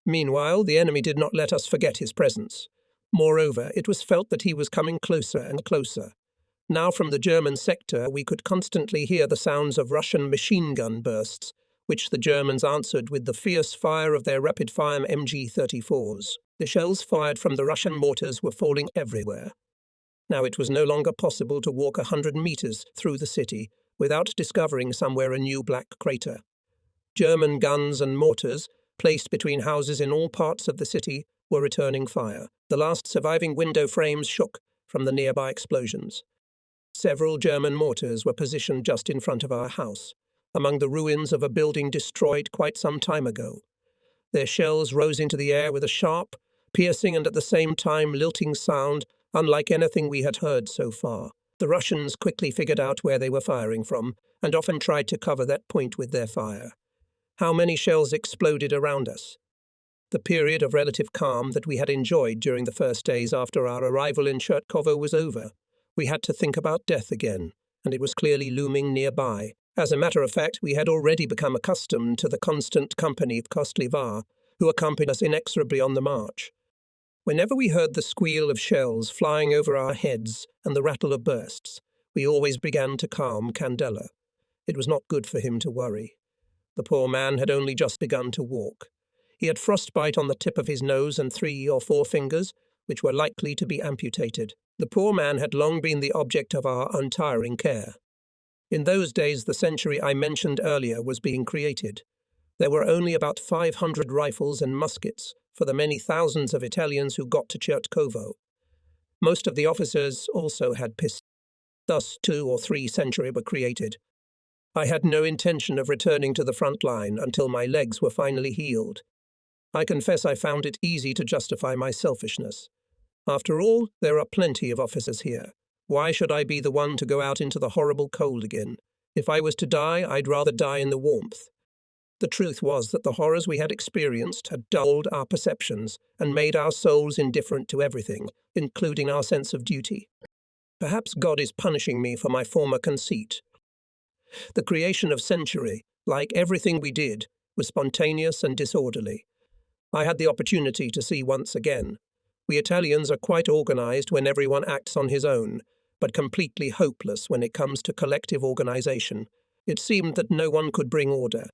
Meanwhile, the enemy did not let us forget his presence. Moreover, it was felt that he was coming closer and closer. Now from the German sector we could constantly hear the sounds of Russian machine gun bursts, which the Germans answered with the fierce fire of their rapid-fire MG-34s. The shells fired from the Russian mortars were falling everywhere. Now it was no longer possible to walk 100 meters through the city without discovering somewhere a new black crater. German guns and mortars, placed between houses in all parts of the city, were returning fire. The last surviving window frames shook from the nearby explosions. Several German mortars were positioned just in front of our house, among the ruins of a building destroyed quite some time ago. Their shells rose into the air with a sharp, piercing and at the same time lilting sound, unlike anything we had heard so far. The Russians quickly figured out where they were firing from, and often tried to cover that point with their fire. How many shells exploded around us? The period of relative calm that we had enjoyed during the first days after our arrival in Chertkovo was over. We had to think about death again, and it was clearly looming nearby. As a matter of fact, we had already become accustomed to the constant company of Kostlivar, who accompanied us inexorably on the march. Whenever we heard the squeal of shells flying over our heads and the rattle of bursts, we always began to calm Candela. It was not good for him to worry. The poor man had only just begun to walk. He had frostbite on the tip of his nose and 3 or 4 fingers, which were likely to be amputated. The poor man had long been the object of our untiring care. In those days, the century I mentioned earlier was being created. There were only about 500 rifles and muskets for the many thousands of Italians who got to Chertkovo. Most of the officers also had pistols. Thus 2 or 3 centuries were created. I had no intention of returning to the front line until my legs were finally healed. I confess I found it easy to justify my selfishness. After all, there are plenty of officers here. Why should I be the one to go out into the horrible cold again? If I was to die, I'd rather die in the warmth. The truth was that the horrors we had experienced had dulled our perceptions and made our souls indifferent to everything, including our sense of duty. Perhaps God is punishing me for my former conceit. The creation of Century, like everything we did, was spontaneous and disorderly. I had the opportunity to see once again. We Italians are quite organized when everyone acts on his own, but completely hopeless when it comes to collective organization. It seemed that no one could bring order.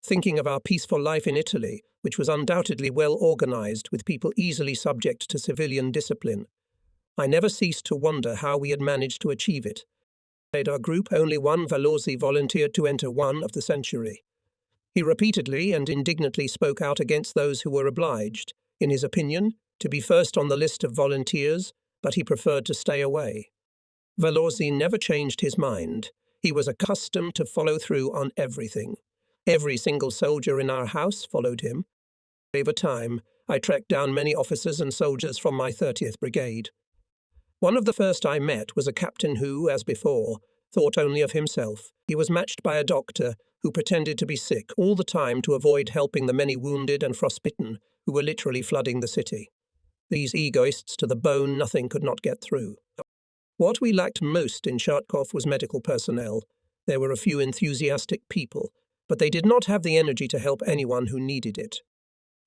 Thinking of our peaceful life in Italy, which was undoubtedly well organized with people easily subject to civilian discipline, I never ceased to wonder how we had managed to achieve it. In our group, only one Valorzi volunteered to enter one of the Century. He repeatedly and indignantly spoke out against those who were obliged, in his opinion, to be first on the list of volunteers, but he preferred to stay away. Valorzi never changed his mind. He was accustomed to follow through on everything. Every single soldier in our house followed him. Over time, I tracked down many officers and soldiers from my 30th Brigade. One of the first I met was a captain who, as before, thought only of himself. He was matched by a doctor who pretended to be sick all the time to avoid helping the many wounded and frostbitten who were literally flooding the city. These egoists to the bone, nothing could not get through. What we lacked most in Chertkov was medical personnel. There were a few enthusiastic people, but they did not have the energy to help anyone who needed it.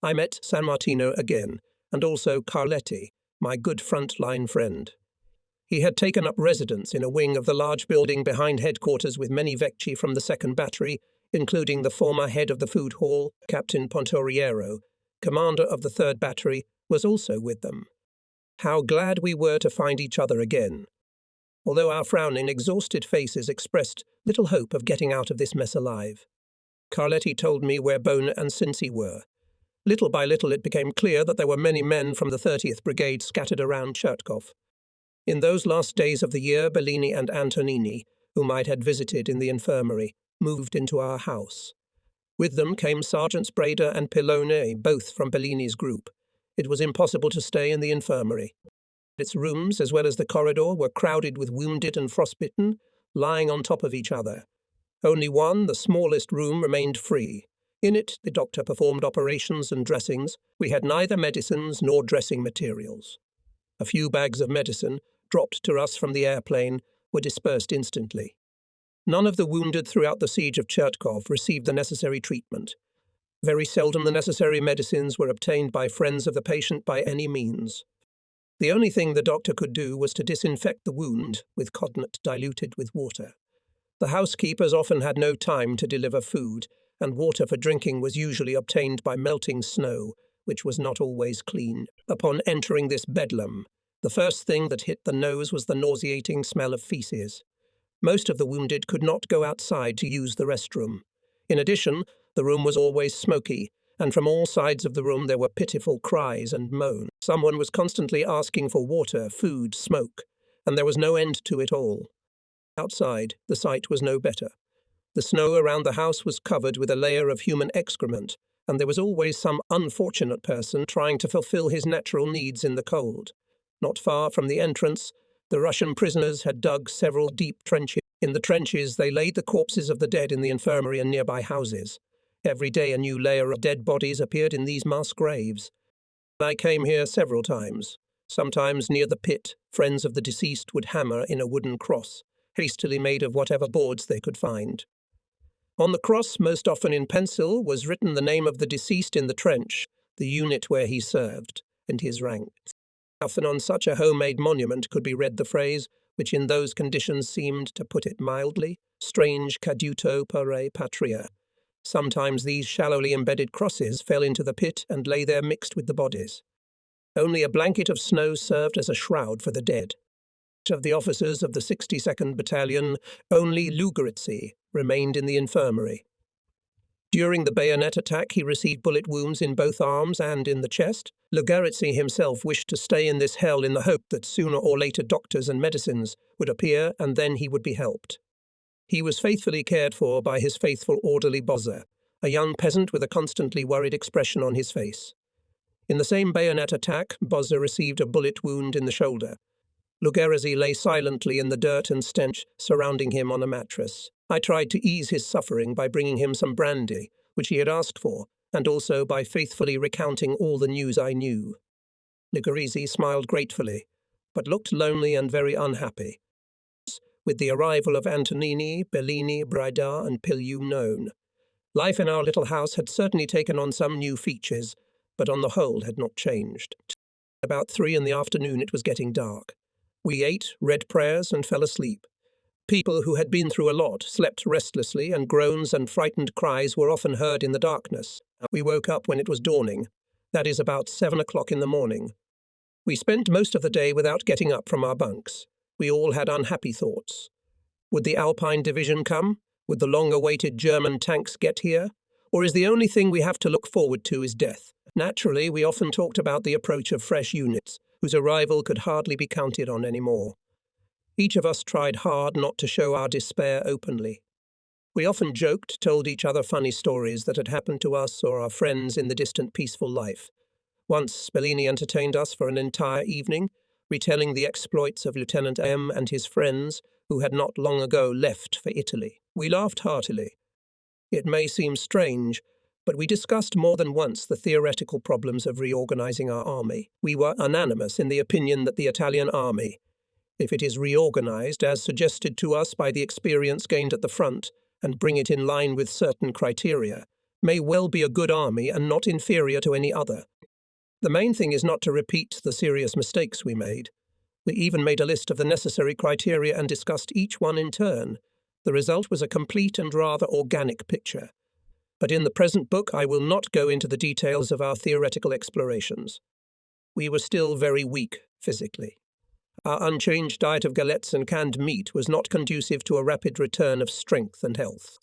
I met San Martino again, and also Carletti, my good front-line friend. He had taken up residence in a wing of the large building behind headquarters with many vecchi from the 2nd Battery, including the former head of the food hall, Captain Pontoriero. Commander of the 3rd Battery, was also with them. How glad we were to find each other again. Although our frowning, exhausted faces expressed little hope of getting out of this mess alive. Carletti told me where Bona and Cinci were. Little by little it became clear that there were many men from the 30th Brigade scattered around Chertkov. In those last days of the year, Bellini and Antonini, whom I had visited in the infirmary, moved into our house. With them came Sergeants Breda and Pilone, both from Bellini's group. It was impossible to stay in the infirmary. Its rooms, as well as the corridor, were crowded with wounded and frostbitten, lying on top of each other. Only one, the smallest room, remained free. In it, the doctor performed operations and dressings. We had neither medicines nor dressing materials. A few bags of medicine, dropped to us from the airplane, were dispersed instantly. None of the wounded throughout the siege of Chertkov received the necessary treatment. Very seldom the necessary medicines were obtained by friends of the patient by any means. The only thing the doctor could do was to disinfect the wound with cognate diluted with water. The housekeepers often had no time to deliver food, and water for drinking was usually obtained by melting snow, which was not always clean. Upon entering this bedlam, the first thing that hit the nose was the nauseating smell of feces. Most of the wounded could not go outside to use the restroom. In addition, the room was always smoky, and from all sides of the room there were pitiful cries and moans. Someone was constantly asking for water, food, smoke, and there was no end to it all. Outside, the sight was no better. The snow around the house was covered with a layer of human excrement, and there was always some unfortunate person trying to fulfill his natural needs in the cold. Not far from the entrance, the Russian prisoners had dug several deep trenches. In the trenches, they laid the corpses of the dead in the infirmary and nearby houses. Every day a new layer of dead bodies appeared in these mass graves. I came here several times. Sometimes near the pit, friends of the deceased would hammer in a wooden cross, hastily made of whatever boards they could find. On the cross, most often in pencil, was written the name of the deceased in the trench, the unit where he served, and his rank. Often on such a homemade monument could be read the phrase, which in those conditions seemed, to put it mildly, strange caduto per patria. Sometimes these shallowly embedded crosses fell into the pit and lay there mixed with the bodies. Only a blanket of snow served as a shroud for the dead. Of the officers of the 62nd Battalion, only Lugaritzi remained in the infirmary. During the bayonet attack, he received bullet wounds in both arms and in the chest. Lugaritzi himself wished to stay in this hell in the hope that sooner or later doctors and medicines would appear and then he would be helped. He was faithfully cared for by his faithful orderly Bozza, a young peasant with a constantly worried expression on his face. In the same bayonet attack, Bozza received a bullet wound in the shoulder. Lugaritzi lay silently in the dirt and stench surrounding him on a mattress. I tried to ease his suffering by bringing him some brandy, which he had asked for, and also by faithfully recounting all the news I knew. Lugaritzi smiled gratefully, but looked lonely and very unhappy. With the arrival of Antonini, Bellini, Brida, and Pilu known, life in our little house had certainly taken on some new features, but on the whole had not changed. About 3 in the afternoon it was getting dark. We ate, read prayers, and fell asleep. People who had been through a lot slept restlessly, and groans and frightened cries were often heard in the darkness. We woke up when it was dawning, that is about 7 o'clock in the morning. We spent most of the day without getting up from our bunks. We all had unhappy thoughts. Would the Alpine Division come? Would the long-awaited German tanks get here? Or is the only thing we have to look forward to is death? Naturally, we often talked about the approach of fresh units, whose arrival could hardly be counted on anymore. Each of us tried hard not to show our despair openly. We often joked, told each other funny stories that had happened to us or our friends in the distant peaceful life. Once Bellini entertained us for an entire evening, retelling the exploits of Lieutenant M and his friends who had not long ago left for Italy. We laughed heartily. It may seem strange, but we discussed more than once the theoretical problems of reorganizing our army. We were unanimous in the opinion that the Italian army, if it is reorganized as suggested to us by the experience gained at the front and bring it in line with certain criteria, may well be a good army and not inferior to any other. The main thing is not to repeat the serious mistakes we made. We even made a list of the necessary criteria and discussed each one in turn. The result was a complete and rather organic picture. But in the present book I will not go into the details of our theoretical explorations. We were still very weak physically. Our unchanged diet of galettes and canned meat was not conducive to a rapid return of strength and health.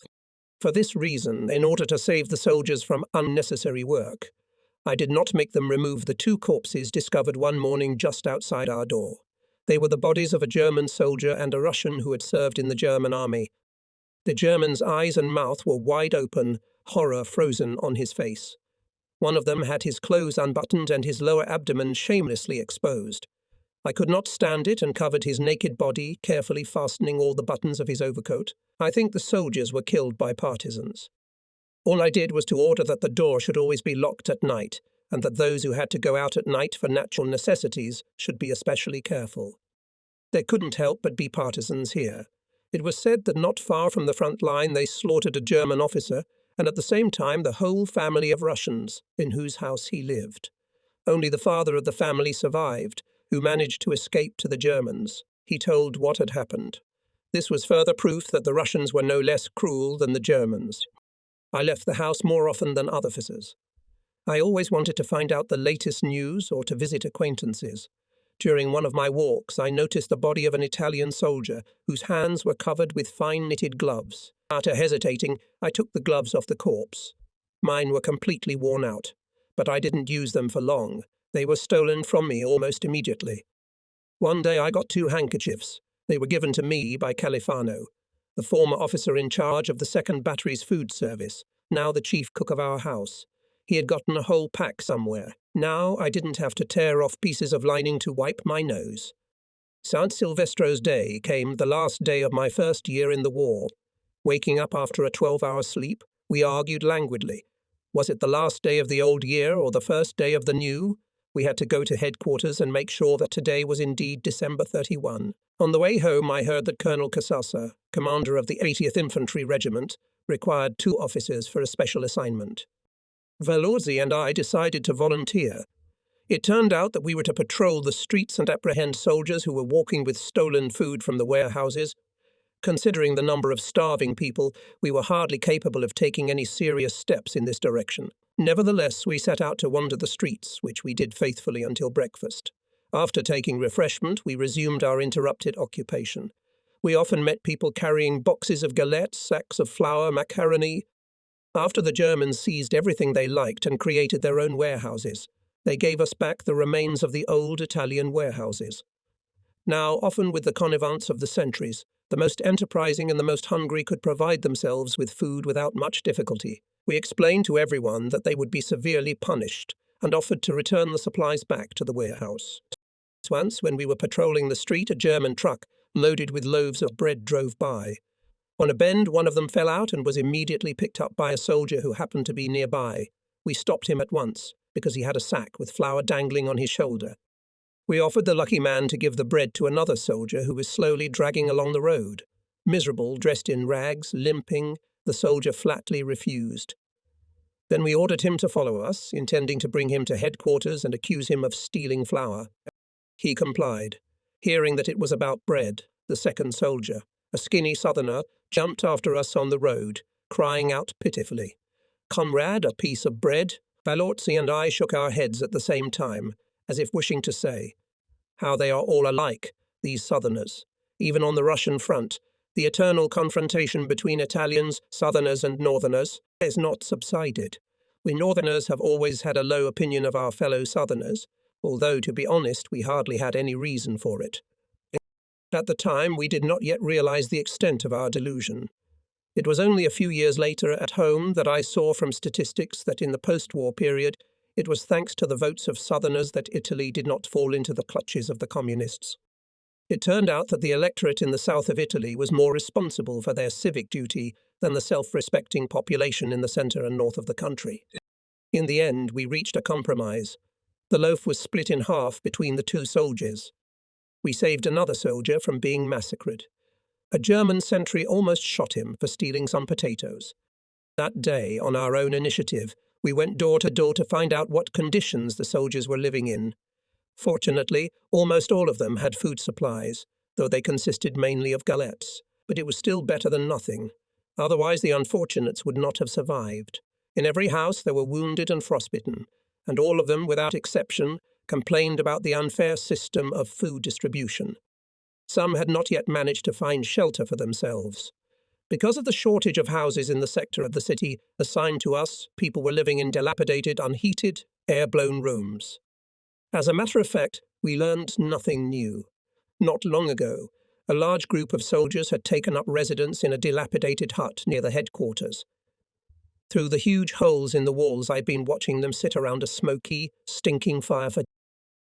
For this reason, in order to save the soldiers from unnecessary work, I did not make them remove the 2 corpses discovered one morning just outside our door. They were the bodies of a German soldier and a Russian who had served in the German army. The German's eyes and mouth were wide open, horror frozen on his face. One of them had his clothes unbuttoned and his lower abdomen shamelessly exposed. I could not stand it and covered his naked body, carefully fastening all the buttons of his overcoat. I think the soldiers were killed by partisans. All I did was to order that the door should always be locked at night, and that those who had to go out at night for natural necessities should be especially careful. There couldn't help but be partisans here. It was said that not far from the front line they slaughtered a German officer, and at the same time the whole family of Russians in whose house he lived. Only the father of the family survived, who managed to escape to the Germans. He told what had happened. This was further proof that the Russians were no less cruel than the Germans. I left the house more often than other visitors. I always wanted to find out the latest news or to visit acquaintances. During one of my walks, I noticed the body of an Italian soldier whose hands were covered with fine knitted gloves. After hesitating, I took the gloves off the corpse. Mine were completely worn out, but I didn't use them for long. They were stolen from me almost immediately. One day I got 2 handkerchiefs. They were given to me by Califano, the former officer in charge of the 2nd Battery's food service, now the chief cook of our house. He had gotten a whole pack somewhere. Now I didn't have to tear off pieces of lining to wipe my nose. St. Silvestro's Day came the last day of my first year in the war. Waking up after a 12-hour sleep, we argued languidly. Was it the last day of the old year or the first day of the new? We had to go to headquarters and make sure that today was indeed December 31. On the way home, I heard that Colonel Casassa, commander of the 80th Infantry Regiment, required 2 officers for a special assignment. Velorzi and I decided to volunteer. It turned out that we were to patrol the streets and apprehend soldiers who were walking with stolen food from the warehouses. Considering the number of starving people, we were hardly capable of taking any serious steps in this direction. Nevertheless, we set out to wander the streets, which we did faithfully until breakfast. After taking refreshment, we resumed our interrupted occupation. We often met people carrying boxes of galettes, sacks of flour, macaroni. After the Germans seized everything they liked and created their own warehouses, they gave us back the remains of the old Italian warehouses. Now, often with the connivance of the sentries, the most enterprising and the most hungry could provide themselves with food without much difficulty. We explained to everyone that they would be severely punished and offered to return the supplies back to the warehouse. Once, when we were patrolling the street, a German truck loaded with loaves of bread drove by. On a bend, one of them fell out and was immediately picked up by a soldier who happened to be nearby. We stopped him at once, because he had a sack with flour dangling on his shoulder. We offered the lucky man to give the bread to another soldier who was slowly dragging along the road. Miserable, dressed in rags, limping, the soldier flatly refused. Then we ordered him to follow us, intending to bring him to headquarters and accuse him of stealing flour. He complied. Hearing that it was about bread, the second soldier, a skinny southerner, jumped after us on the road, crying out pitifully, "Comrade, a piece of bread?" Valorzi and I shook our heads at the same time, as if wishing to say, "How they are all alike, these southerners." Even on the Russian front, the eternal confrontation between Italians, southerners and northerners has not subsided. We northerners have always had a low opinion of our fellow southerners, although, to be honest, we hardly had any reason for it. At the time, we did not yet realize the extent of our delusion. It was only a few years later at home that I saw from statistics that in the post-war period, it was thanks to the votes of Southerners that Italy did not fall into the clutches of the communists. It turned out that the electorate in the south of Italy was more responsible for their civic duty than the self-respecting population in the centre and north of the country. In the end, we reached a compromise. The loaf was split in half between the 2 soldiers. We saved another soldier from being massacred. A German sentry almost shot him for stealing some potatoes. That day, on our own initiative, we went door to door to find out what conditions the soldiers were living in. Fortunately, almost all of them had food supplies, though they consisted mainly of galettes, but it was still better than nothing. Otherwise, the unfortunates would not have survived. In every house there were wounded and frostbitten, and all of them, without exception, complained about the unfair system of food distribution. Some had not yet managed to find shelter for themselves. Because of the shortage of houses in the sector of the city assigned to us, people were living in dilapidated, unheated, air-blown rooms. As a matter of fact, we learned nothing new. Not long ago, a large group of soldiers had taken up residence in a dilapidated hut near the headquarters. Through the huge holes in the walls, I'd been watching them sit around a smoky, stinking fire for days.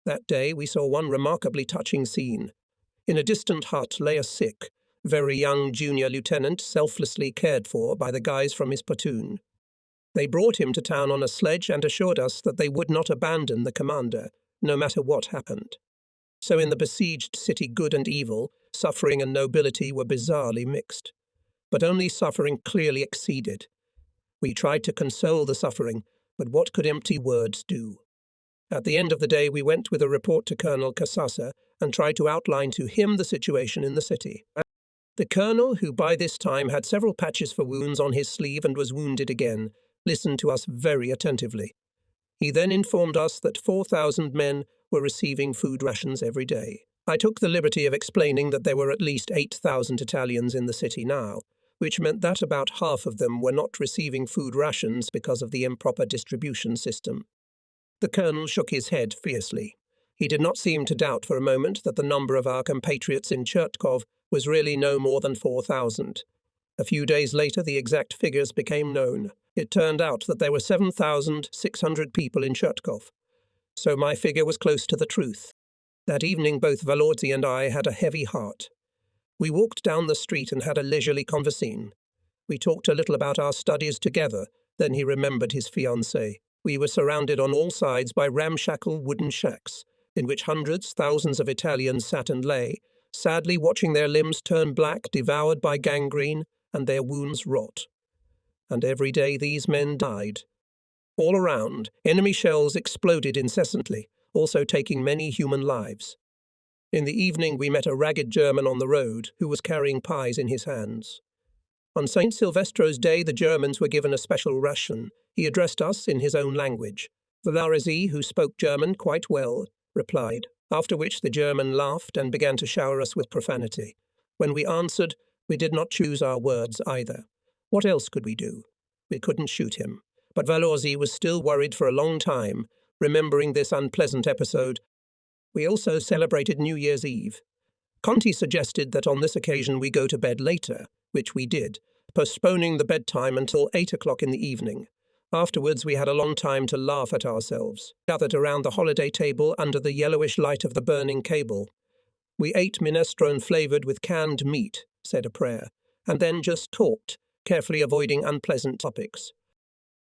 That day, we saw one remarkably touching scene. In a distant hut lay a sick, very young junior lieutenant selflessly cared for by the guys from his platoon. They brought him to town on a sledge and assured us that they would not abandon the commander, no matter what happened. So in the besieged city, good and evil, suffering and nobility were bizarrely mixed. But only suffering clearly exceeded. We tried to console the suffering, but what could empty words do? At the end of the day, we went with a report to Colonel Casassa and tried to outline to him the situation in the city. The colonel, who by this time had several patches for wounds on his sleeve and was wounded again, listened to us very attentively. He then informed us that 4,000 men were receiving food rations every day. I took the liberty of explaining that there were at least 8,000 Italians in the city now, which meant that about half of them were not receiving food rations because of the improper distribution system. The colonel shook his head fiercely. He did not seem to doubt for a moment that the number of our compatriots in Chertkov was really no more than 4,000. A few days later, the exact figures became known. It turned out that there were 7,600 people in Chertkov. So my figure was close to the truth. That evening, both Valorzi and I had a heavy heart. We walked down the street and had a leisurely conversation. We talked a little about our studies together, then he remembered his fiancée. We were surrounded on all sides by ramshackle wooden shacks, in which hundreds, thousands of Italians sat and lay, sadly watching their limbs turn black, devoured by gangrene, and their wounds rot. And every day these men died. All around, enemy shells exploded incessantly, also taking many human lives. In the evening we met a ragged German on the road who was carrying pies in his hands. On St. Silvestro's Day the Germans were given a special ration. He addressed us in his own language. Valorzi, who spoke German quite well, replied, after which the German laughed and began to shower us with profanity. When we answered, we did not choose our words either. What else could we do? We couldn't shoot him. But Valorzi was still worried for a long time, remembering this unpleasant episode. We also celebrated New Year's Eve. Conti suggested that on this occasion we go to bed later, which we did, postponing the bedtime until 8 o'clock in the evening. Afterwards we had a long time to laugh at ourselves, gathered around the holiday table under the yellowish light of the burning cable. We ate minestrone flavoured with canned meat, said a prayer, and then just talked, carefully avoiding unpleasant topics.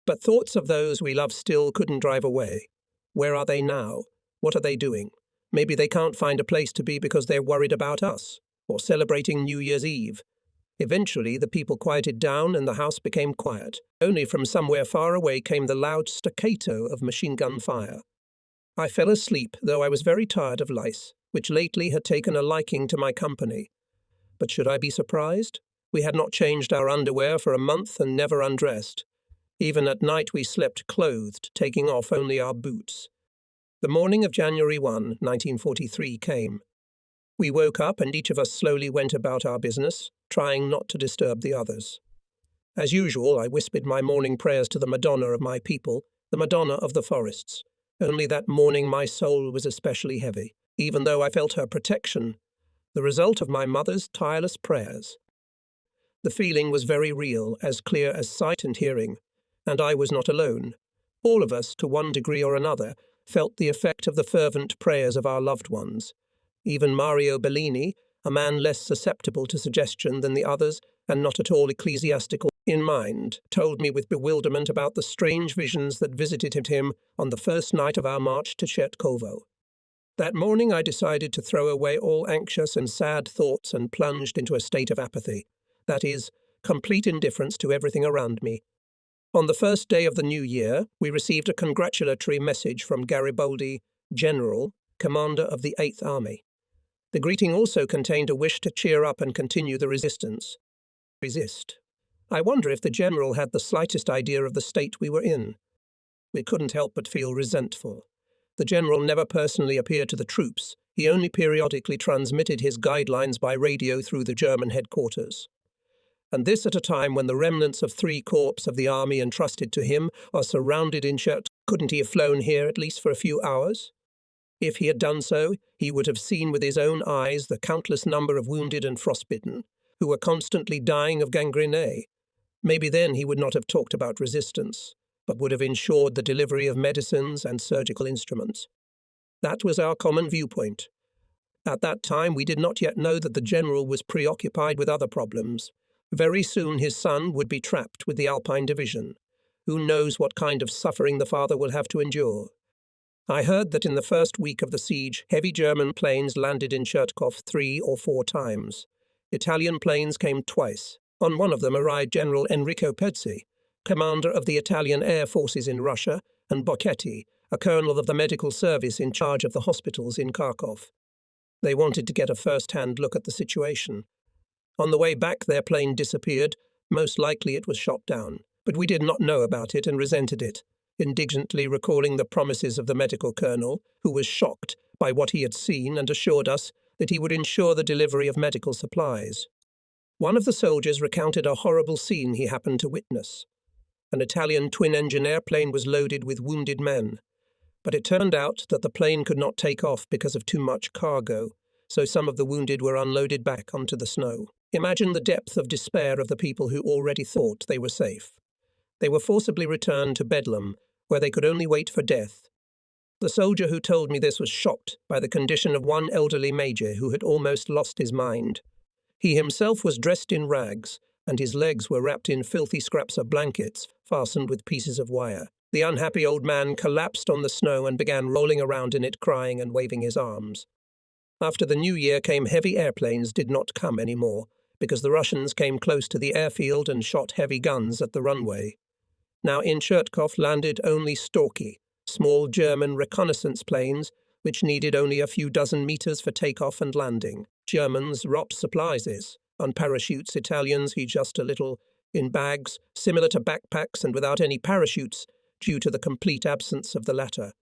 But thoughts of those we love still couldn't drive away. Where are they now? What are they doing? Maybe they can't find a place to be because they're worried about us, or celebrating New Year's Eve. Eventually, the people quieted down and the house became quiet. Only from somewhere far away came the loud staccato of machine gun fire. I fell asleep, though I was very tired of lice, which lately had taken a liking to my company. But should I be surprised? We had not changed our underwear for a month and never undressed. Even at night we slept clothed, taking off only our boots. The morning of January 1, 1943 came. We woke up and each of us slowly went about our business, trying not to disturb the others. As usual, I whispered my morning prayers to the Madonna of my people, the Madonna of the forests. Only that morning my soul was especially heavy, even though I felt her protection, the result of my mother's tireless prayers. The feeling was very real, as clear as sight and hearing, and I was not alone. All of us, to one degree or another, felt the effect of the fervent prayers of our loved ones. Even Mario Bellini, a man less susceptible to suggestion than the others and not at all ecclesiastical in mind, told me with bewilderment about the strange visions that visited him on the first night of our march to Chertkovo. That morning I decided to throw away all anxious and sad thoughts and plunged into a state of apathy, that is, complete indifference to everything around me. On the first day of the new year, we received a congratulatory message from Garibaldi, General, Commander of the 8th Army. The greeting also contained a wish to cheer up and continue the resistance. Resist. I wonder if the general had the slightest idea of the state we were in. We couldn't help but feel resentful. The general never personally appeared to the troops. He only periodically transmitted his guidelines by radio through the German headquarters. And this at a time when the remnants of 3 corps of the army entrusted to him are surrounded in Chertkov. Couldn't he have flown here at least for a few hours? If he had done so, he would have seen with his own eyes the countless number of wounded and frostbitten, who were constantly dying of gangrene. Maybe then he would not have talked about resistance, but would have ensured the delivery of medicines and surgical instruments. That was our common viewpoint. At that time we did not yet know that the general was preoccupied with other problems. Very soon his son would be trapped with the Alpine Division. Who knows what kind of suffering the father will have to endure? I heard that in the first week of the siege, heavy German planes landed in Chertkov 3 or 4 times. Italian planes came twice. On one of them arrived General Enrico Pezzi, commander of the Italian Air Forces in Russia, and Bocchetti, a colonel of the medical service in charge of the hospitals in Kharkov. They wanted to get a first-hand look at the situation. On the way back, their plane disappeared. Most likely it was shot down, but we did not know about it and resented it, indignantly recalling the promises of the medical colonel, who was shocked by what he had seen and assured us that he would ensure the delivery of medical supplies. One of the soldiers recounted a horrible scene he happened to witness. An Italian twin-engine airplane was loaded with wounded men, but it turned out that the plane could not take off because of too much cargo, so some of the wounded were unloaded back onto the snow. Imagine the depth of despair of the people who already thought they were safe. They were forcibly returned to Bedlam, where they could only wait for death. The soldier who told me this was shocked by the condition of one elderly major who had almost lost his mind. He himself was dressed in rags, and his legs were wrapped in filthy scraps of blankets fastened with pieces of wire. The unhappy old man collapsed on the snow and began rolling around in it, crying and waving his arms. After the new year came heavy airplanes did not come anymore, because the Russians came close to the airfield and shot heavy guns at the runway. Now in Chertkov landed only Storky, small German reconnaissance planes, which needed only a few dozen meters for takeoff and landing. Germans robbed supplies on parachutes, Italians he just a little, in bags, similar to backpacks and without any parachutes, due to the complete absence of the latter.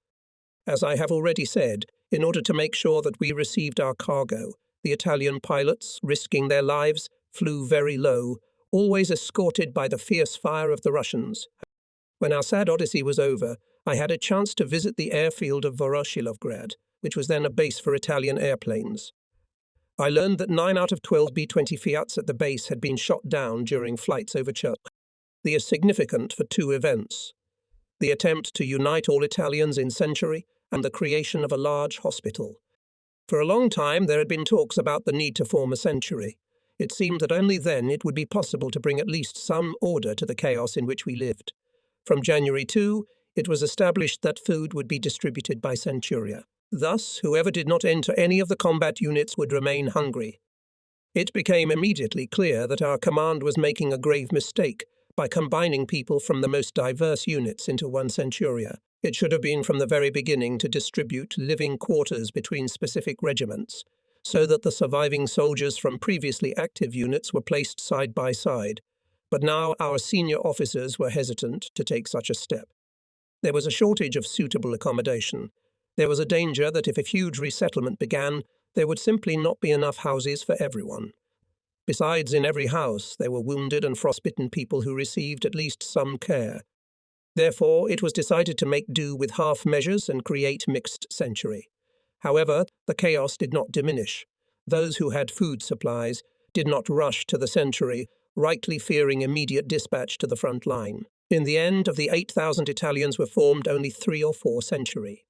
As I have already said, in order to make sure that we received our cargo, the Italian pilots, risking their lives, flew very low, always escorted by the fierce fire of the Russians. When our sad odyssey was over, I had a chance to visit the airfield of Voroshilovgrad, which was then a base for Italian airplanes. I learned that 9 out of 12 B-20 Fiats at the base had been shot down during flights over Chertkov. This is significant for two events: the attempt to unite all Italians in Century and the creation of a large hospital. For a long time there had been talks about the need to form a Century. It seemed that only then it would be possible to bring at least some order to the chaos in which we lived. From January 2, it was established that food would be distributed by Centuria. Thus, whoever did not enter any of the combat units would remain hungry. It became immediately clear that our command was making a grave mistake by combining people from the most diverse units into one Centuria. It should have been from the very beginning to distribute living quarters between specific regiments, so that the surviving soldiers from previously active units were placed side by side. But now our senior officers were hesitant to take such a step. There was a shortage of suitable accommodation. There was a danger that if a huge resettlement began, there would simply not be enough houses for everyone. Besides, in every house there were wounded and frostbitten people who received at least some care. Therefore, it was decided to make do with half measures and create mixed Century. However, the chaos did not diminish. Those who had food supplies did not rush to the Century, rightly fearing immediate dispatch to the front line. In the end, of the 8,000 Italians were formed only 3 or 4 Century.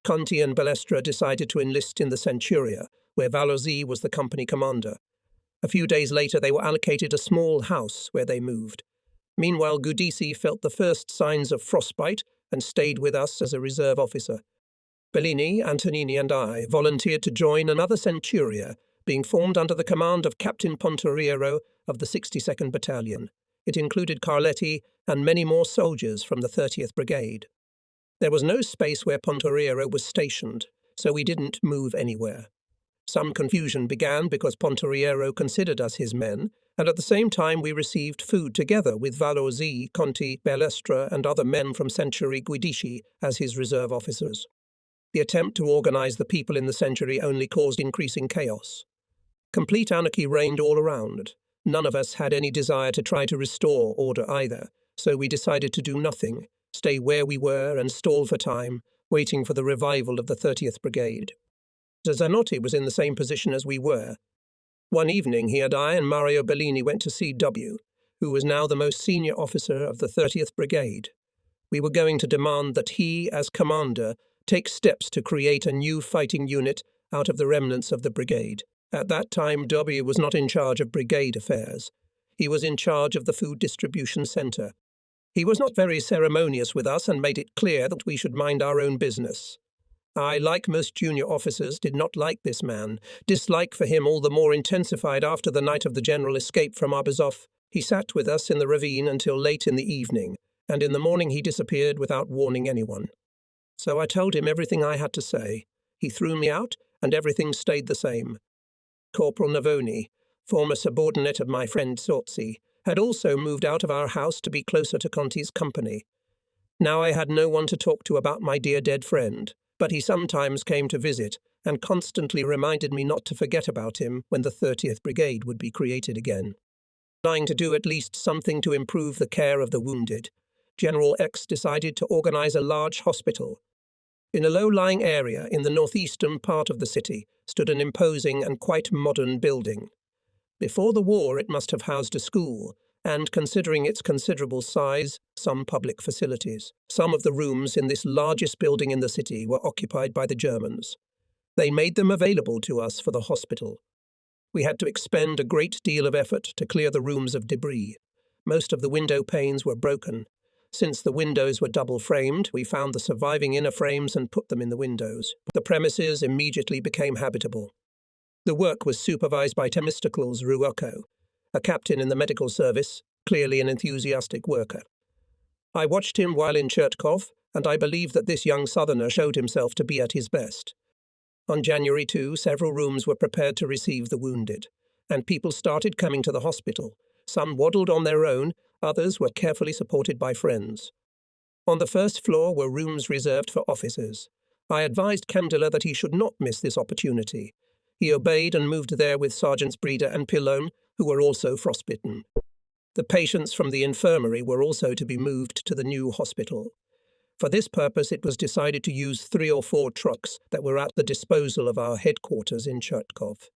Conti and Balestra decided to enlist in the Centuria, where Vallozzi was the company commander. A few days later, they were allocated a small house where they moved. Meanwhile, Giudici felt the first signs of frostbite and stayed with us as a reserve officer. Bellini, Antonini and I volunteered to join another Centuria, being formed under the command of Captain Pontoriero of the 62nd Battalion. It included Carletti and many more soldiers from the 30th Brigade. There was no space where Pontoriero was stationed, so we didn't move anywhere. Some confusion began because Pontoriero considered us his men, and at the same time we received food together with Vallozzi, Conti, Balestra and other men from Century Guidici as his reserve officers. The attempt to organize the people in the Century only caused increasing chaos. Complete anarchy reigned all around. None of us had any desire to try to restore order either, so we decided to do nothing, stay where we were and stall for time, waiting for the revival of the 30th Brigade. Zanotti was in the same position as we were. One evening he and I and Mario Bellini went to see W., who was now the most senior officer of the 30th Brigade. We were going to demand that he, as commander, take steps to create a new fighting unit out of the remnants of the brigade. At that time, W. was not in charge of brigade affairs. He was in charge of the food distribution center. He was not very ceremonious with us and made it clear that we should mind our own business. I, like most junior officers, did not like this man. Dislike for him all the more intensified after the night of the general escape from Arbuzov. He sat with us in the ravine until late in the evening, and in the morning he disappeared without warning anyone. So I told him everything I had to say. He threw me out, and everything stayed the same. Corporal Navoni, former subordinate of my friend Sortzi, had also moved out of our house to be closer to Conti's company. Now I had no one to talk to about my dear dead friend, but he sometimes came to visit and constantly reminded me not to forget about him when the 30th Brigade would be created again. Trying to do at least something to improve the care of the wounded, General X decided to organize a large hospital. In a low-lying area in the northeastern part of the city stood an imposing and quite modern building. Before the war, it must have housed a school, and, considering its considerable size, some public facilities. Some of the rooms in this largest building in the city were occupied by the Germans. They made them available to us for the hospital. We had to expend a great deal of effort to clear the rooms of debris. Most of the window panes were broken. Since the windows were double-framed, we found the surviving inner frames and put them in the windows. The premises immediately became habitable. The work was supervised by Temistocles Ruocco, a captain in the medical service, clearly an enthusiastic worker. I watched him while in Chertkov, and I believe that this young southerner showed himself to be at his best. On January 2, several rooms were prepared to receive the wounded, and people started coming to the hospital. Some waddled on their own, others were carefully supported by friends. On the first floor were rooms reserved for officers. I advised Candela that he should not miss this opportunity. He obeyed and moved there with Sergeants Breda and Pillone, who were also frostbitten. The patients from the infirmary were also to be moved to the new hospital. For this purpose, it was decided to use 3 or 4 trucks that were at the disposal of our headquarters in Chertkov.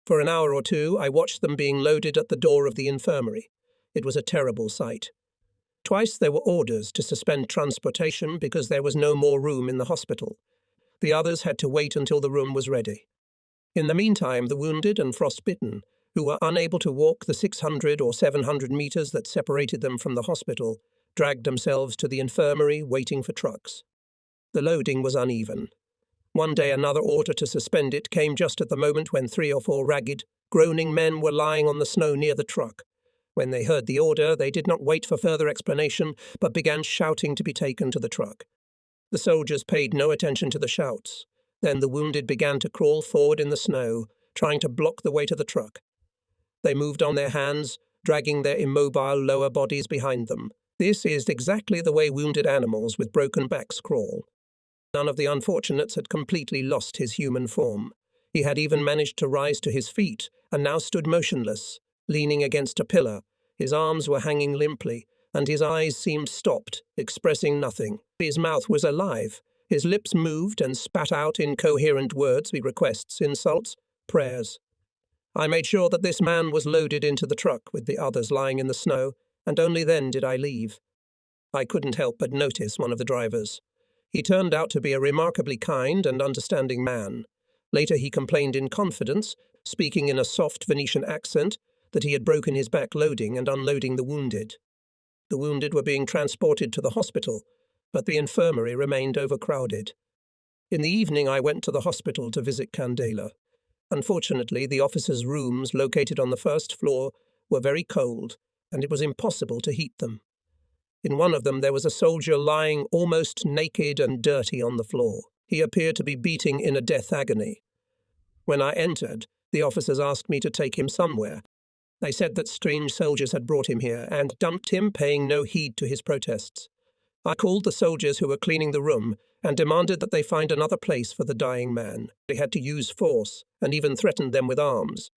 For an hour or two, I watched them being loaded at the door of the infirmary. It was a terrible sight. Twice there were orders to suspend transportation because there was no more room in the hospital. The others had to wait until the room was ready. In the meantime, the wounded and frostbitten, who were unable to walk the 600 or 700 meters that separated them from the hospital, dragged themselves to the infirmary waiting for trucks. The loading was uneven. One day another order to suspend it came just at the moment when 3 or 4 ragged, groaning men were lying on the snow near the truck. When they heard the order, they did not wait for further explanation, but began shouting to be taken to the truck. The soldiers paid no attention to the shouts. Then the wounded began to crawl forward in the snow, trying to block the way to the truck. They moved on their hands, dragging their immobile lower bodies behind them. This is exactly the way wounded animals with broken backs crawl. None of the unfortunates had completely lost his human form. He had even managed to rise to his feet, and now stood motionless, leaning against a pillar. His arms were hanging limply, and his eyes seemed stopped, expressing nothing. His mouth was alive. His lips moved and spat out incoherent words, requests, insults, prayers. I made sure that this man was loaded into the truck with the others lying in the snow, and only then did I leave. I couldn't help but notice one of the drivers. He turned out to be a remarkably kind and understanding man. Later he complained in confidence, speaking in a soft Venetian accent, that he had broken his back loading and unloading the wounded. The wounded were being transported to the hospital, but the infirmary remained overcrowded. In the evening I went to the hospital to visit Candela. Unfortunately, the officers' rooms, located on the first floor, were very cold, and it was impossible to heat them. In one of them there was a soldier lying almost naked and dirty on the floor. He appeared to be beating in a death agony. When I entered, the officers asked me to take him somewhere. They said that strange soldiers had brought him here and dumped him, paying no heed to his protests. I called the soldiers who were cleaning the room and demanded that they find another place for the dying man. They had to use force and even threatened them with arms.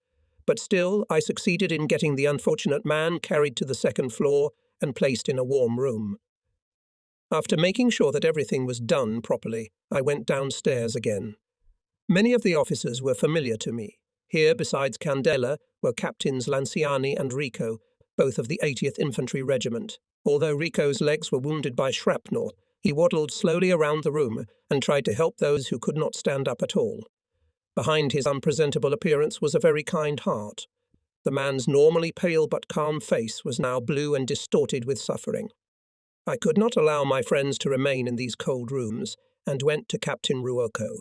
But still, I succeeded in getting the unfortunate man carried to the second floor and placed in a warm room. After making sure that everything was done properly, I went downstairs again. Many of the officers were familiar to me. Here, besides Candela, were Captains Lanciani and Rico, both of the 80th Infantry Regiment. Although Rico's legs were wounded by shrapnel, he waddled slowly around the room and tried to help those who could not stand up at all. Behind his unpresentable appearance was a very kind heart. The man's normally pale but calm face was now blue and distorted with suffering. I could not allow my friends to remain in these cold rooms, and went to Captain Ruocco.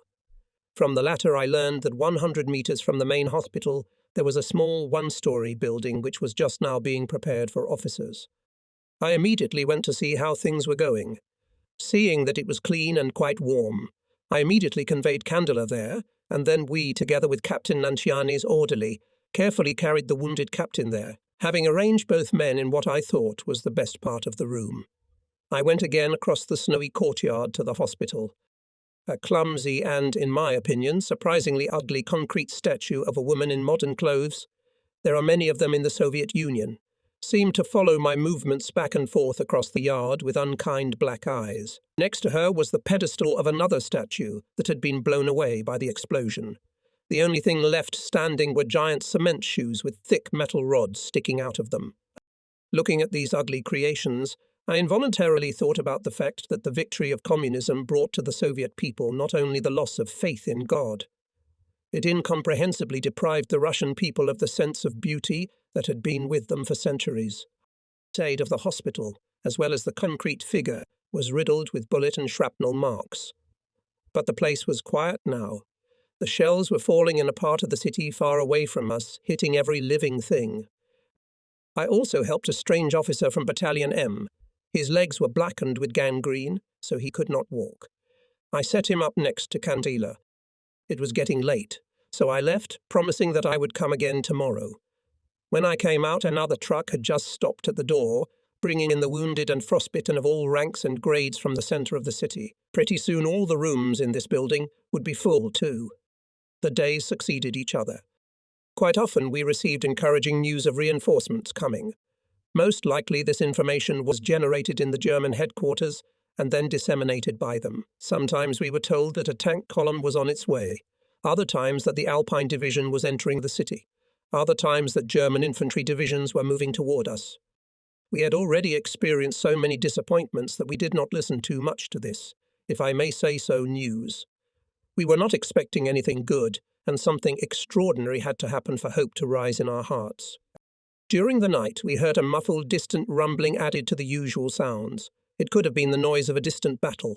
From the latter I learned that 100 meters from the main hospital There was a small one-story building which was just now being prepared for officers. I immediately went to see how things were going. Seeing that it was clean and quite warm, I immediately conveyed Candela there, and then we, together with Captain Nanciani's orderly, carefully carried the wounded captain there, having arranged both men in what I thought was the best part of the room. I went again across the snowy courtyard to the hospital. A clumsy and, in my opinion, surprisingly ugly concrete statue of a woman in modern clothes, there are many of them in the Soviet Union, seemed to follow my movements back and forth across the yard with unkind black eyes. Next to her was the pedestal of another statue that had been blown away by the explosion. The only thing left standing were giant cement shoes with thick metal rods sticking out of them. Looking at these ugly creations, I involuntarily thought about the fact that the victory of communism brought to the Soviet people not only the loss of faith in God. It incomprehensibly deprived the Russian people of the sense of beauty that had been with them for centuries. The facade of the hospital, as well as the concrete figure, was riddled with bullet and shrapnel marks. But the place was quiet now. The shells were falling in a part of the city far away from us, hitting every living thing. I also helped a strange officer from Battalion M. His legs were blackened with gangrene, so he could not walk. I set him up next to Candela. It was getting late, so I left, promising that I would come again tomorrow. When I came out, another truck had just stopped at the door, bringing in the wounded and frostbitten of all ranks and grades from the centre of the city. Pretty soon all the rooms in this building would be full too. The days succeeded each other. Quite often we received encouraging news of reinforcements coming. Most likely this information was generated in the German headquarters and then disseminated by them. Sometimes we were told that a tank column was on its way, other times that the Alpine Division was entering the city, other times that German infantry divisions were moving toward us. We had already experienced so many disappointments that we did not listen too much to this, if I may say so, news. We were not expecting anything good, and something extraordinary had to happen for hope to rise in our hearts. During the night, we heard a muffled, distant rumbling added to the usual sounds. It could have been the noise of a distant battle.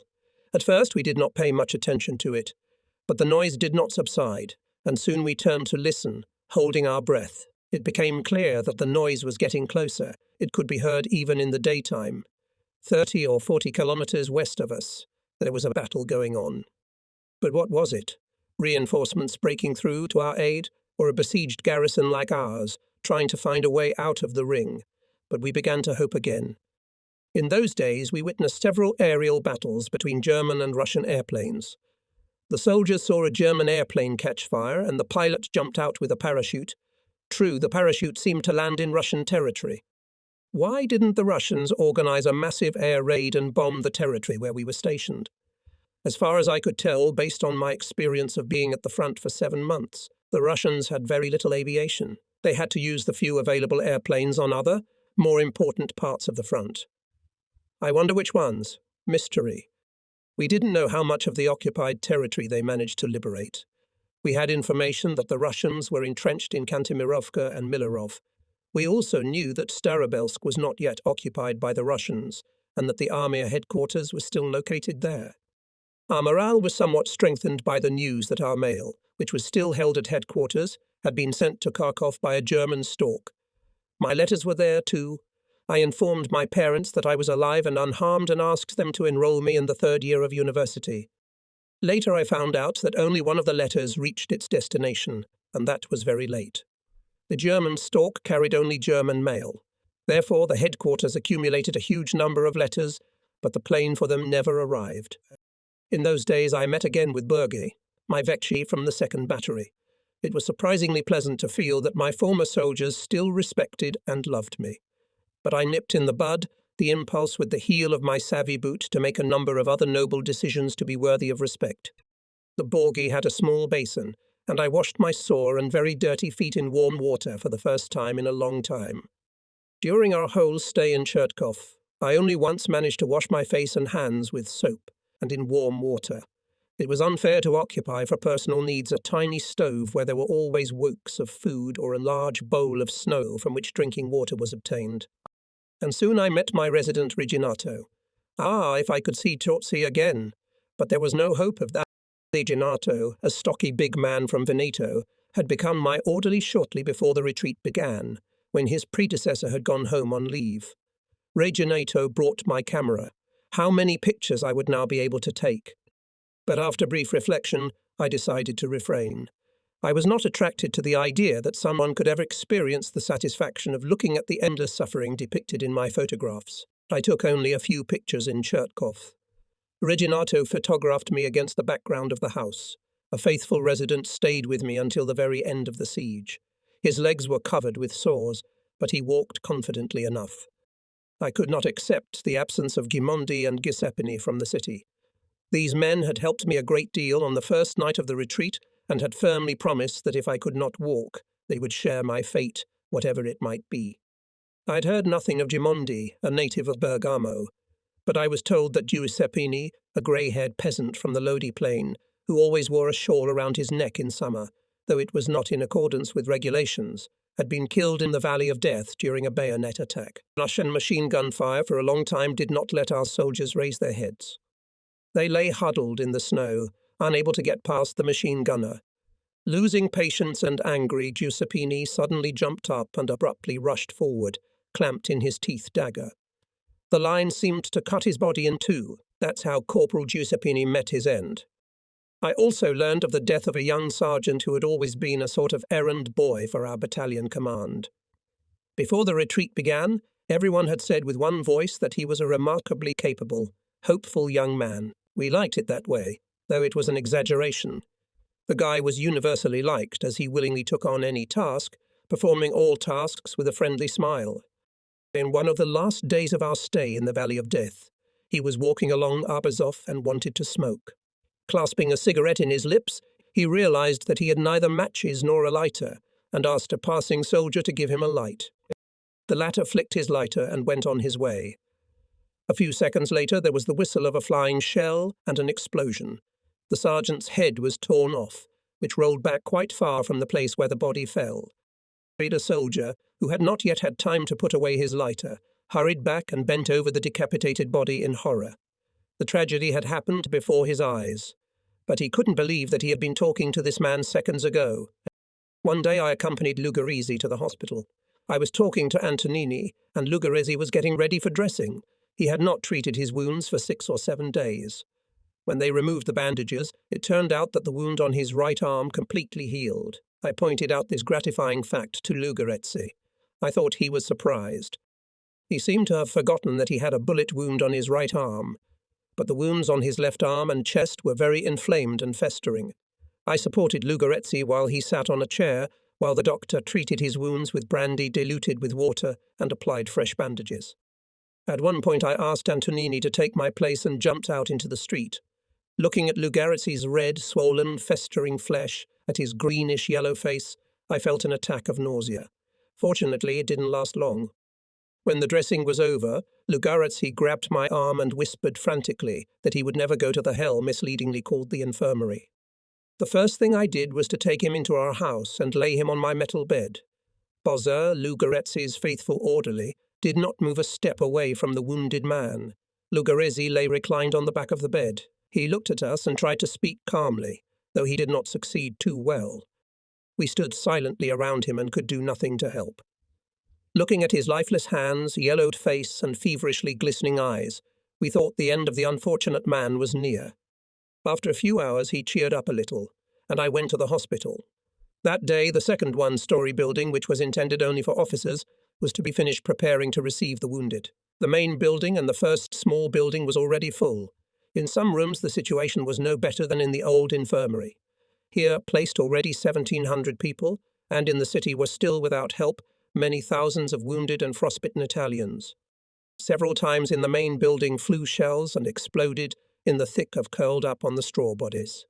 At first, we did not pay much attention to it, but the noise did not subside, and soon we turned to listen, holding our breath. It became clear that the noise was getting closer. It could be heard even in the daytime. 30 or 40 kilometers west of us, there was a battle going on. But what was it? Reinforcements breaking through to our aid, or a besieged garrison like ours, trying to find a way out of the ring? But we began to hope again. In those days, we witnessed several aerial battles between German and Russian airplanes. The soldiers saw a German airplane catch fire, and the pilot jumped out with a parachute. True, the parachute seemed to land in Russian territory. Why didn't the Russians organize a massive air raid and bomb the territory where we were stationed? As far as I could tell, based on my experience of being at the front for 7 months, the Russians had very little aviation. They had to use the few available airplanes on other, more important parts of the front. I wonder which ones. Mystery. We didn't know how much of the occupied territory they managed to liberate. We had information that the Russians were entrenched in Kantemirovka and Milorov. We also knew that Starobelsk was not yet occupied by the Russians, and that the army headquarters was still located there. Our morale was somewhat strengthened by the news that our mail, which was still held at headquarters, had been sent to Kharkov by a German stork. My letters were there too. I informed my parents that I was alive and unharmed and asked them to enroll me in the 3rd year of university. Later I found out that only one of the letters reached its destination, and that was very late. The German stork carried only German mail. Therefore the headquarters accumulated a huge number of letters, but the plane for them never arrived. In those days I met again with Berge, my Vecchi from the 2nd Battery. It was surprisingly pleasant to feel that my former soldiers still respected and loved me. But I nipped in the bud the impulse with the heel of my savvy boot to make a number of other noble decisions to be worthy of respect. The Borgie had a small basin, and I washed my sore and very dirty feet in warm water for the first time in a long time. During our whole stay in Chertkov, I only once managed to wash my face and hands with soap and in warm water. It was unfair to occupy for personal needs a tiny stove where there were always wokes of food or a large bowl of snow from which drinking water was obtained. And soon I met my resident Reginato. If I could see Totsi again! But there was no hope of that. Reginato, a stocky big man from Veneto, had become my orderly shortly before the retreat began, when his predecessor had gone home on leave. Reginato brought my camera. How many pictures I would now be able to take? But after brief reflection, I decided to refrain. I was not attracted to the idea that someone could ever experience the satisfaction of looking at the endless suffering depicted in my photographs. I took only a few pictures in Chertkov. Reginato photographed me against the background of the house. A faithful resident stayed with me until the very end of the siege. His legs were covered with sores, but he walked confidently enough. I could not accept the absence of Gimondi and Giuseppini from the city. These men had helped me a great deal on the first night of the retreat and had firmly promised that if I could not walk, they would share my fate, whatever it might be. I had heard nothing of Gimondi, a native of Bergamo, but I was told that Giuseppini, a grey-haired peasant from the Lodi plain, who always wore a shawl around his neck in summer, though it was not in accordance with regulations, had been killed in the Valley of Death during a bayonet attack. Russian machine gun fire for a long time did not let our soldiers raise their heads. They lay huddled in the snow, unable to get past the machine gunner. Losing patience and angry, Giuseppini suddenly jumped up and abruptly rushed forward, clamped in his teeth dagger. The line seemed to cut his body in two. That's how Corporal Giuseppini met his end. I also learned of the death of a young sergeant who had always been a sort of errand boy for our battalion command. Before the retreat began, everyone had said with one voice that he was a remarkably capable, hopeful young man. We liked it that way, though it was an exaggeration. The guy was universally liked, as he willingly took on any task, performing all tasks with a friendly smile. In one of the last days of our stay in the Valley of Death, he was walking along Arbazov and wanted to smoke. Clasping a cigarette in his lips, he realized that he had neither matches nor a lighter, and asked a passing soldier to give him a light. The latter flicked his lighter and went on his way. A few seconds later, there was the whistle of a flying shell and an explosion. The sergeant's head was torn off, which rolled back quite far from the place where the body fell. A soldier, who had not yet had time to put away his lighter, hurried back and bent over the decapitated body in horror. The tragedy had happened before his eyes, but he couldn't believe that he had been talking to this man seconds ago. One day I accompanied Lugaresi to the hospital. I was talking to Antonini, and Lugaresi was getting ready for dressing. He had not treated his wounds for 6 or 7 days. When they removed the bandages, it turned out that the wound on his right arm completely healed. I pointed out this gratifying fact to Lugaresi. I thought he was surprised. He seemed to have forgotten that he had a bullet wound on his right arm, but the wounds on his left arm and chest were very inflamed and festering. I supported Lugaresi while he sat on a chair, while the doctor treated his wounds with brandy diluted with water and applied fresh bandages. At one point I asked Antonini to take my place and jumped out into the street. Looking at Lugaresi's red, swollen, festering flesh, at his greenish-yellow face, I felt an attack of nausea. Fortunately, it didn't last long. When the dressing was over, Lugaresi grabbed my arm and whispered frantically that he would never go to the hell misleadingly called the infirmary. The first thing I did was to take him into our house and lay him on my metal bed. Bozza, Lugaresi's faithful orderly, did not move a step away from the wounded man. Lugaresi lay reclined on the back of the bed. He looked at us and tried to speak calmly, though he did not succeed too well. We stood silently around him and could do nothing to help. Looking at his lifeless hands, yellowed face, and feverishly glistening eyes, we thought the end of the unfortunate man was near. After a few hours he cheered up a little, and I went to the hospital. That day the second one-story building, which was intended only for officers, was to be finished preparing to receive the wounded. The main building and the first small building was already full. In some rooms the situation was no better than in the old infirmary. Here, placed already 1,700 people, and in the city were still without help many thousands of wounded and frostbitten Italians. Several times in the main building flew shells and exploded in the thick of curled up on the straw bodies.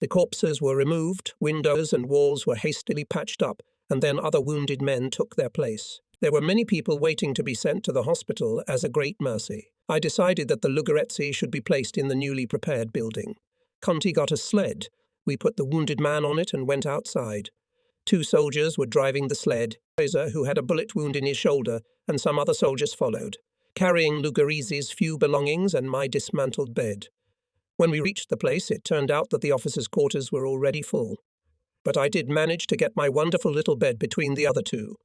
The corpses were removed, windows and walls were hastily patched up, and then other wounded men took their place. There were many people waiting to be sent to the hospital as a great mercy. I decided that the Lugaresi should be placed in the newly prepared building. Conti got a sled. We put the wounded man on it and went outside. 2 soldiers were driving the sled, who had a bullet wound in his shoulder, and some other soldiers followed, carrying Lugaresi's few belongings and my dismantled bed. When we reached the place, it turned out that the officers' quarters were already full. but I did manage to get my wonderful little bed between the other two.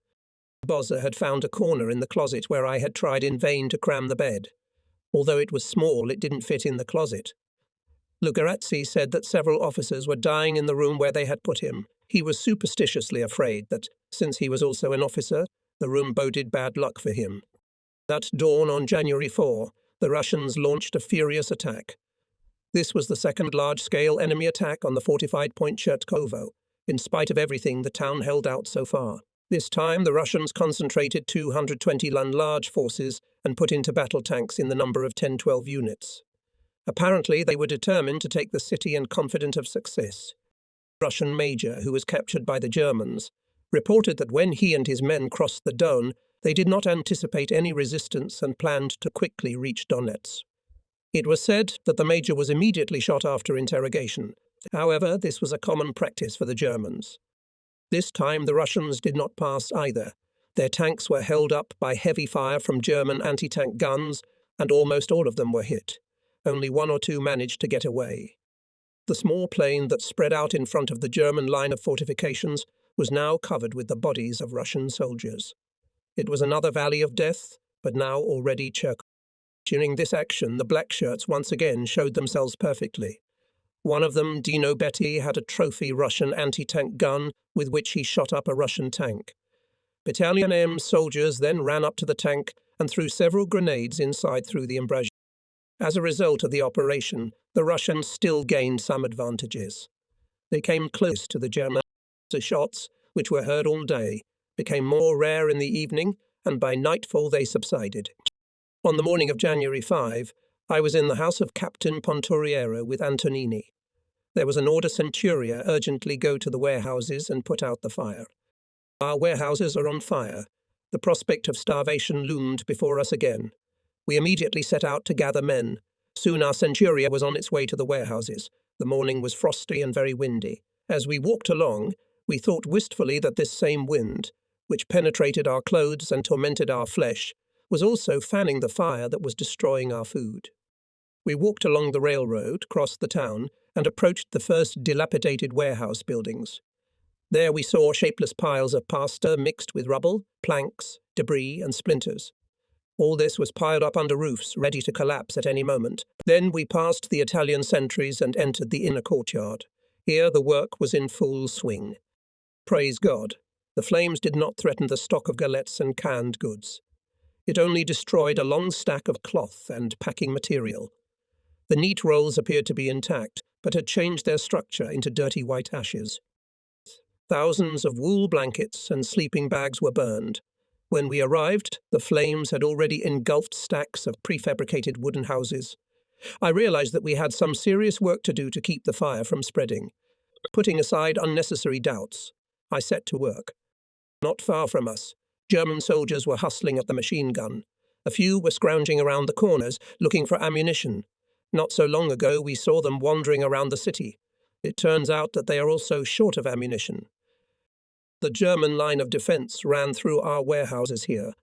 Bozza had found a corner in the closet where I had tried in vain to cram the bed. Although it was small, it didn't fit in the closet. Lugarazzi said that several officers were dying in the room where they had put him. He was superstitiously afraid that, since he was also an officer, the room boded bad luck for him. At dawn on January 4, the Russians launched a furious attack. This was the second large-scale enemy attack on the fortified point Chertkovo. In spite of everything, the town held out so far. This time, the Russians concentrated 220 large forces and put into battle tanks in the number of 10-12 units. Apparently, they were determined to take the city and confident of success. A Russian major, who was captured by the Germans, reported that when he and his men crossed the Don, they did not anticipate any resistance and planned to quickly reach Donetsk. It was said that the major was immediately shot after interrogation. However, this was a common practice for the Germans. This time the Russians did not pass either. Their tanks were held up by heavy fire from German anti-tank guns, and almost all of them were hit. Only one or two managed to get away. The small plain that spread out in front of the German line of fortifications was now covered with the bodies of Russian soldiers. It was another valley of death, but now already Cherkov. During this action, the black shirts once again showed themselves perfectly. One of them, Dino Betty, had a trophy Russian anti-tank gun with which he shot up a Russian tank. Battalion M's soldiers then ran up to the tank and threw several grenades inside through the embrasure. As a result of the operation, the Russians still gained some advantages. They came close to the German. The shots, which were heard all day, became more rare in the evening, and by nightfall they subsided. On the morning of January 5, I was in the house of Captain Ponturiero with Antonini. There was an order Centuria urgently go to the warehouses and put out the fire. Our warehouses are on fire. The prospect of starvation loomed before us again. We immediately set out to gather men. Soon our Centuria was on its way to the warehouses. The morning was frosty and very windy. As we walked along, we thought wistfully that this same wind, which penetrated our clothes and tormented our flesh, was also fanning the fire that was destroying our food. We walked along the railroad, crossed the town, and approached the first dilapidated warehouse buildings. There we saw shapeless piles of pasta mixed with rubble, planks, debris, and splinters. All this was piled up under roofs, ready to collapse at any moment. Then we passed the Italian sentries and entered the inner courtyard. Here the work was in full swing. Praise God, the flames did not threaten the stock of galettes and canned goods. It only destroyed a long stack of cloth and packing material. The neat rolls appeared to be intact, but had changed their structure into dirty white ashes. Thousands of wool blankets and sleeping bags were burned. When we arrived, the flames had already engulfed stacks of prefabricated wooden houses. I realized that we had some serious work to do to keep the fire from spreading. Putting aside unnecessary doubts, I set to work. Not far from us, German soldiers were hustling at the machine gun. A few were scrounging around the corners, looking for ammunition. Not so long ago, we saw them wandering around the city. It turns out that they are also short of ammunition. The German line of defense ran through our warehouses here.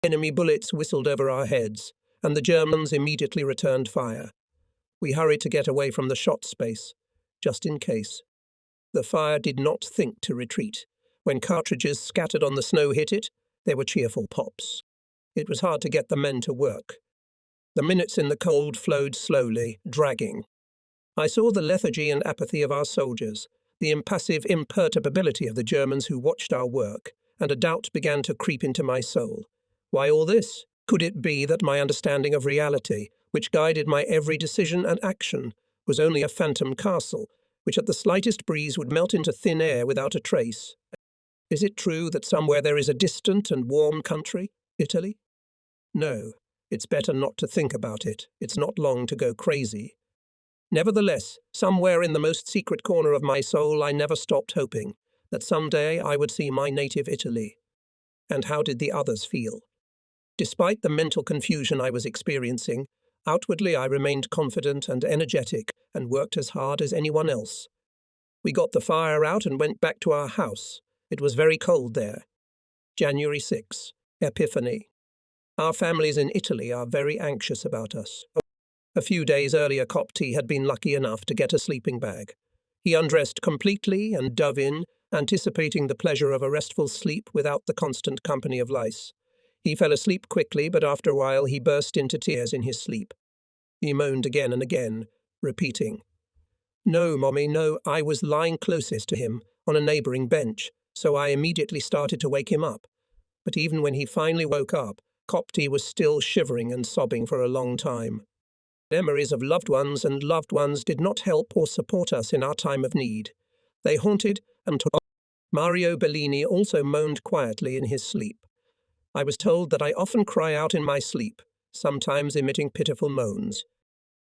Enemy bullets whistled over our heads, and the Germans immediately returned fire. We hurried to get away from the shot space, just in case. The fire did not think to retreat. When cartridges scattered on the snow hit it, there were cheerful pops. It was hard to get the men to work. The minutes in the cold flowed slowly, dragging. I saw the lethargy and apathy of our soldiers, the impassive imperturbability of the Germans who watched our work, and a doubt began to creep into my soul. Why all this? Could it be that my understanding of reality, which guided my every decision and action, was only a phantom castle, which at the slightest breeze would melt into thin air without a trace? Is it true that somewhere there is a distant and warm country, Italy? No, it's better not to think about it. It's not long to go crazy. Nevertheless, somewhere in the most secret corner of my soul, I never stopped hoping that someday I would see my native Italy. And how did the others feel? Despite the mental confusion I was experiencing, outwardly I remained confident and energetic and worked as hard as anyone else. We got the fire out and went back to our house. It was very cold there. January 6, Epiphany. Our families in Italy are very anxious about us. A few days earlier, Copti had been lucky enough to get a sleeping bag. He undressed completely and dove in, anticipating the pleasure of a restful sleep without the constant company of lice. He fell asleep quickly, but after a while he burst into tears in his sleep. He moaned again and again, repeating, "No, Mommy, no, I was lying closest to him, on a neighbouring bench, so I immediately started to wake him up. But even when he finally woke up, Copty was still shivering and sobbing for a long time. Memories of loved ones and loved ones did not help or support us in our time of need. They haunted and Mario Bellini also moaned quietly in his sleep. I was told that I often cry out in my sleep, sometimes emitting pitiful moans.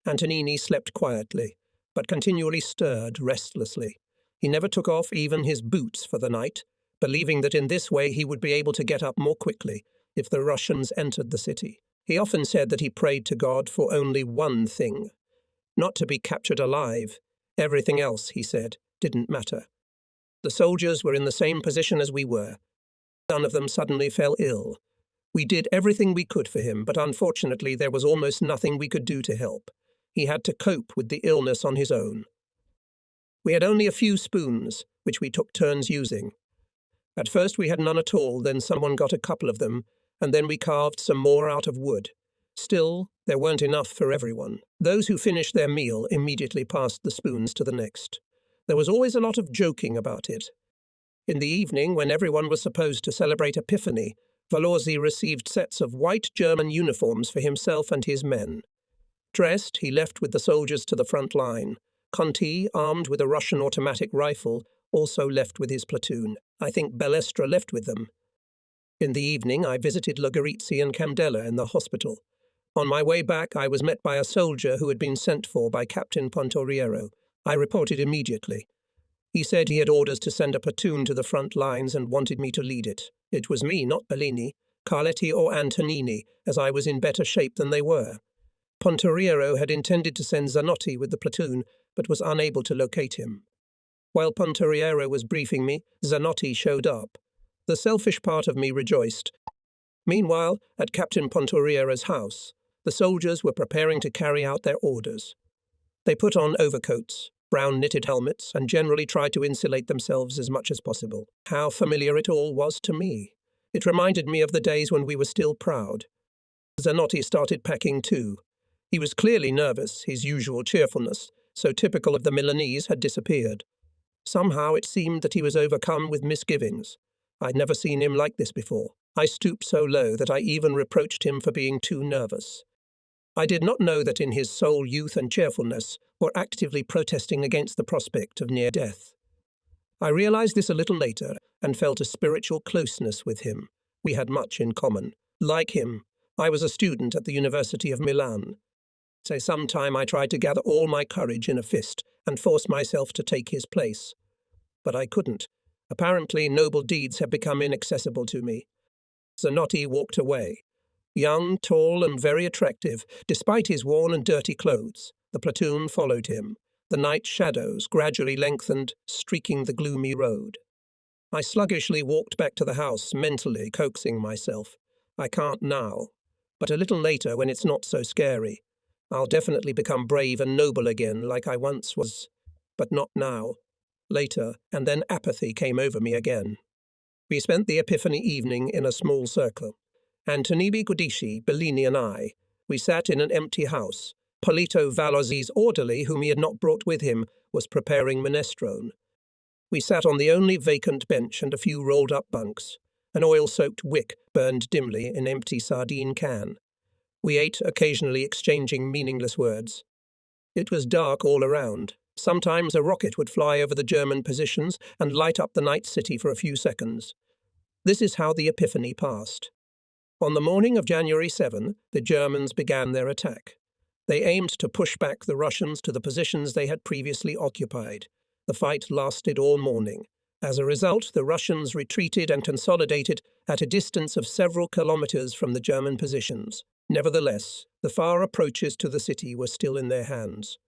Antonini slept quietly, but continually stirred restlessly. He never took off even his boots for the night, believing that in this way he would be able to get up more quickly if the Russians entered the city. He often said that he prayed to God for only one thing, not to be captured alive. Everything else, he said, didn't matter. The soldiers were in the same position as we were. None of them suddenly fell ill. We did everything we could for him, but unfortunately there was almost nothing we could do to help. He had to cope with the illness on his own. We had only a few spoons, which we took turns using. At first we had none at all, then someone got a couple of them, and then we carved some more out of wood. Still, there weren't enough for everyone. Those who finished their meal immediately passed the spoons to the next. There was always a lot of joking about it. In the evening, when everyone was supposed to celebrate Epiphany, Valorzi received sets of white German uniforms for himself and his men. Dressed, he left with the soldiers to the front line. Conti, armed with a Russian automatic rifle, also left with his platoon. I think Bellestra left with them. In the evening, I visited Logarizzi and Candela in the hospital. On my way back, I was met by a soldier who had been sent for by Captain Pontoriero. I reported immediately. He said he had orders to send a platoon to the front lines and wanted me to lead it. It was me, not Bellini, Carletti or Antonini, as I was in better shape than they were. Pontoriero had intended to send Zanotti with the platoon, but was unable to locate him. While Pontoriero was briefing me, Zanotti showed up. The selfish part of me rejoiced. Meanwhile, at Captain Pontoriero's house, the soldiers were preparing to carry out their orders. They put on overcoats, brown knitted helmets, and generally tried to insulate themselves as much as possible. How familiar it all was to me. It reminded me of the days when we were still proud. Zanotti started packing too. He was clearly nervous, his usual cheerfulness, so typical of the Milanese, had disappeared. Somehow it seemed that he was overcome with misgivings. I'd never seen him like this before. I stooped so low that I even reproached him for being too nervous. I did not know that in his soul youth and cheerfulness were actively protesting against the prospect of near death. I realized this a little later and felt a spiritual closeness with him. We had much in common. Like him, I was a student at the University of Milan. So sometime I tried to gather all my courage in a fist and force myself to take his place. But I couldn't. Apparently noble deeds had become inaccessible to me. Zanotti walked away. Young, tall, and very attractive, despite his worn and dirty clothes, the platoon followed him. The night shadows gradually lengthened, streaking the gloomy road. I sluggishly walked back to the house, mentally coaxing myself. I can't now, but a little later when it's not so scary. I'll definitely become brave and noble again like I once was, but not now. Later, and then apathy came over me again. We spent the Epiphany evening in a small circle. Antonibi Gudici, Bellini and I. We sat in an empty house. Polito Valorzi's orderly, whom he had not brought with him, was preparing minestrone. We sat on the only vacant bench and a few rolled-up bunks. An oil-soaked wick burned dimly in an empty sardine can. We ate, occasionally exchanging meaningless words. It was dark all around. Sometimes a rocket would fly over the German positions and light up the night city for a few seconds. This is how the Epiphany passed. On the morning of January 7, the Germans began their attack. They aimed to push back the Russians to the positions they had previously occupied. The fight lasted all morning. As a result, the Russians retreated and consolidated at a distance of several kilometers from the German positions. Nevertheless, the far approaches to the city were still in their hands.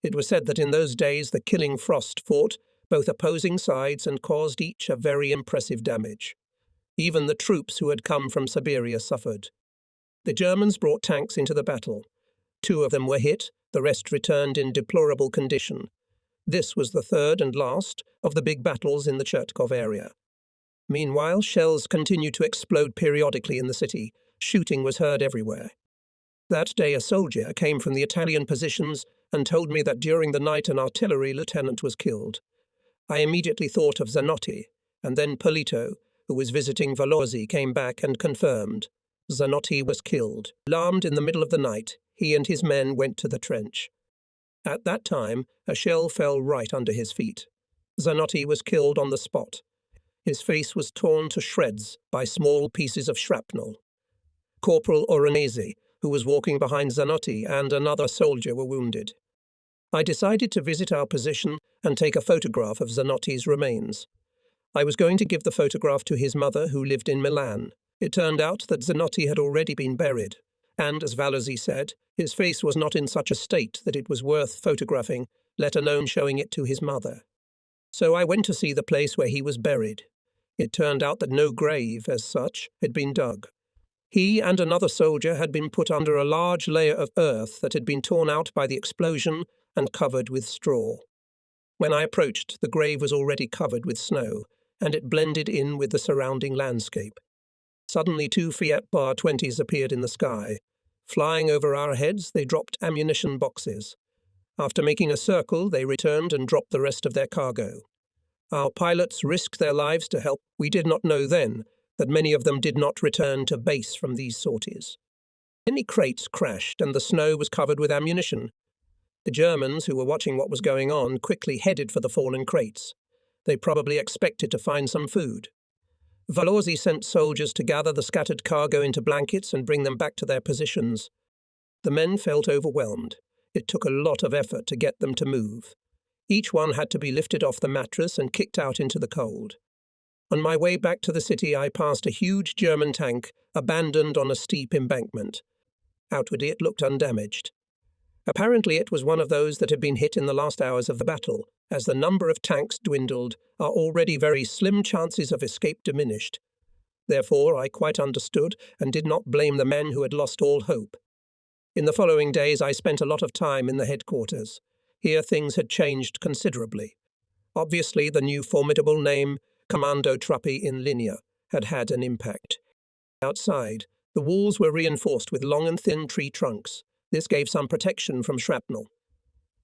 It was said that in those days the killing frost fought both opposing sides and caused each a very impressive damage. Even the troops who had come from Siberia suffered. The Germans brought tanks into the battle. 2 of them were hit, the rest returned in deplorable condition. This was the third and last of the big battles in the Chertkov area. Meanwhile, shells continued to explode periodically in the city. Shooting was heard everywhere. That day a soldier came from the Italian positions and told me that during the night an artillery lieutenant was killed. I immediately thought of Zanotti, and then Polito, who was visiting Valorzi, came back and confirmed. Zanotti was killed. Alarmed in the middle of the night, he and his men went to the trench. At that time, a shell fell right under his feet. Zanotti was killed on the spot. His face was torn to shreds by small pieces of shrapnel. Corporal Oronese, who was walking behind Zanotti, and another soldier were wounded. I decided to visit our position and take a photograph of Zanotti's remains. I was going to give the photograph to his mother, who lived in Milan. It turned out that Zanotti had already been buried, and, as Valorzi said, his face was not in such a state that it was worth photographing, let alone showing it to his mother. So I went to see the place where he was buried. It turned out that no grave, as such, had been dug. He and another soldier had been put under a large layer of earth that had been torn out by the explosion and covered with straw. When I approached, the grave was already covered with snow, and it blended in with the surrounding landscape. Suddenly 2 Fiat Bar 20s appeared in the sky. Flying over our heads, they dropped ammunition boxes. After making a circle, they returned and dropped the rest of their cargo. Our pilots risked their lives to help. We did not know then that many of them did not return to base from these sorties. Many crates crashed and the snow was covered with ammunition. The Germans, who were watching what was going on, quickly headed for the fallen crates. They probably expected to find some food. Valorzi sent soldiers to gather the scattered cargo into blankets and bring them back to their positions. The men felt overwhelmed. It took a lot of effort to get them to move. Each one had to be lifted off the mattress and kicked out into the cold. On my way back to the city, I passed a huge German tank abandoned on a steep embankment. Outwardly, it looked undamaged. Apparently, it was one of those that had been hit in the last hours of the battle. As the number of tanks dwindled, our already very slim chances of escape diminished. Therefore, I quite understood and did not blame the men who had lost all hope. In the following days, I spent a lot of time in the headquarters. Here things had changed considerably. Obviously, the new formidable name, Commando Truppi in Linea, had had an impact. Outside, the walls were reinforced with long and thin tree trunks. This gave some protection from shrapnel.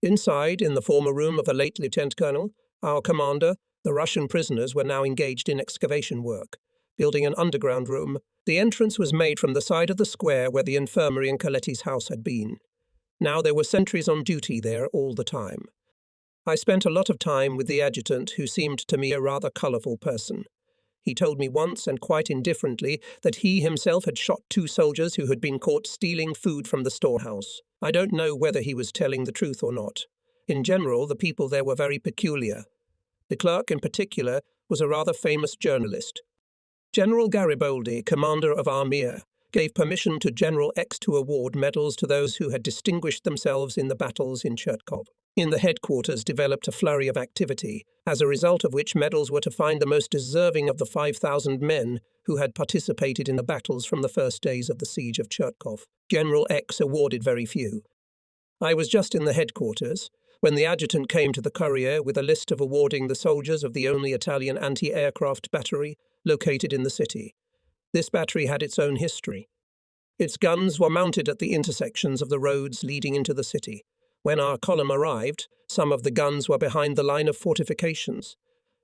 Inside, in the former room of a late lieutenant colonel, our commander, the Russian prisoners were now engaged in excavation work, building an underground room. The entrance was made from the side of the square where the infirmary in Coletti's house had been. Now there were sentries on duty there all the time. I spent a lot of time with the adjutant, who seemed to me a rather colourful person. He told me once, and quite indifferently, that he himself had shot 2 soldiers who had been caught stealing food from the storehouse. I don't know whether he was telling the truth or not. In general, the people there were very peculiar. The clerk, in particular, was a rather famous journalist. General Garibaldi, commander of Armia, gave permission to General X to award medals to those who had distinguished themselves in the battles in Chertkov. In the headquarters developed a flurry of activity, as a result of which medals were to find the most deserving of the 5,000 men who had participated in the battles from the first days of the siege of Chertkov. General X awarded very few. I was just in the headquarters when the adjutant came to the courier with a list of awarding the soldiers of the only Italian anti-aircraft battery located in the city. This battery had its own history. Its guns were mounted at the intersections of the roads leading into the city. When our column arrived, some of the guns were behind the line of fortifications.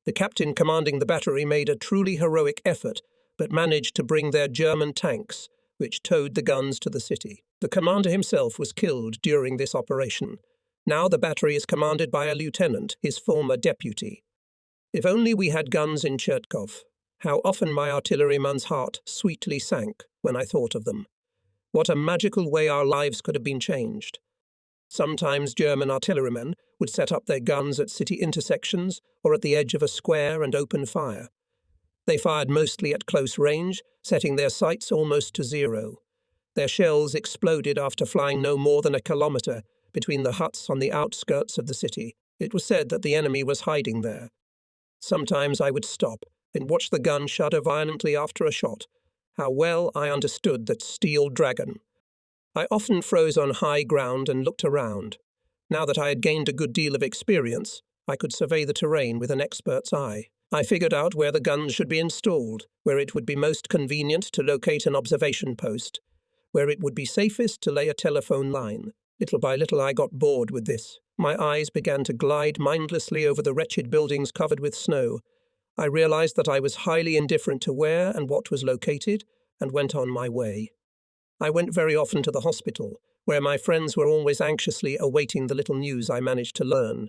The captain commanding the battery made a truly heroic effort, but managed to bring their German tanks, which towed the guns to the city. The commander himself was killed during this operation. Now the battery is commanded by a lieutenant, his former deputy. If only we had guns in Chertkov. How often my artilleryman's heart sweetly sank when I thought of them. What a magical way our lives could have been changed. Sometimes German artillerymen would set up their guns at city intersections or at the edge of a square and open fire. They fired mostly at close range, setting their sights almost to zero. Their shells exploded after flying no more than a kilometre between the huts on the outskirts of the city. It was said that the enemy was hiding there. Sometimes I would stop and watch the gun shudder violently after a shot. How well I understood that steel dragon. I often froze on high ground and looked around. Now that I had gained a good deal of experience, I could survey the terrain with an expert's eye. I figured out where the guns should be installed, where it would be most convenient to locate an observation post, where it would be safest to lay a telephone line. Little by little I got bored with this. My eyes began to glide mindlessly over the wretched buildings covered with snow. I realized that I was highly indifferent to where and what was located, and went on my way. I went very often to the hospital, where my friends were always anxiously awaiting the little news I managed to learn.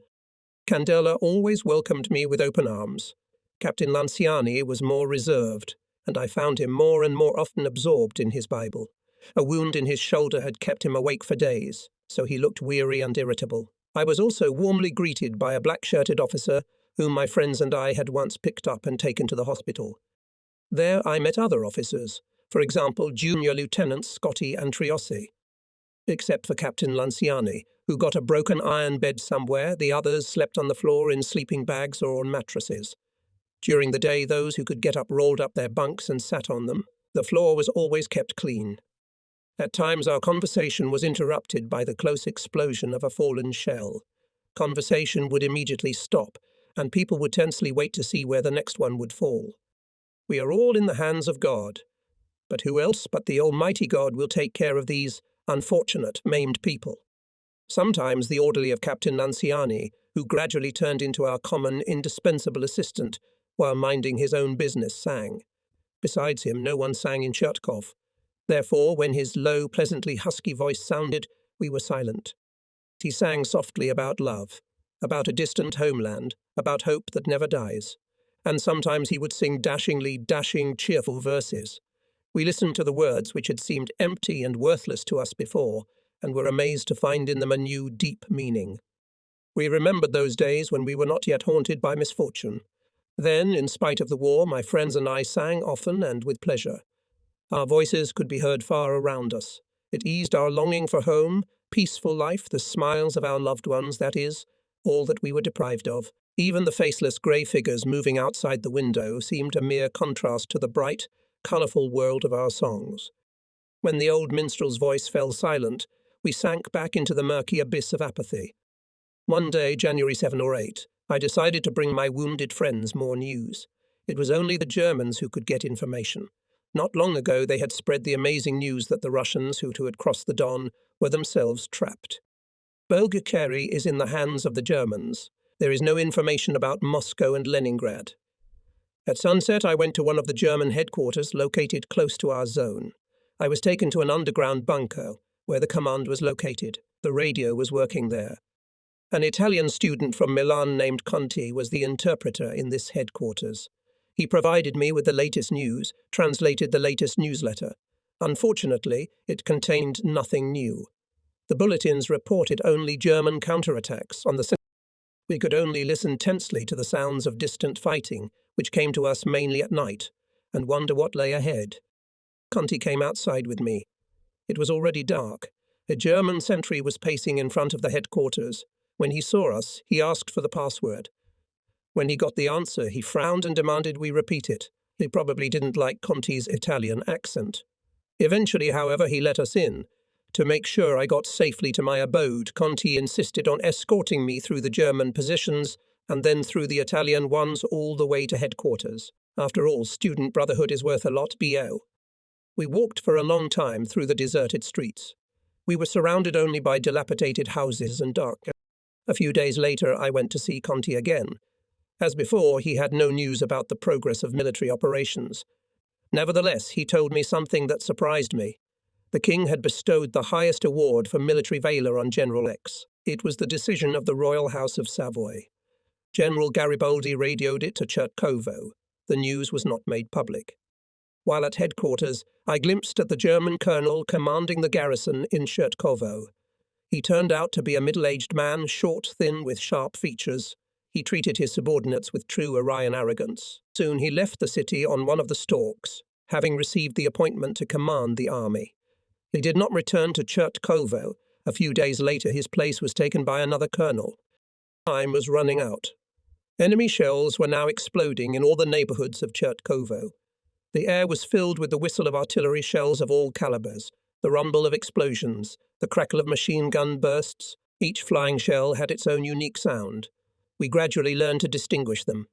Candela always welcomed me with open arms. Captain Lanciani was more reserved, and I found him more and more often absorbed in his Bible. A wound in his shoulder had kept him awake for days, so he looked weary and irritable. I was also warmly greeted by a black-shirted officer whom my friends and I had once picked up and taken to the hospital. There I met other officers, for example, Junior Lieutenants Scotti and Triossi. Except for Captain Lanciani, who got a broken iron bed somewhere, the others slept on the floor in sleeping bags or on mattresses. During the day, those who could get up rolled up their bunks and sat on them. The floor was always kept clean. At times our conversation was interrupted by the close explosion of a fallen shell. Conversation would immediately stop, and people would tensely wait to see where the next one would fall. We are all in the hands of God. But who else but the Almighty God will take care of these unfortunate, maimed people? Sometimes the orderly of Captain Lanciani, who gradually turned into our common, indispensable assistant, while minding his own business, sang. Besides him, no one sang in Chertkov. Therefore, when his low, pleasantly husky voice sounded, we were silent. He sang softly about love, about a distant homeland, about hope that never dies. And sometimes he would sing dashing, cheerful verses. We listened to the words which had seemed empty and worthless to us before, and were amazed to find in them a new, deep meaning. We remembered those days when we were not yet haunted by misfortune. Then, in spite of the war, my friends and I sang often and with pleasure. Our voices could be heard far around us. It eased our longing for home, peaceful life, the smiles of our loved ones, that is, all that we were deprived of. Even the faceless grey figures moving outside the window seemed a mere contrast to the bright, colourful world of our songs. When the old minstrel's voice fell silent, we sank back into the murky abyss of apathy. One day, January 7 or 8, I decided to bring my wounded friends more news. It was only the Germans who could get information. Not long ago they had spread the amazing news that the Russians who had crossed the Don were themselves trapped. Bulgaria is in the hands of the Germans. There is no information about Moscow and Leningrad. At sunset I went to one of the German headquarters located close to our zone. I was taken to an underground bunker where the command was located. The radio was working there. An Italian student from Milan named Conti was the interpreter in this headquarters. He provided me with the latest news, translated the latest newsletter. Unfortunately, it contained nothing new. The bulletins reported only German counterattacks on the... We could only listen tensely to the sounds of distant fighting, which came to us mainly at night, and wonder what lay ahead. Conti came outside with me. It was already dark. A German sentry was pacing in front of the headquarters. When he saw us, he asked for the password. When he got the answer, he frowned and demanded we repeat it. He probably didn't like Conti's Italian accent. Eventually, however, he let us in. To make sure I got safely to my abode, Conti insisted on escorting me through the German positions and then through the Italian ones all the way to headquarters. After all, student brotherhood is worth a lot, BO. We walked for a long time through the deserted streets. We were surrounded only by dilapidated houses and dark. A few days later, I went to see Conti again. As before, he had no news about the progress of military operations. Nevertheless, he told me something that surprised me. The king had bestowed the highest award for military valor on General X. It was the decision of the Royal House of Savoy. General Garibaldi radioed it to Chertkovo. The news was not made public. While at headquarters, I glimpsed at the German colonel commanding the garrison in Chertkovo. He turned out to be a middle-aged man, short, thin, with sharp features. He treated his subordinates with true Aryan arrogance. Soon he left the city on one of the stalks, having received the appointment to command the army. He did not return to Chertkovo. A few days later his place was taken by another colonel. Time was running out. Enemy shells were now exploding in all the neighbourhoods of Chertkovo. The air was filled with the whistle of artillery shells of all calibers, the rumble of explosions, the crackle of machine gun bursts. Each flying shell had its own unique sound. We gradually learned to distinguish them.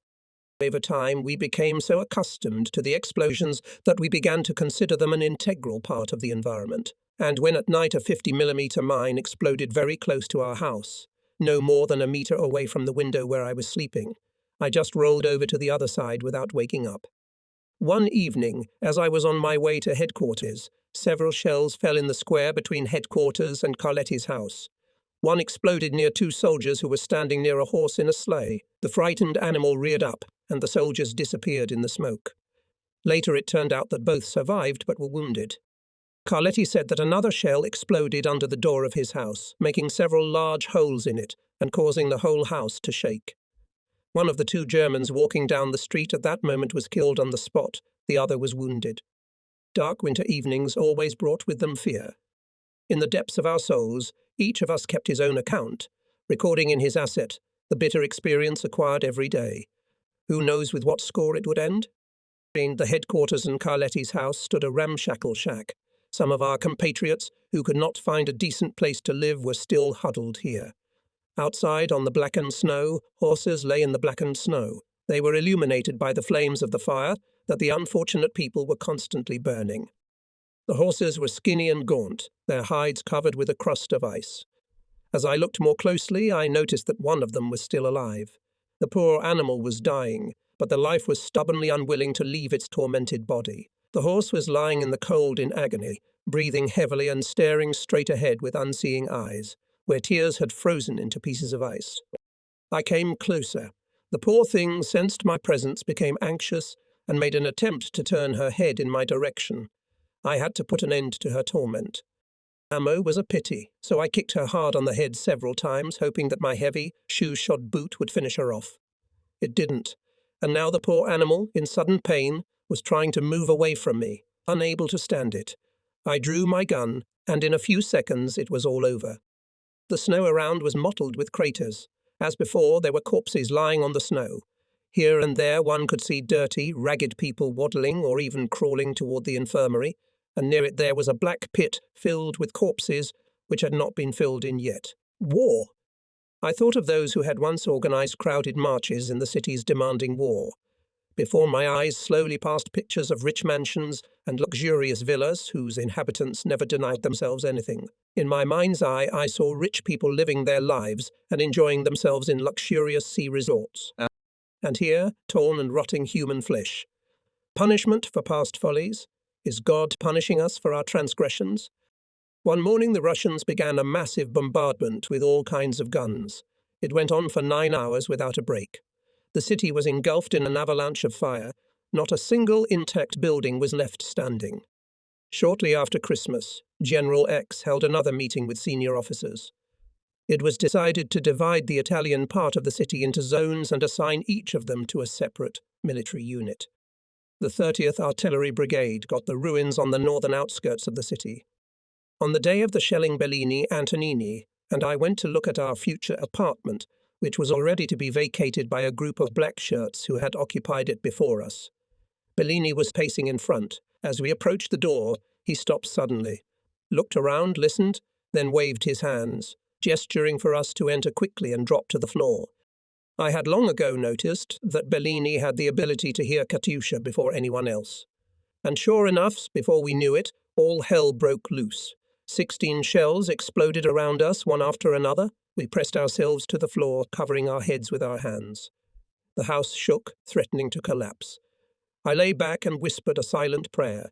Over time, we became so accustomed to the explosions that we began to consider them an integral part of the environment. And when at night a 50mm mine exploded very close to our house, no more than a meter away from the window where I was sleeping, I just rolled over to the other side without waking up. One evening, as I was on my way to headquarters, several shells fell in the square between headquarters and Carletti's house. One exploded near two soldiers who were standing near a horse in a sleigh. The frightened animal reared up, and the soldiers disappeared in the smoke. Later it turned out that both survived but were wounded. Carletti said that another shell exploded under the door of his house, making several large holes in it and causing the whole house to shake. One of the two Germans walking down the street at that moment was killed on the spot, the other was wounded. Dark winter evenings always brought with them fear. In the depths of our souls, each of us kept his own account, recording in his asset the bitter experience acquired every day. Who knows with what score it would end? Between the headquarters and Carletti's house stood a ramshackle shack. Some of our compatriots who could not find a decent place to live were still huddled here. Outside on the blackened snow, horses lay in the blackened snow. They were illuminated by the flames of the fire that the unfortunate people were constantly burning. The horses were skinny and gaunt, their hides covered with a crust of ice. As I looked more closely, I noticed that one of them was still alive. The poor animal was dying, but the life was stubbornly unwilling to leave its tormented body. The horse was lying in the cold in agony, breathing heavily and staring straight ahead with unseeing eyes, where tears had frozen into pieces of ice. I came closer. The poor thing sensed my presence, became anxious, and made an attempt to turn her head in my direction. I had to put an end to her torment. Ammo was a pity, so I kicked her hard on the head several times, hoping that my heavy, shoe-shod boot would finish her off. It didn't, and now the poor animal, in sudden pain, was trying to move away from me, unable to stand it. I drew my gun, and in a few seconds it was all over. The snow around was mottled with craters. As before, there were corpses lying on the snow. Here and there one could see dirty, ragged people waddling or even crawling toward the infirmary, and near it there was a black pit filled with corpses which had not been filled in yet. War! I thought of those who had once organized crowded marches in the cities demanding war. Before my eyes slowly passed pictures of rich mansions and luxurious villas whose inhabitants never denied themselves anything. In my mind's eye, I saw rich people living their lives and enjoying themselves in luxurious sea resorts. And here, torn and rotting human flesh. Punishment for past follies? Is God punishing us for our transgressions? One morning the Russians began a massive bombardment with all kinds of guns. It went on for 9 hours without a break. The city was engulfed in an avalanche of fire. Not a single intact building was left standing. Shortly after Christmas, General X held another meeting with senior officers. It was decided to divide the Italian part of the city into zones and assign each of them to a separate military unit. The 30th Artillery Brigade got the ruins on the northern outskirts of the city. On the day of the shelling, Bellini, Antonini, and I went to look at our future apartment, which was already to be vacated by a group of black shirts who had occupied it before us. Bellini was pacing in front. As we approached the door, he stopped suddenly, looked around, listened, then waved his hands, gesturing for us to enter quickly and drop to the floor. I had long ago noticed that Bellini had the ability to hear Katyusha before anyone else. And sure enough, before we knew it, all hell broke loose. 16 shells exploded around us, one after another. We pressed ourselves to the floor, covering our heads with our hands. The house shook, threatening to collapse. I lay back and whispered a silent prayer.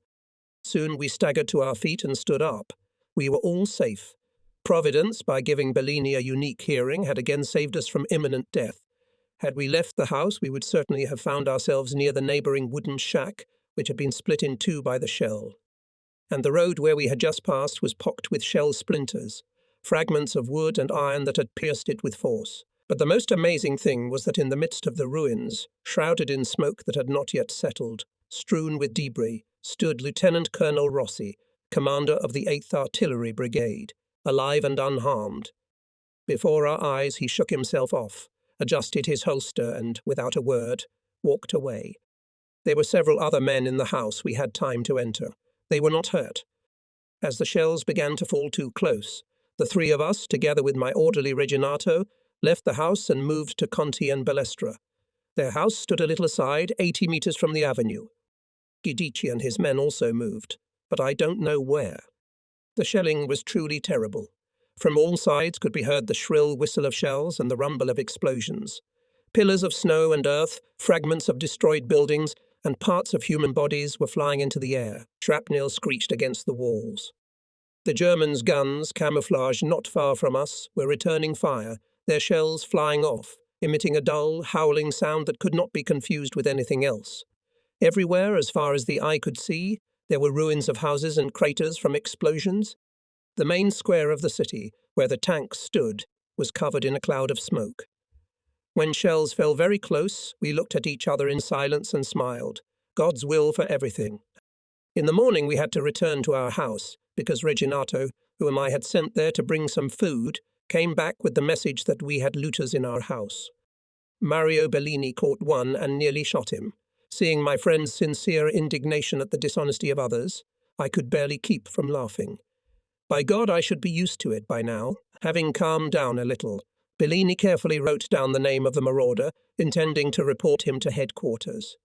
Soon we staggered to our feet and stood up. We were all safe. Providence, by giving Bellini a unique hearing, had again saved us from imminent death. Had we left the house, we would certainly have found ourselves near the neighbouring wooden shack, which had been split in two by the shell. And the road where we had just passed was pocked with shell splinters, fragments of wood and iron that had pierced it with force. But the most amazing thing was that in the midst of the ruins, shrouded in smoke that had not yet settled, strewn with debris, stood Lieutenant Colonel Rossi, commander of the 8th Artillery Brigade, alive and unharmed. Before our eyes he shook himself off, adjusted his holster and, without a word, walked away. There were several other men in the house we had time to enter. They were not hurt. As the shells began to fall too close, The three of us, together with my orderly Reginato, left the house and moved to Conti and Balestra. Their house stood a little aside, 80 metres from the avenue. Giudice and his men also moved, but I don't know where. The shelling was truly terrible. From all sides could be heard the shrill whistle of shells and the rumble of explosions. Pillars of snow and earth, fragments of destroyed buildings, and parts of human bodies were flying into the air. Shrapnel screeched against the walls. The Germans' guns, camouflaged not far from us, were returning fire, their shells flying off, emitting a dull, howling sound that could not be confused with anything else. Everywhere, as far as the eye could see, there were ruins of houses and craters from explosions. The main square of the city, where the tanks stood, was covered in a cloud of smoke. When shells fell very close, we looked at each other in silence and smiled. God's will for everything. In the morning we had to return to our house, because Reginato, whom I had sent there to bring some food, came back with the message that we had looters in our house. Mario Bellini caught one and nearly shot him. Seeing my friend's sincere indignation at the dishonesty of others, I could barely keep from laughing. By God, I should be used to it by now. Having calmed down a little, Bellini carefully wrote down the name of the marauder, intending to report him to headquarters.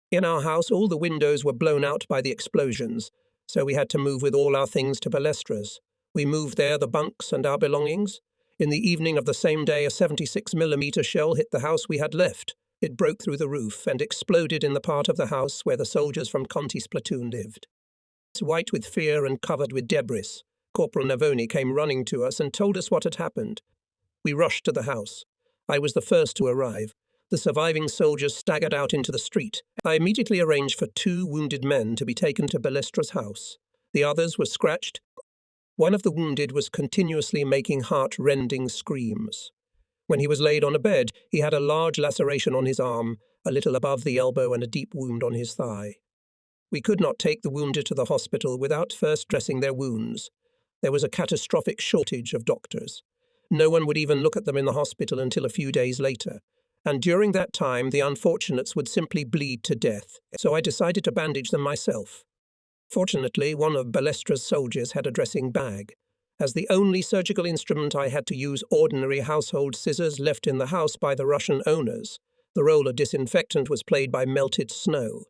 In our house, all the windows were blown out by the explosions, so we had to move with all our things to Balestra's. We moved there the bunks and our belongings. In the evening of the same day, a 76mm shell hit the house we had left. It broke through the roof and exploded in the part of the house where the soldiers from Conti's platoon lived. White with fear and covered with debris, Corporal Navoni came running to us and told us what had happened. We rushed to the house. I was the first to arrive. The surviving soldiers staggered out into the street. I immediately arranged for 2 wounded men to be taken to Balestra's house. The others were scratched. One of the wounded was continuously making heart-rending screams. When he was laid on a bed, he had a large laceration on his arm, a little above the elbow, and a deep wound on his thigh. We could not take the wounded to the hospital without first dressing their wounds. There was a catastrophic shortage of doctors. No one would even look at them in the hospital until a few days later, and during that time the unfortunates would simply bleed to death, so I decided to bandage them myself. Fortunately, one of Balestra's soldiers had a dressing bag. As the only surgical instrument, I had to use ordinary household scissors left in the house by the Russian owners. The role of disinfectant was played by melted snow.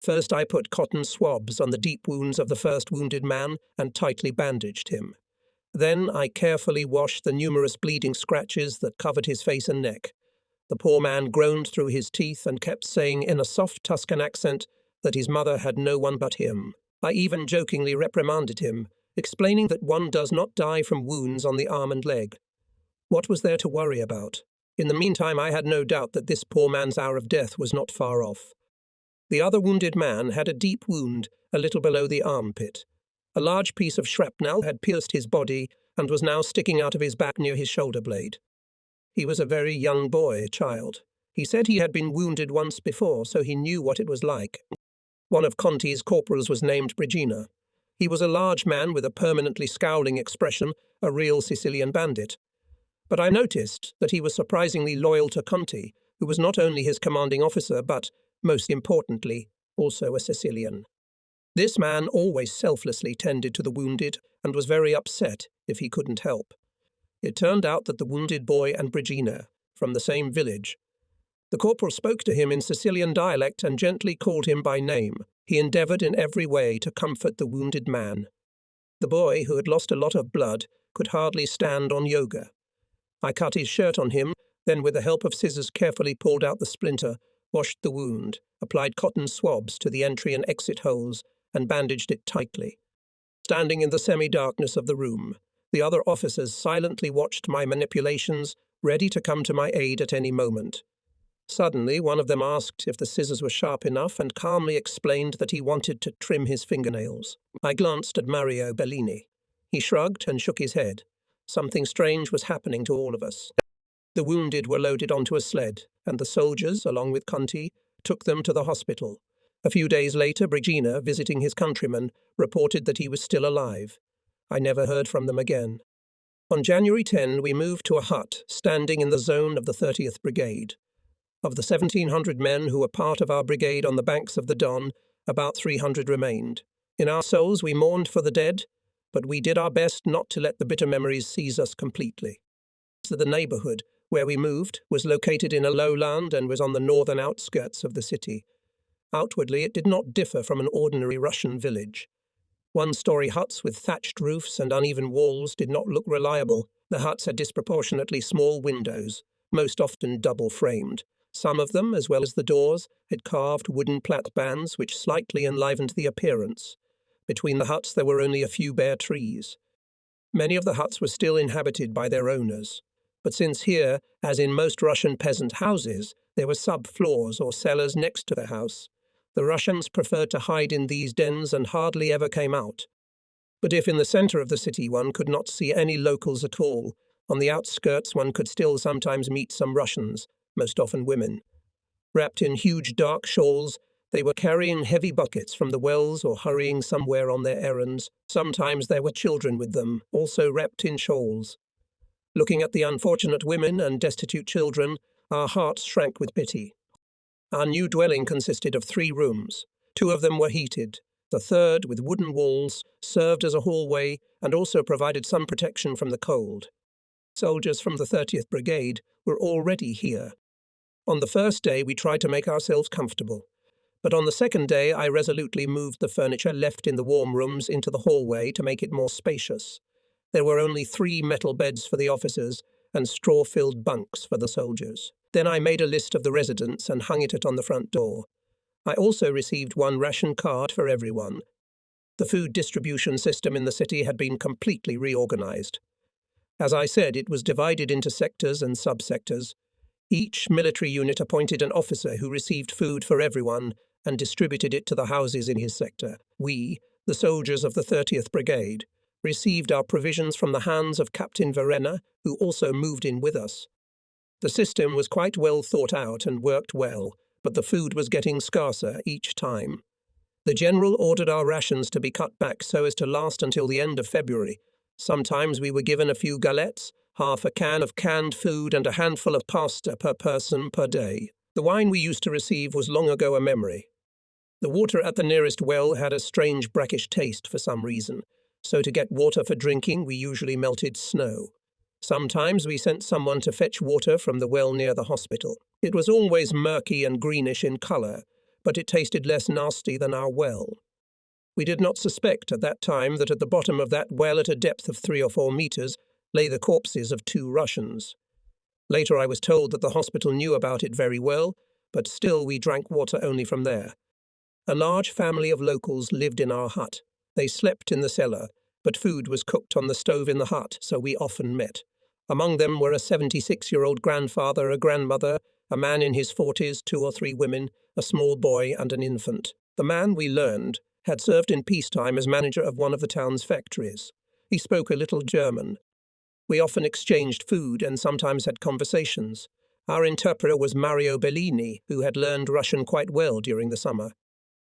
First I put cotton swabs on the deep wounds of the first wounded man and tightly bandaged him. Then I carefully washed the numerous bleeding scratches that covered his face and neck. The poor man groaned through his teeth and kept saying in a soft Tuscan accent that his mother had no one but him. I even jokingly reprimanded him, explaining that one does not die from wounds on the arm and leg. What was there to worry about? In the meantime, I had no doubt that this poor man's hour of death was not far off. The other wounded man had a deep wound a little below the armpit. A large piece of shrapnel had pierced his body and was now sticking out of his back near his shoulder blade. He was a very young boy, a child. He said he had been wounded once before, so he knew what it was like. One of Conti's corporals was named Brigina. He was a large man with a permanently scowling expression, a real Sicilian bandit. But I noticed that he was surprisingly loyal to Conti, who was not only his commanding officer, but, most importantly, also a Sicilian. This man always selflessly tended to the wounded and was very upset if he couldn't help. It turned out that the wounded boy and Brigina, from the same village. The corporal spoke to him in Sicilian dialect and gently called him by name. He endeavoured in every way to comfort the wounded man. The boy, who had lost a lot of blood, could hardly stand on yoga. I cut his shirt on him, then with the help of scissors carefully pulled out the splinter, washed the wound, applied cotton swabs to the entry and exit holes, and bandaged it tightly. Standing in the semi-darkness of the room, the other officers silently watched my manipulations, ready to come to my aid at any moment. Suddenly, one of them asked if the scissors were sharp enough and calmly explained that he wanted to trim his fingernails. I glanced at Mario Bellini. He shrugged and shook his head. Something strange was happening to all of us. The wounded were loaded onto a sled, and the soldiers, along with Conti, took them to the hospital. A few days later, Brigina, visiting his countrymen, reported that he was still alive. I never heard from them again. On January 10, we moved to a hut standing in the zone of the 30th Brigade. Of the 1,700 men who were part of our brigade on the banks of the Don, about 300 remained. In our souls we mourned for the dead, but we did our best not to let the bitter memories seize us completely. The neighborhood where we moved was located in a lowland and was on the northern outskirts of the city. Outwardly, it did not differ from an ordinary Russian village. One-story huts with thatched roofs and uneven walls did not look reliable. The huts had disproportionately small windows, most often double-framed. Some of them, as well as the doors, had carved wooden platbands which slightly enlivened the appearance. Between the huts there were only a few bare trees. Many of the huts were still inhabited by their owners. But since here, as in most Russian peasant houses, there were sub-floors or cellars next to the house, the Russians preferred to hide in these dens and hardly ever came out. But if in the centre of the city one could not see any locals at all, on the outskirts one could still sometimes meet some Russians, most often women. Wrapped in huge dark shawls, they were carrying heavy buckets from the wells or hurrying somewhere on their errands. Sometimes there were children with them, also wrapped in shawls. Looking at the unfortunate women and destitute children, our hearts shrank with pity. Our new dwelling consisted of 3 rooms. 2 of them were heated. The third, with wooden walls, served as a hallway and also provided some protection from the cold. Soldiers from the 30th Brigade were already here. On the first day, we tried to make ourselves comfortable. But on the second day, I resolutely moved the furniture left in the warm rooms into the hallway to make it more spacious. There were only 3 metal beds for the officers and straw-filled bunks for the soldiers. Then I made a list of the residents and hung it on the front door. I also received 1 ration card for everyone. The food distribution system in the city had been completely reorganized. As I said, it was divided into sectors and subsectors. Each military unit appointed an officer who received food for everyone and distributed it to the houses in his sector. We, the soldiers of the 30th Brigade, received our provisions from the hands of Captain Verena, who also moved in with us. The system was quite well thought out and worked well, but the food was getting scarcer each time. The general ordered our rations to be cut back so as to last until the end of February. Sometimes we were given a few galettes, half a can of canned food and a handful of pasta per person per day. The wine we used to receive was long ago a memory. The water at the nearest well had a strange brackish taste for some reason, so to get water for drinking we usually melted snow. Sometimes we sent someone to fetch water from the well near the hospital. It was always murky and greenish in colour, but it tasted less nasty than our well. We did not suspect at that time that at the bottom of that well at a depth of 3 or 4 meters lay the corpses of 2 Russians. Later I was told that the hospital knew about it very well, but still we drank water only from there. A large family of locals lived in our hut. They slept in the cellar, but food was cooked on the stove in the hut, so we often met. Among them were a 76-year-old grandfather, a grandmother, a man in his 40s, 2 or 3 women, a small boy and an infant. The man, we learned, had served in peacetime as manager of one of the town's factories. He spoke a little German. We often exchanged food and sometimes had conversations. Our interpreter was Mario Bellini, who had learned Russian quite well during the summer.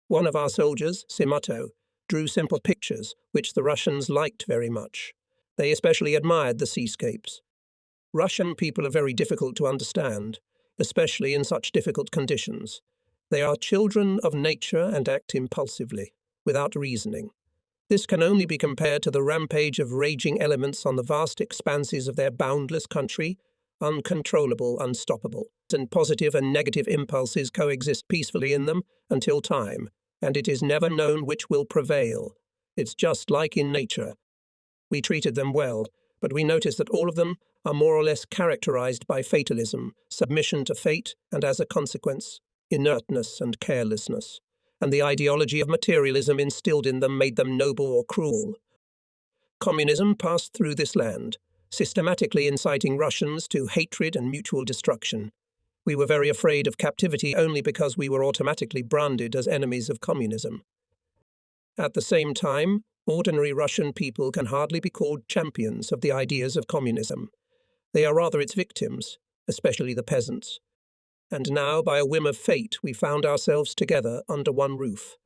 One of our soldiers, Simato, drew simple pictures, which the Russians liked very much. They especially admired the seascapes. Russian people are very difficult to understand, especially in such difficult conditions. They are children of nature and act impulsively, without reasoning. This can only be compared to the rampage of raging elements on the vast expanses of their boundless country, uncontrollable, unstoppable, and positive and negative impulses coexist peacefully in them until time, and it is never known which will prevail. It's just like in nature. We treated them well, but we noticed that all of them are more or less characterized by fatalism, submission to fate, and as a consequence, inertness and carelessness. And the ideology of materialism instilled in them made them noble or cruel. Communism passed through this land, systematically inciting Russians to hatred and mutual destruction. We were very afraid of captivity only because we were automatically branded as enemies of communism. At the same time, ordinary Russian people can hardly be called champions of the ideas of communism. They are rather its victims, especially the peasants. And now, by a whim of fate, we found ourselves together under one roof.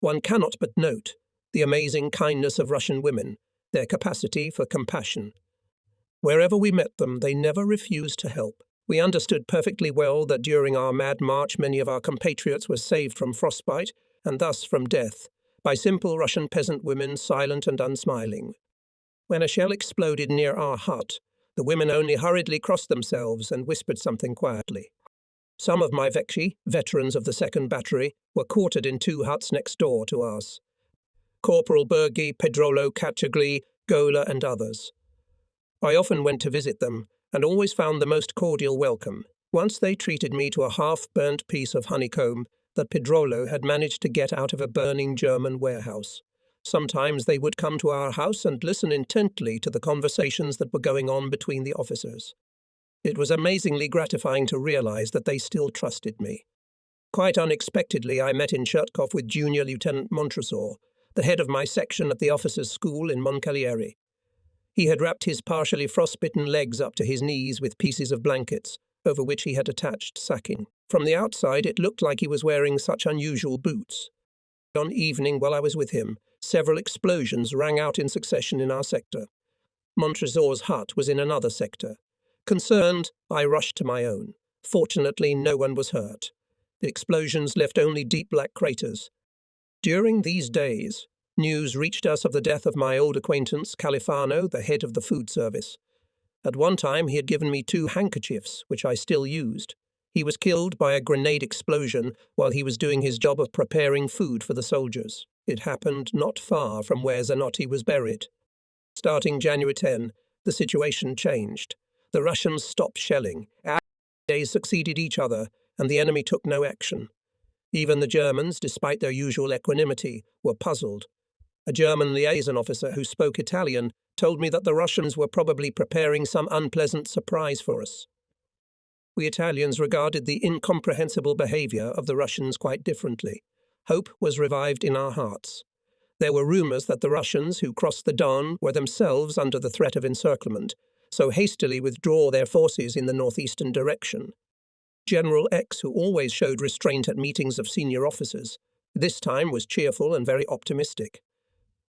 One cannot but note the amazing kindness of Russian women, their capacity for compassion. Wherever we met them, they never refused to help. We understood perfectly well that during our mad march many of our compatriots were saved from frostbite, and thus from death, by simple Russian peasant women, silent and unsmiling. When a shell exploded near our hut, the women only hurriedly crossed themselves and whispered something quietly. Some of my Vekshi, veterans of the 2nd Battery, were quartered in 2 huts next door to us. Corporal Bergi, Pedrolo, Kachagli, Gola and others. I often went to visit them, and always found the most cordial welcome. Once they treated me to a half-burnt piece of honeycomb that Pedrolo had managed to get out of a burning German warehouse. Sometimes they would come to our house and listen intently to the conversations that were going on between the officers. It was amazingly gratifying to realize that they still trusted me. Quite unexpectedly, I met in Chertkov with Junior Lieutenant Montresor, the head of my section at the officers' school in Moncalieri. He had wrapped his partially frostbitten legs up to his knees with pieces of blankets, over which he had attached sacking. From the outside, it looked like he was wearing such unusual boots. On evening, while I was with him, several explosions rang out in succession in our sector. Montresor's hut was in another sector. Concerned, I rushed to my own. Fortunately, no one was hurt. The explosions left only deep black craters. During these days, news reached us of the death of my old acquaintance, Califano, the head of the food service. At one time, he had given me 2 handkerchiefs, which I still used. He was killed by a grenade explosion while he was doing his job of preparing food for the soldiers. It happened not far from where Zanotti was buried. Starting January 10, the situation changed. The Russians stopped shelling. Days succeeded each other, and the enemy took no action. Even the Germans, despite their usual equanimity, were puzzled. A German liaison officer who spoke Italian told me that the Russians were probably preparing some unpleasant surprise for us. We Italians regarded the incomprehensible behavior of the Russians quite differently. Hope was revived in our hearts. There were rumors that the Russians who crossed the Don were themselves under the threat of encirclement, so hastily withdraw their forces in the northeastern direction. General X, who always showed restraint at meetings of senior officers, this time was cheerful and very optimistic.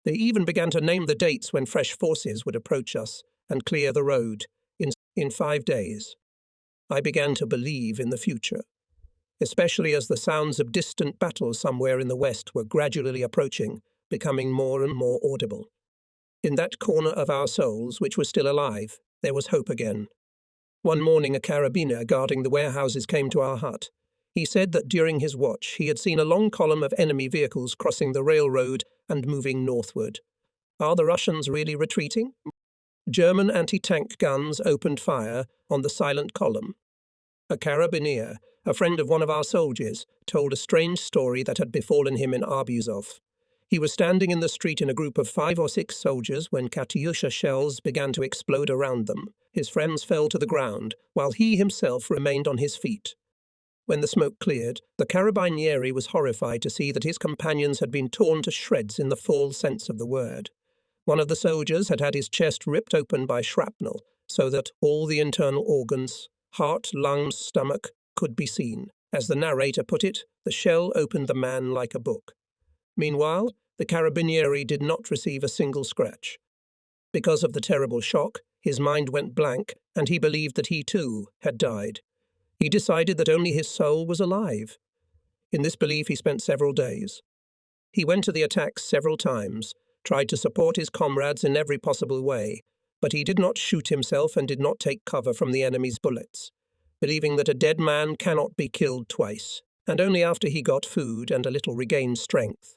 They even began to name the dates when fresh forces would approach us and clear the road in 5 days. I began to believe in the future, especially as the sounds of distant battles somewhere in the west were gradually approaching, becoming more and more audible. In that corner of our souls, which was still alive, there was hope again. One morning a carabiner guarding the warehouses came to our hut. He said that during his watch he had seen a long column of enemy vehicles crossing the railroad and moving northward. Are the Russians really retreating? German anti-tank guns opened fire on the silent column. A carabinier, a friend of one of our soldiers, told a strange story that had befallen him in Arbuzov. He was standing in the street in a group of 5 or 6 soldiers when Katyusha shells began to explode around them. His friends fell to the ground, while he himself remained on his feet. When the smoke cleared, the carabinieri was horrified to see that his companions had been torn to shreds in the full sense of the word. One of the soldiers had had his chest ripped open by shrapnel, so that all the internal organs, heart, lungs, stomach, could be seen. As the narrator put it, the shell opened the man like a book. Meanwhile, the carabinieri did not receive a single scratch. Because of the terrible shock, his mind went blank, and he believed that he too had died. He decided that only his soul was alive. In this belief he spent several days. He went to the attacks several times, tried to support his comrades in every possible way, but he did not shoot himself and did not take cover from the enemy's bullets, believing that a dead man cannot be killed twice, and only after he got food and a little regained strength.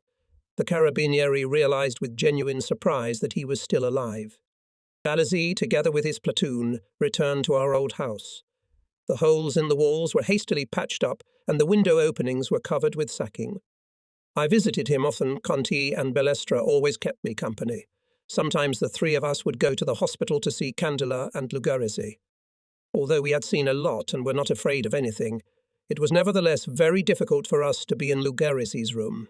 The carabinieri realized with genuine surprise that he was still alive. Balazi, together with his platoon, returned to our old house. The holes in the walls were hastily patched up, and the window openings were covered with sacking. I visited him often. Conti and Bellestra always kept me company. Sometimes the 3 of us would go to the hospital to see Candela and Lugaresi. Although we had seen a lot and were not afraid of anything, it was nevertheless very difficult for us to be in Lugaresi's room.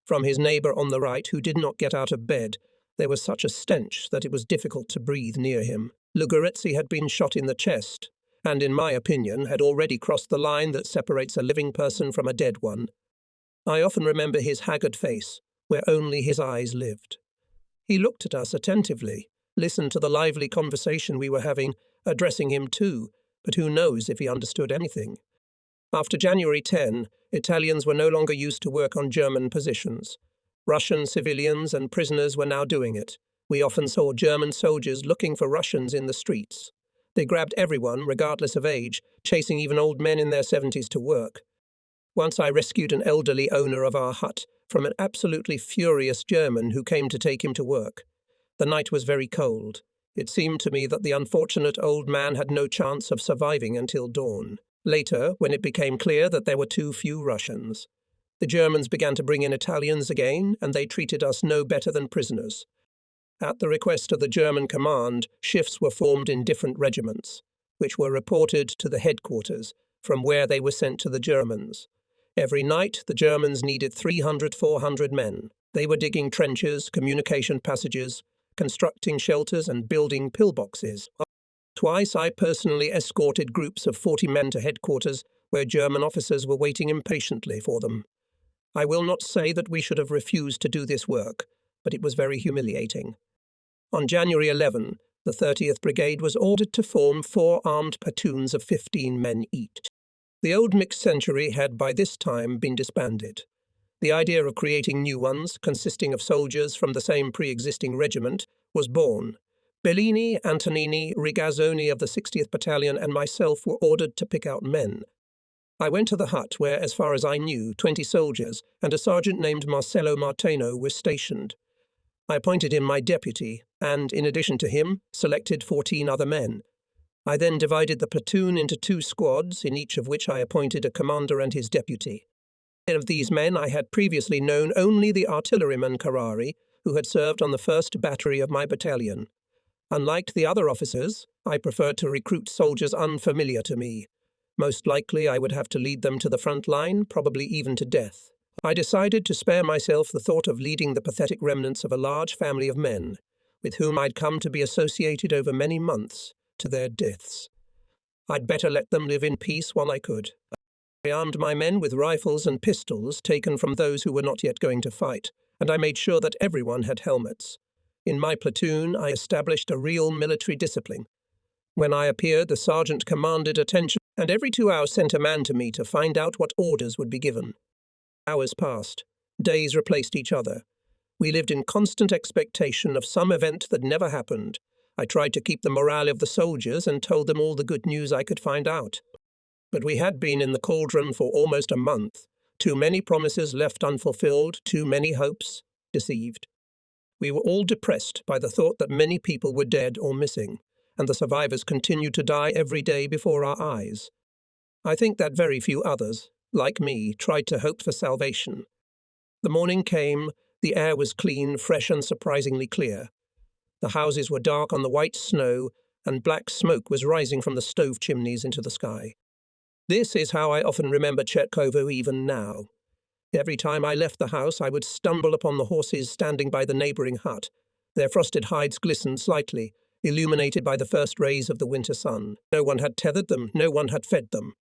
From his neighbour on the right, who did not get out of bed, there was such a stench that it was difficult to breathe near him. Lugaresi had been shot in the chest, and in my opinion had already crossed the line that separates a living person from a dead one. I often remember his haggard face, where only his eyes lived. He looked at us attentively, listened to the lively conversation we were having, addressing him too, but who knows if he understood anything. After January 10, Italians were no longer used to work on German positions. Russian civilians and prisoners were now doing it. We often saw German soldiers looking for Russians in the streets. They grabbed everyone, regardless of age, chasing even old men in their 70s to work. Once I rescued an elderly owner of our hut from an absolutely furious German who came to take him to work. The night was very cold. It seemed to me that the unfortunate old man had no chance of surviving until dawn. Later, when it became clear that there were too few Russians, the Germans began to bring in Italians again, and they treated us no better than prisoners. At the request of the German command, shifts were formed in different regiments, which were reported to the headquarters, from where they were sent to the Germans. Every night, the Germans needed 300–400 men. They were digging trenches, communication passages, constructing shelters and building pillboxes. Twice I personally escorted groups of 40 men to headquarters, where German officers were waiting impatiently for them. I will not say that we should have refused to do this work, but it was very humiliating. On January 11, the 30th Brigade was ordered to form 4 armed platoons of 15 men each. The old mixed century had by this time been disbanded. The idea of creating new ones, consisting of soldiers from the same pre-existing regiment, was born. Bellini, Antonini, Rigazzoni of the 60th Battalion and myself were ordered to pick out men. I went to the hut where, as far as I knew, 20 soldiers and a sergeant named Marcello Marteno were stationed. I appointed him my deputy and, in addition to him, selected 14 other men. I then divided the platoon into 2 squads, in each of which I appointed a commander and his deputy. Of these men I had previously known only the artilleryman Carrari, who had served on the 1st battery of my battalion. Unlike the other officers, I preferred to recruit soldiers unfamiliar to me. Most likely I would have to lead them to the front line, probably even to death. I decided to spare myself the thought of leading the pathetic remnants of a large family of men, with whom I'd come to be associated over many months, to their deaths. I'd better let them live in peace while I could. I armed my men with rifles and pistols taken from those who were not yet going to fight, and I made sure that everyone had helmets. In my platoon, I established a real military discipline. When I appeared, the sergeant commanded attention, and every 2 hours sent a man to me to find out what orders would be given. Hours passed. Days replaced each other. We lived in constant expectation of some event that never happened. I tried to keep the morale of the soldiers and told them all the good news I could find out. But we had been in the cauldron for almost a month. Too many promises left unfulfilled, too many hopes deceived. We were all depressed by the thought that many people were dead or missing, and the survivors continued to die every day before our eyes. I think that very few others, like me, tried to hope for salvation. The morning came, the air was clean, fresh and surprisingly clear. The houses were dark on the white snow, and black smoke was rising from the stove chimneys into the sky. This is how I often remember Chetkovo even now. Every time I left the house, I would stumble upon the horses standing by the neighbouring hut. Their frosted hides glistened slightly, illuminated by the first rays of the winter sun. No one had tethered them, no one had fed them.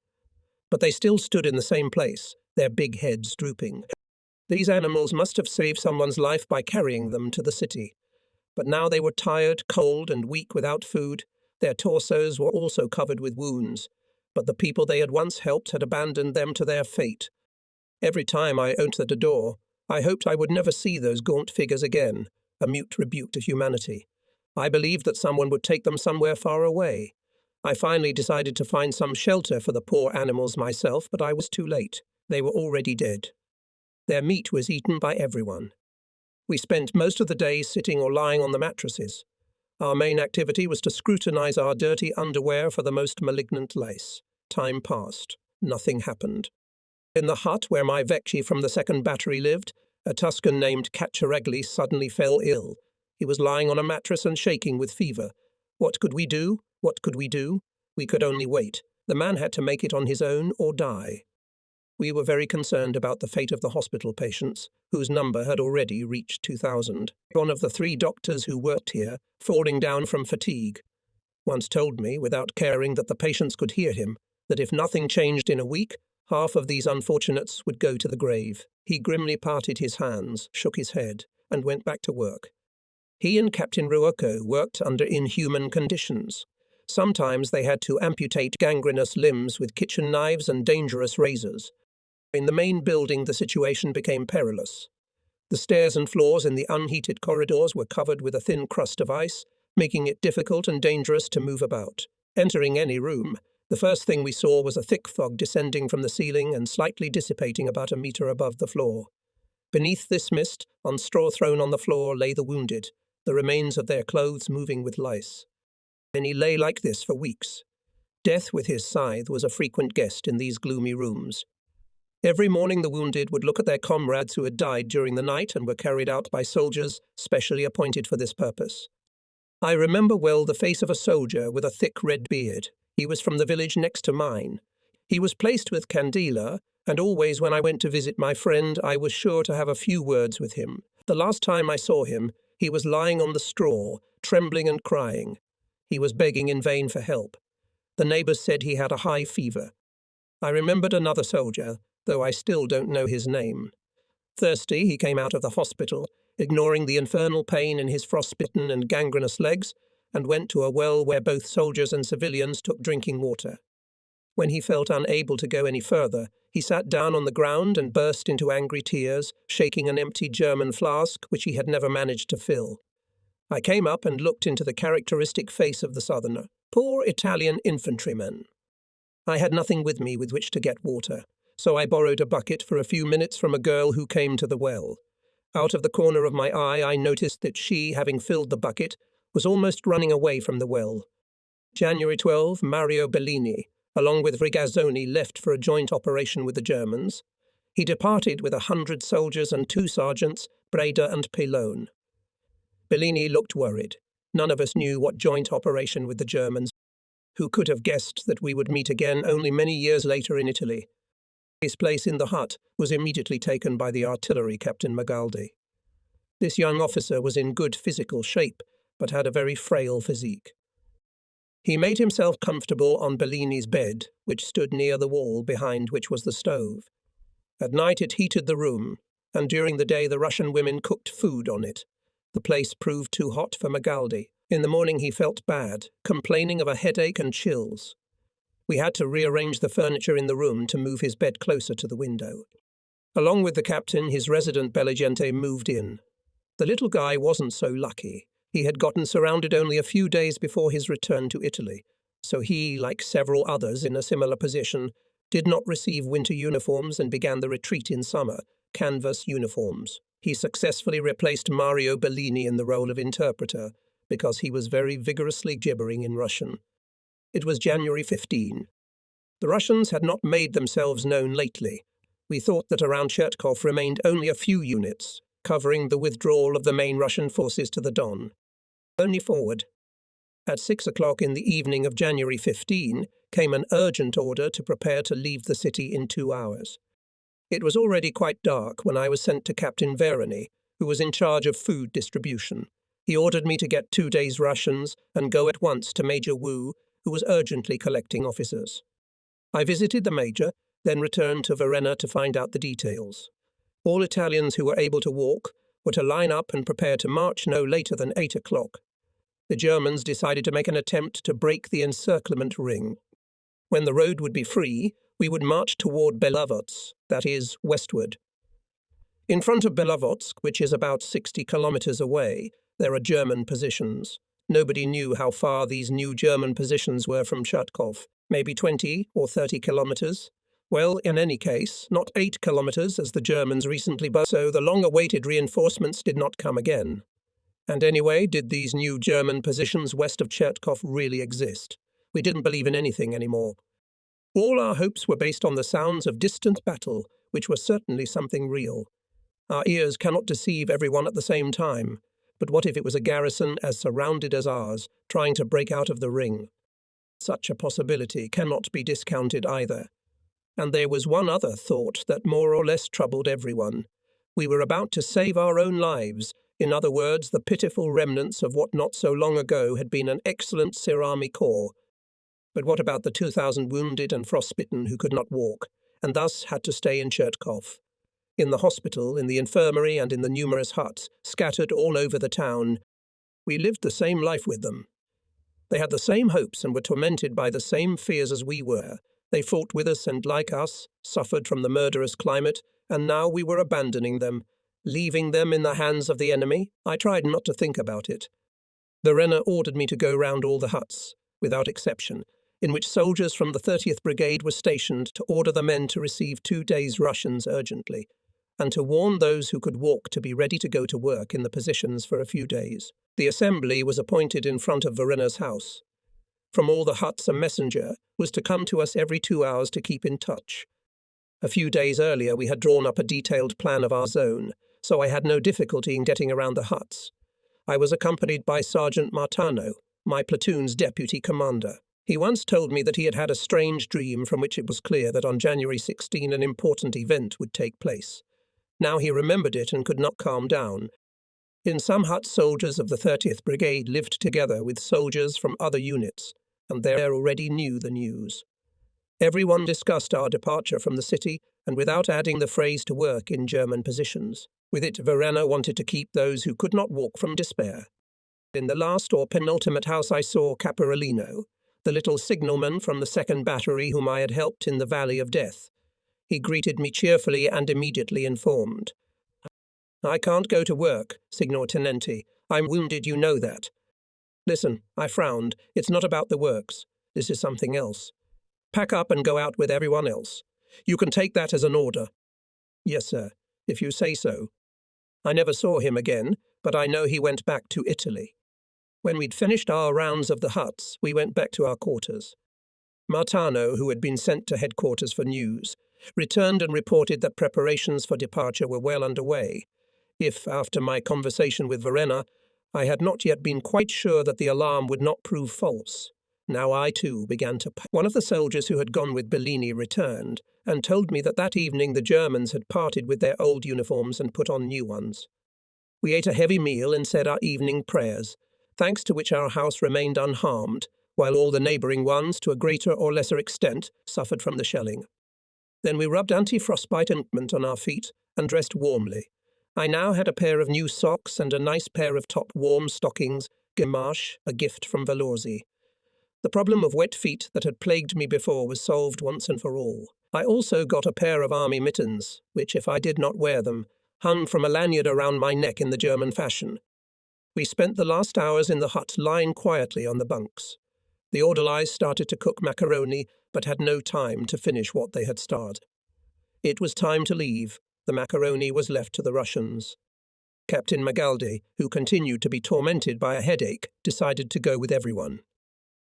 But they still stood in the same place, their big heads drooping. These animals must have saved someone's life by carrying them to the city. But now they were tired, cold, and weak without food. Their torsos were also covered with wounds. But the people they had once helped had abandoned them to their fate. Every time I entered the door, I hoped I would never see those gaunt figures again, a mute rebuke to humanity. I believed that someone would take them somewhere far away. I finally decided to find some shelter for the poor animals myself, but I was too late. They were already dead. Their meat was eaten by everyone. We spent most of the day sitting or lying on the mattresses. Our main activity was to scrutinize our dirty underwear for the most malignant lice. Time passed. Nothing happened. In the hut where my Vecchi from the 2nd Battery lived, a Tuscan named Cacciaregli suddenly fell ill. He was lying on a mattress and shaking with fever. What could we do? What could we do? We could only wait. The man had to make it on his own or die. We were very concerned about the fate of the hospital patients, whose number had already reached 2,000. One of the 3 doctors who worked here, falling down from fatigue, once told me, without caring that the patients could hear him, that if nothing changed in a week, half of these unfortunates would go to the grave. He grimly parted his hands, shook his head, and went back to work. He and Captain Ruocco worked under inhuman conditions. Sometimes they had to amputate gangrenous limbs with kitchen knives and dangerous razors. In the main building, the situation became perilous. The stairs and floors in the unheated corridors were covered with a thin crust of ice, making it difficult and dangerous to move about. Entering any room, the first thing we saw was a thick fog descending from the ceiling and slightly dissipating about a metre above the floor. Beneath this mist, on straw thrown on the floor, lay the wounded, the remains of their clothes moving with lice. And he lay like this for weeks. Death with his scythe was a frequent guest in these gloomy rooms. Every morning the wounded would look at their comrades who had died during the night and were carried out by soldiers specially appointed for this purpose. I remember well the face of a soldier with a thick red beard. He was from the village next to mine. He was placed with Candela, and always when I went to visit my friend I was sure to have a few words with him. The last time I saw him, he was lying on the straw, trembling and crying. He was begging in vain for help. The neighbours said he had a high fever. I remembered another soldier, though I still don't know his name. Thirsty, he came out of the hospital, ignoring the infernal pain in his frostbitten and gangrenous legs, and went to a well where both soldiers and civilians took drinking water. When he felt unable to go any further, he sat down on the ground and burst into angry tears, shaking an empty German flask which he had never managed to fill. I came up and looked into the characteristic face of the southerner. Poor Italian infantryman. I had nothing with me with which to get water, so I borrowed a bucket for a few minutes from a girl who came to the well. Out of the corner of my eye I noticed that she, having filled the bucket, was almost running away from the well. January 12, Mario Bellini, along with Rigazzoni, left for a joint operation with the Germans. He departed with 100 soldiers and 2 sergeants, Breda and Pelone. Bellini looked worried. None of us knew what joint operation with the Germans. Who could have guessed that we would meet again only many years later in Italy? His place in the hut was immediately taken by the artillery captain Magaldi. This young officer was in good physical shape, but had a very frail physique. He made himself comfortable on Bellini's bed, which stood near the wall behind which was the stove. At night it heated the room, and during the day the Russian women cooked food on it. The place proved too hot for Magaldi. In the morning he felt bad, complaining of a headache and chills. We had to rearrange the furniture in the room to move his bed closer to the window. Along with the captain, his resident Belligente moved in. The little guy wasn't so lucky. He had gotten surrounded only a few days before his return to Italy, so he, like several others in a similar position, did not receive winter uniforms and began the retreat in summer, canvas uniforms. He successfully replaced Mario Bellini in the role of interpreter, because he was very vigorously gibbering in Russian. It was January 15. The Russians had not made themselves known lately. We thought that around Chertkov remained only a few units, covering the withdrawal of the main Russian forces to the Don. Only forward. At 6 o'clock in the evening of January 15 came an urgent order to prepare to leave the city in 2 hours. It was already quite dark when I was sent to Captain Verani, who was in charge of food distribution. He ordered me to get 2 days' rations and go at once to Major Wu, who was urgently collecting officers. I visited the Major, then returned to Verena to find out the details. All Italians who were able to walk were to line up and prepare to march no later than 8 o'clock. The Germans decided to make an attempt to break the encirclement ring. When the road would be free, we would march toward Belovetsk, that is, westward. In front of Belovetsk, which is about 60 kilometers away, there are German positions. Nobody knew how far these new German positions were from Chertkov, maybe 20 or 30 kilometers. Well, in any case, not 8 kilometers as the Germans recently burst, so the long-awaited reinforcements did not come again. And anyway, did these new German positions west of Chertkov really exist? We didn't believe in anything anymore. All our hopes were based on the sounds of distant battle, which were certainly something real. Our ears cannot deceive everyone at the same time, but what if it was a garrison as surrounded as ours, trying to break out of the ring? Such a possibility cannot be discounted either. And there was one other thought that more or less troubled everyone. We were about to save our own lives, in other words, the pitiful remnants of what not so long ago had been an excellent Sir Army Corps. But what about the 2,000 wounded and frostbitten who could not walk, and thus had to stay in Chertkov? In the hospital, in the infirmary, and in the numerous huts, scattered all over the town, we lived the same life with them. They had the same hopes and were tormented by the same fears as we were. They fought with us and, like us, suffered from the murderous climate, and now we were abandoning them. Leaving them in the hands of the enemy? I tried not to think about it. Verena ordered me to go round all the huts, without exception, in which soldiers from the 30th Brigade were stationed to order the men to receive 2 days' rations urgently, and to warn those who could walk to be ready to go to work in the positions for a few days. The assembly was appointed in front of Verena's house. From all the huts a messenger was to come to us every 2 hours to keep in touch. A few days earlier we had drawn up a detailed plan of our zone, so I had no difficulty in getting around the huts. I was accompanied by Sergeant Martano, my platoon's deputy commander. He once told me that he had had a strange dream from which it was clear that on January 16 an important event would take place. Now he remembered it and could not calm down. In some huts, soldiers of the 30th Brigade lived together with soldiers from other units, and they already knew the news. Everyone discussed our departure from the city, and without adding the phrase to work in German positions. With it, Verena wanted to keep those who could not walk from despair. In the last or penultimate house I saw Caporalino, the little signalman from the 2nd Battery whom I had helped in the Valley of Death. He greeted me cheerfully and immediately informed. "I can't go to work, Signor Tenente. I'm wounded, you know that." "Listen," I frowned. "It's not about the works. This is something else. Pack up and go out with everyone else. You can take that as an order." "Yes, sir, if you say so." I never saw him again, but I know he went back to Italy. When we'd finished our rounds of the huts, we went back to our quarters. Martano, who had been sent to headquarters for news, returned and reported that preparations for departure were well underway. If, after my conversation with Verena, I had not yet been quite sure that the alarm would not prove false, now I too began to pack. One of the soldiers who had gone with Bellini returned and told me that that evening the Germans had parted with their old uniforms and put on new ones. We ate a heavy meal and said our evening prayers, thanks to which our house remained unharmed, while all the neighbouring ones, to a greater or lesser extent, suffered from the shelling. Then we rubbed anti-frostbite ointment on our feet and dressed warmly. I now had a pair of new socks and a nice pair of top warm stockings, Gamache, a gift from Valorzi. The problem of wet feet that had plagued me before was solved once and for all. I also got a pair of army mittens, which, if I did not wear them, hung from a lanyard around my neck in the German fashion. We spent the last hours in the hut lying quietly on the bunks. The orderlies started to cook macaroni, but had no time to finish what they had started. It was time to leave. The macaroni was left to the Russians. Captain Magaldi, who continued to be tormented by a headache, decided to go with everyone.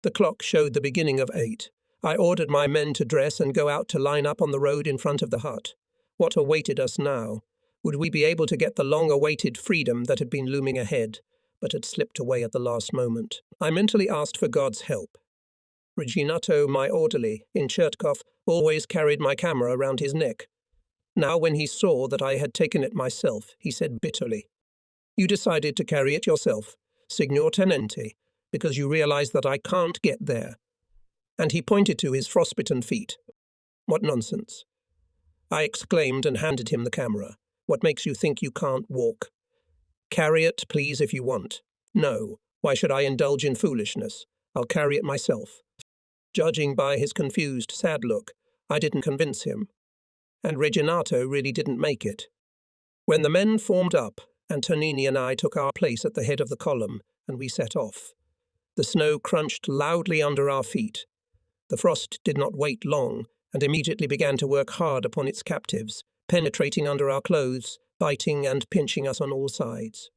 The clock showed the beginning of 8. I ordered my men to dress and go out to line up on the road in front of the hut. What awaited us now? Would we be able to get the long-awaited freedom that had been looming ahead, but had slipped away at the last moment? I mentally asked for God's help. Reginato, my orderly, in Chertkov, always carried my camera around his neck. Now, when he saw that I had taken it myself, he said bitterly, "You decided to carry it yourself, Signor Tenente, because you realized that I can't get there." And he pointed to his frostbitten feet. "What nonsense!" I exclaimed and handed him the camera. "What makes you think you can't walk? Carry it, please, if you want." "No, why should I indulge in foolishness? I'll carry it myself." Judging by his confused, sad look, I didn't convince him. And Reginato really didn't make it. When the men formed up, Antonini and I took our place at the head of the column, and we set off. The snow crunched loudly under our feet. The frost did not wait long, and immediately began to work hard upon its captives, penetrating under our clothes, biting and pinching us on all sides.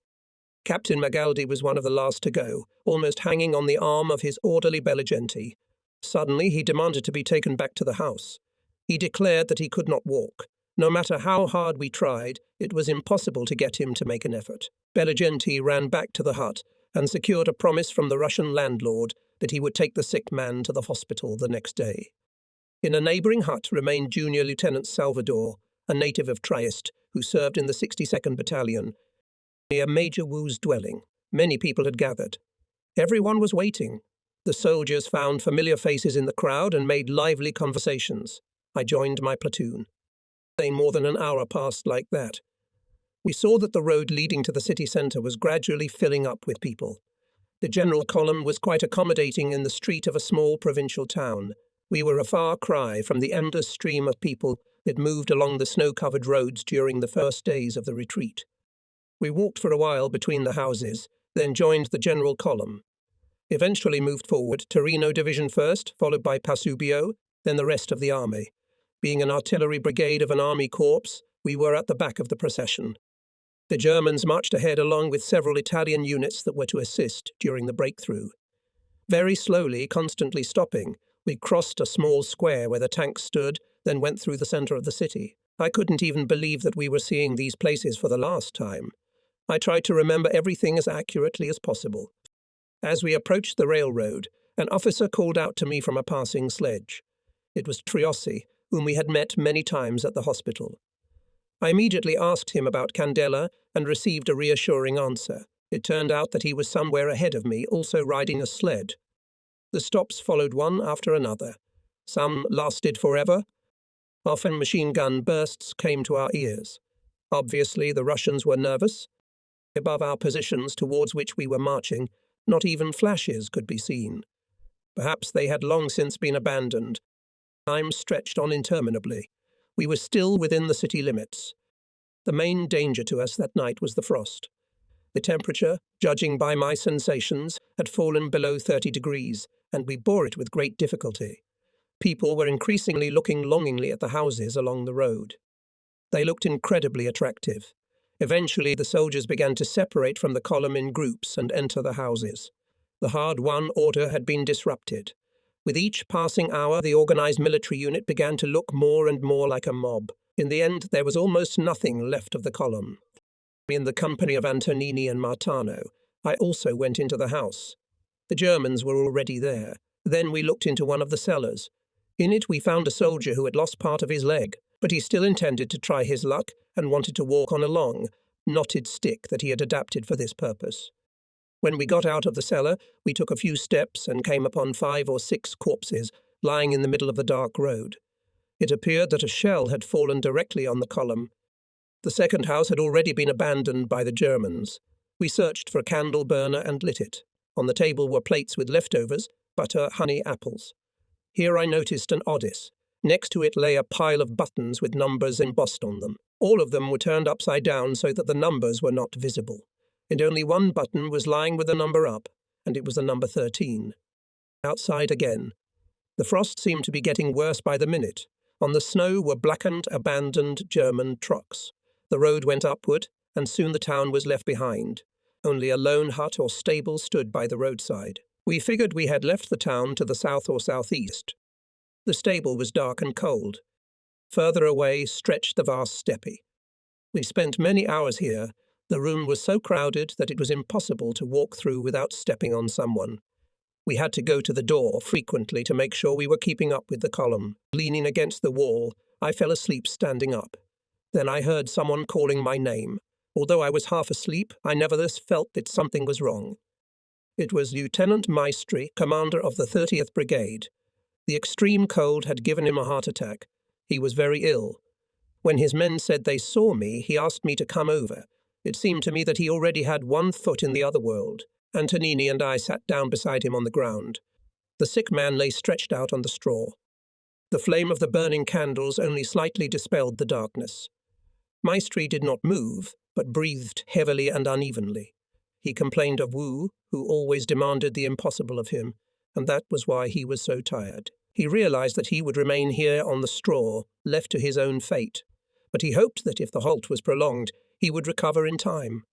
Captain Magaldi was one of the last to go, almost hanging on the arm of his orderly Belligenti. Suddenly he demanded to be taken back to the house. He declared that he could not walk. No matter how hard we tried, it was impossible to get him to make an effort. Belligenti ran back to the hut and secured a promise from the Russian landlord that he would take the sick man to the hospital the next day. In a neighbouring hut remained Junior Lieutenant Salvador, a native of Trieste, who served in the 62nd Battalion, near Major Wu's dwelling. Many people had gathered. Everyone was waiting. The soldiers found familiar faces in the crowd and made lively conversations. I joined my platoon. More than an hour passed like that. We saw that the road leading to the city centre was gradually filling up with people. The general column was quite accommodating in the street of a small provincial town. We were a far cry from the endless stream of people It moved along the snow-covered roads during the first days of the retreat. We walked for a while between the houses, then joined the general column. Eventually moved forward, Torino Division first, followed by Pasubio, then the rest of the army. Being an artillery brigade of an army corps, we were at the back of the procession. The Germans marched ahead along with several Italian units that were to assist during the breakthrough. Very slowly, constantly stopping, we crossed a small square where the tanks stood, then went through the center of the city. I couldn't even believe that we were seeing these places for the last time. I tried to remember everything as accurately as possible. As we approached the railroad, an officer called out to me from a passing sledge. It was Triossi, whom we had met many times at the hospital. I immediately asked him about Candela and received a reassuring answer. It turned out that he was somewhere ahead of me, also riding a sled. The stops followed one after another. Some lasted forever. Often machine gun bursts came to our ears. Obviously, the Russians were nervous. Above our positions towards which we were marching, not even flashes could be seen. Perhaps they had long since been abandoned. Time stretched on interminably. We were still within the city limits. The main danger to us that night was the frost. The temperature, judging by my sensations, had fallen below 30 degrees, and we bore it with great difficulty. People were increasingly looking longingly at the houses along the road. They looked incredibly attractive. Eventually, the soldiers began to separate from the column in groups and enter the houses. The hard-won order had been disrupted. With each passing hour, the organized military unit began to look more and more like a mob. In the end, there was almost nothing left of the column. In the company of Antonini and Martano, I also went into the house. The Germans were already there. Then we looked into one of the cellars. In it, we found a soldier who had lost part of his leg, but he still intended to try his luck and wanted to walk on a long, knotted stick that he had adapted for this purpose. When we got out of the cellar, we took a few steps and came upon 5 or 6 corpses lying in the middle of the dark road. It appeared that a shell had fallen directly on the column. The second house had already been abandoned by the Germans. We searched for a candle burner and lit it. On the table were plates with leftovers, butter, honey, apples. Here I noticed an Odyss. Next to it lay a pile of buttons with numbers embossed on them. All of them were turned upside down so that the numbers were not visible. And only one button was lying with the number up, and it was the number 13. Outside again. The frost seemed to be getting worse by the minute. On the snow were blackened, abandoned German trucks. The road went upward, and soon the town was left behind. Only a lone hut or stable stood by the roadside. We figured we had left the town to the south or southeast. The stable was dark and cold. Further away stretched the vast steppe. We spent many hours here. The room was so crowded that it was impossible to walk through without stepping on someone. We had to go to the door frequently to make sure we were keeping up with the column. Leaning against the wall, I fell asleep standing up. Then I heard someone calling my name. Although I was half asleep, I nevertheless felt that something was wrong. It was Lieutenant Maestri, commander of the 30th Brigade. The extreme cold had given him a heart attack. He was very ill. When his men said they saw me, he asked me to come over. It seemed to me that he already had one foot in the other world. Antonini and I sat down beside him on the ground. The sick man lay stretched out on the straw. The flame of the burning candles only slightly dispelled the darkness. Maestri did not move, but breathed heavily and unevenly. He complained of Wu, who always demanded the impossible of him, and that was why he was so tired. He realized that he would remain here on the straw, left to his own fate, but he hoped that if the halt was prolonged, he would recover in time.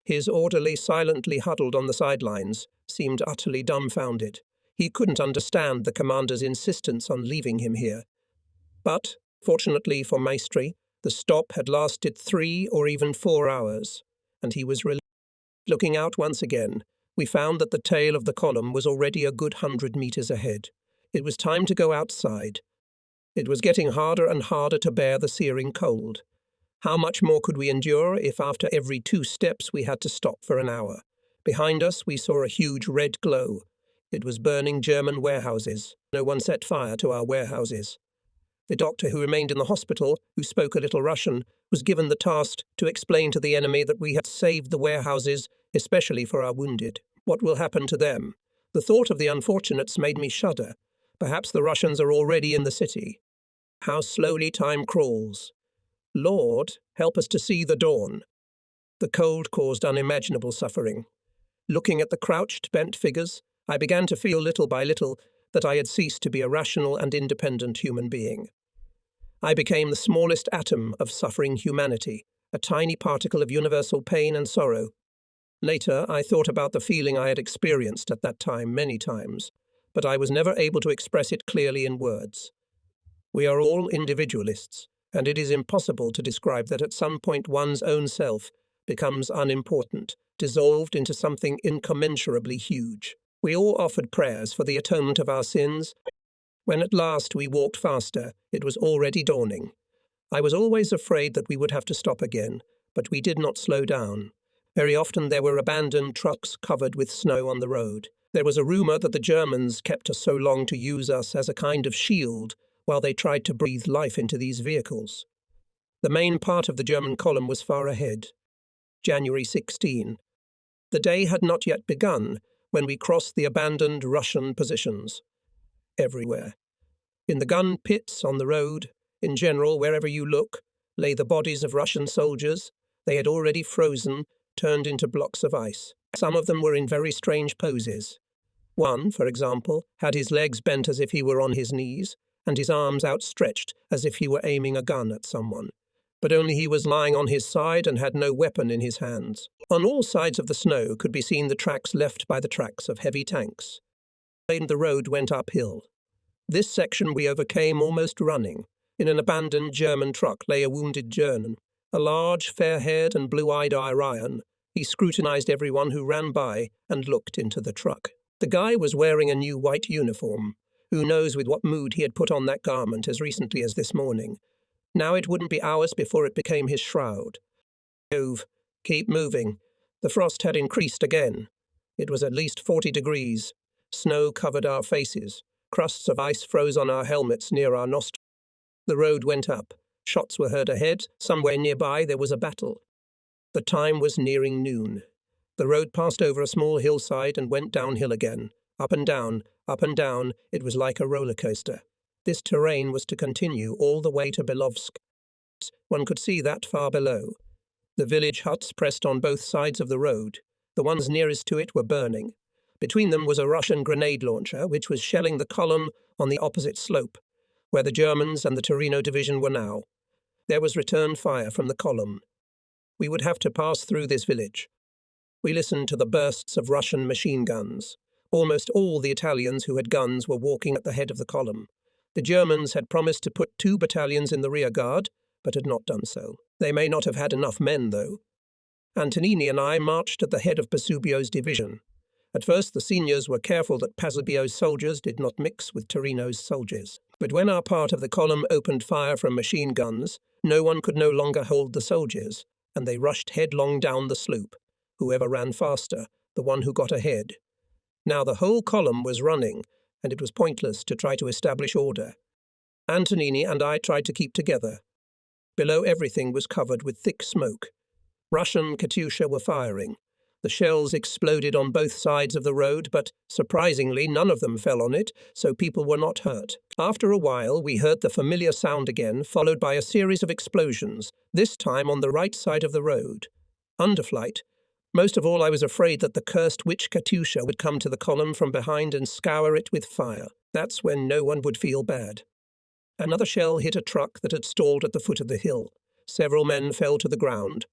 His orderly silently huddled on the sidelines, seemed utterly dumbfounded. He couldn't understand the commander's insistence on leaving him here. But, fortunately for Maestri, the stop had lasted 3 or even 4 hours, and he was relieved. Looking out once again, we found that the tail of the column was already a good 100 meters ahead. It was time to go outside. It was getting harder and harder to bear the searing cold. How much more could we endure if after every 2 steps we had to stop for an hour? Behind us we saw a huge red glow. It was burning German warehouses. No one set fire to our warehouses. The doctor who remained in the hospital, who spoke a little Russian, was given the task to explain to the enemy that we had saved the warehouses, especially for our wounded. What will happen to them? The thought of the unfortunates made me shudder. Perhaps the Russians are already in the city. How slowly time crawls. Lord, help us to see the dawn. The cold caused unimaginable suffering. Looking at the crouched, bent figures, I began to feel little by little that I had ceased to be a rational and independent human being. I became the smallest atom of suffering humanity, a tiny particle of universal pain and sorrow. Later, I thought about the feeling I had experienced at that time many times, but I was never able to express it clearly in words. We are all individualists, and it is impossible to describe that at some point one's own self becomes unimportant, dissolved into something incommensurably huge. We all offered prayers for the atonement of our sins. When at last we walked faster, it was already dawning. I was always afraid that we would have to stop again, but we did not slow down. Very often there were abandoned trucks covered with snow on the road. There was a rumor that the Germans kept us so long to use us as a kind of shield while they tried to breathe life into these vehicles. The main part of the German column was far ahead. January 16. The day had not yet begun when we crossed the abandoned Russian positions. Everywhere. In the gun pits on the road, in general, wherever you look, lay the bodies of Russian soldiers. They had already frozen, turned into blocks of ice. Some of them were in very strange poses. One, for example, had his legs bent as if he were on his knees, and his arms outstretched as if he were aiming a gun at someone. But only he was lying on his side and had no weapon in his hands. On all sides of the snow could be seen the tracks left by the tracks of heavy tanks. And the road went uphill. This section we overcame almost running. In an abandoned German truck lay a wounded German, a large, fair-haired and blue-eyed Irian. He scrutinized everyone who ran by and looked into the truck. The guy was wearing a new white uniform. Who knows with what mood he had put on that garment as recently as this morning. Now it wouldn't be hours before it became his shroud. Move. Keep moving. The frost had increased again. It was at least 40 degrees. Snow covered our faces. Crusts of ice froze on our helmets near our nostrils. The road went up. Shots were heard ahead. Somewhere nearby there was a battle. The time was nearing noon. The road passed over a small hillside and went downhill again. Up and down, up and down. It was like a roller coaster. This terrain was to continue all the way to Belovsk. One could see that far below. The village huts pressed on both sides of the road. The ones nearest to it were burning. Between them was a Russian grenade launcher, which was shelling the column on the opposite slope, where the Germans and the Torino division were now. There was return fire from the column. We would have to pass through this village. We listened to the bursts of Russian machine guns. Almost all the Italians who had guns were walking at the head of the column. The Germans had promised to put 2 battalions in the rear guard, but had not done so. They may not have had enough men, though. Antonini and I marched at the head of Pasubio's division. At first, the seniors were careful that Pasubio's soldiers did not mix with Torino's soldiers. But when our part of the column opened fire from machine guns, no one could no longer hold the soldiers, and they rushed headlong down the slope. Whoever ran faster, the one who got ahead. Now the whole column was running, and it was pointless to try to establish order. Antonini and I tried to keep together. Below everything was covered with thick smoke. Russian Katyusha were firing. The shells exploded on both sides of the road, but, surprisingly, none of them fell on it, so people were not hurt. After a while, we heard the familiar sound again, followed by a series of explosions, this time on the right side of the road. Underflight. Most of all, I was afraid that the cursed witch Katyusha would come to the column from behind and scour it with fire. That's when no one would feel bad. Another shell hit a truck that had stalled at the foot of the hill. Several men fell to the ground.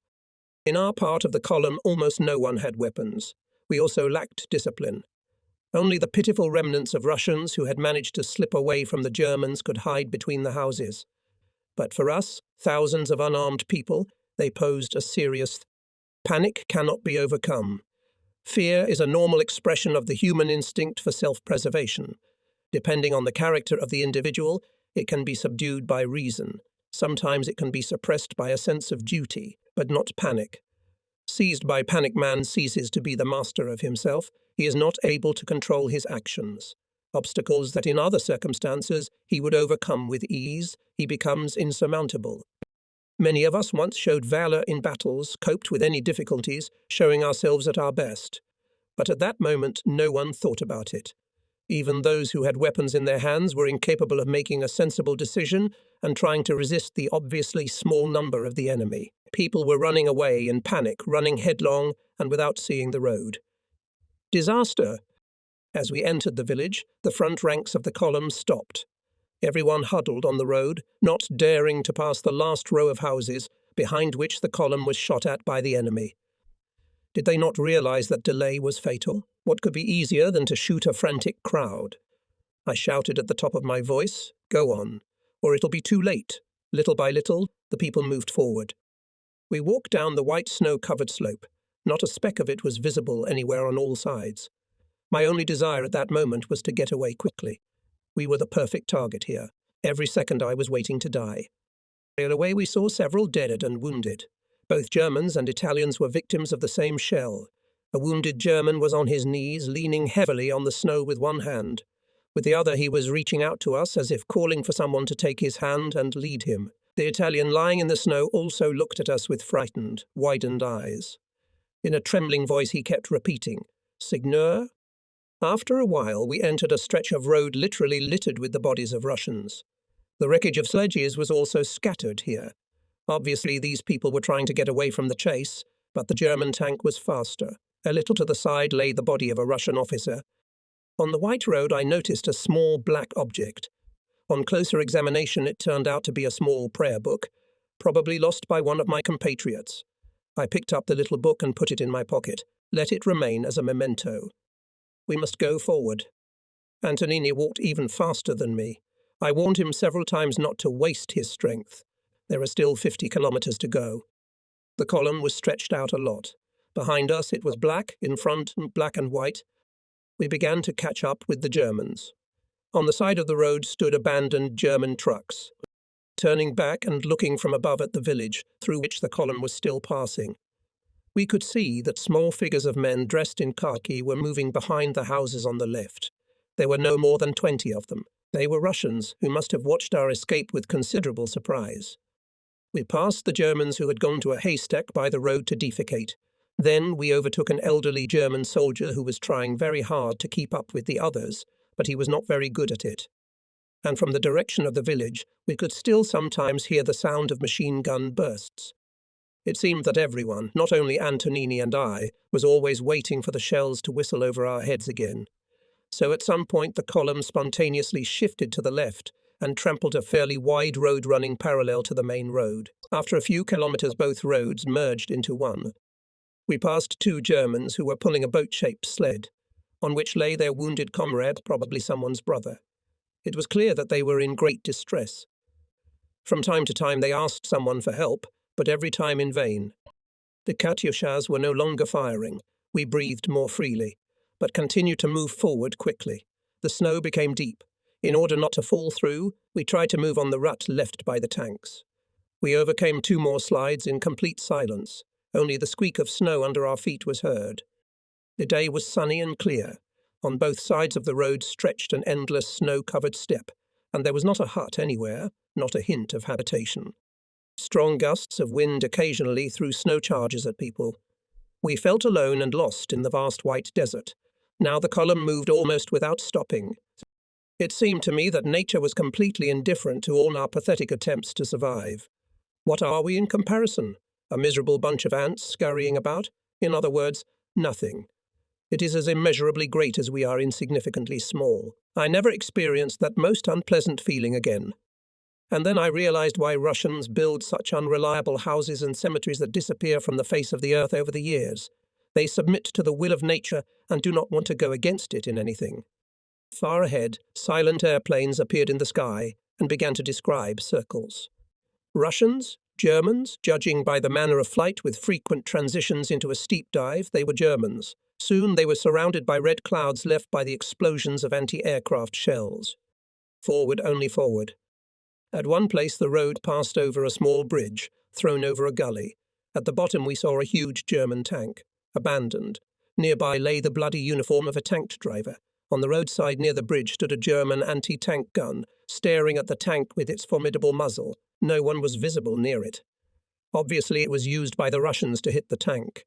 In our part of the column, almost no one had weapons. We also lacked discipline. Only the pitiful remnants of Russians who had managed to slip away from the Germans could hide between the houses. But for us, thousands of unarmed people, they posed a serious threat. Panic cannot be overcome. Fear is a normal expression of the human instinct for self-preservation. Depending on the character of the individual, it can be subdued by reason. Sometimes it can be suppressed by a sense of duty, but not panic. Seized by panic, man ceases to be the master of himself. He is not able to control his actions. Obstacles that in other circumstances he would overcome with ease, he becomes insurmountable. Many of us once showed valor in battles, coped with any difficulties, showing ourselves at our best. But at that moment, no one thought about it. Even those who had weapons in their hands were incapable of making a sensible decision, and trying to resist the obviously small number of the enemy. People were running away in panic, running headlong and without seeing the road. Disaster! As we entered the village, the front ranks of the column stopped. Everyone huddled on the road, not daring to pass the last row of houses, behind which the column was shot at by the enemy. Did they not realize that delay was fatal? What could be easier than to shoot a frantic crowd? I shouted at the top of my voice, "Go on, or it'll be too late." Little by little, the people moved forward. We walked down the white snow-covered slope. Not a speck of it was visible anywhere on all sides. My only desire at that moment was to get away quickly. We were the perfect target here. Every second I was waiting to die. Away we saw several dead and wounded. Both Germans and Italians were victims of the same shell. A wounded German was on his knees, leaning heavily on the snow with one hand. With the other he was reaching out to us as if calling for someone to take his hand and lead him. The Italian lying in the snow also looked at us with frightened, widened eyes. In a trembling voice he kept repeating, "Signor?" After a while we entered a stretch of road literally littered with the bodies of Russians. The wreckage of sledges was also scattered here. Obviously these people were trying to get away from the chase, but the German tank was faster. A little to the side lay the body of a Russian officer. On the white road I noticed a small black object. On closer examination it turned out to be a small prayer book, probably lost by one of my compatriots. I picked up the little book and put it in my pocket. Let it remain as a memento. We must go forward. Antonini walked even faster than me. I warned him several times not to waste his strength. There are still 50 kilometers to go. The column was stretched out a lot. Behind us it was black, in front black and white. We began to catch up with the Germans. On the side of the road stood abandoned German trucks, turning back and looking from above at the village through which the column was still passing. We could see that small figures of men dressed in khaki were moving behind the houses on the left. There were no more than 20 of them. They were Russians who must have watched our escape with considerable surprise. We passed the Germans who had gone to a haystack by the road to defecate. Then we overtook an elderly German soldier who was trying very hard to keep up with the others, but he was not very good at it. And from the direction of the village, we could still sometimes hear the sound of machine gun bursts. It seemed that everyone, not only Antonini and I, was always waiting for the shells to whistle over our heads again. So at some point the column spontaneously shifted to the left and trampled a fairly wide road running parallel to the main road. After a few kilometers both roads merged into one. We passed 2 Germans who were pulling a boat-shaped sled, on which lay their wounded comrade, probably someone's brother. It was clear that they were in great distress. From time to time they asked someone for help, but every time in vain. The Katyushas were no longer firing. We breathed more freely, but continued to move forward quickly. The snow became deep. In order not to fall through, we tried to move on the rut left by the tanks. We overcame 2 more slides in complete silence. Only the squeak of snow under our feet was heard. The day was sunny and clear. On both sides of the road stretched an endless snow-covered steppe, and there was not a hut anywhere, not a hint of habitation. Strong gusts of wind occasionally threw snow charges at people. We felt alone and lost in the vast white desert. Now the column moved almost without stopping. It seemed to me that nature was completely indifferent to all our pathetic attempts to survive. What are we in comparison? A miserable bunch of ants scurrying about? In other words, nothing. It is as immeasurably great as we are insignificantly small. I never experienced that most unpleasant feeling again. And then I realized why Russians build such unreliable houses and cemeteries that disappear from the face of the earth over the years. They submit to the will of nature and do not want to go against it in anything. Far ahead, silent airplanes appeared in the sky and began to describe circles. Russians? Germans? Judging by the manner of flight with frequent transitions into a steep dive, they were Germans. Soon they were surrounded by red clouds left by the explosions of anti-aircraft shells. Forward, only forward. At one place the road passed over a small bridge, thrown over a gully. At the bottom we saw a huge German tank, abandoned. Nearby lay the bloody uniform of a tank driver. On the roadside near the bridge stood a German anti-tank gun, staring at the tank with its formidable muzzle. No one was visible near it. Obviously it was used by the Russians to hit the tank.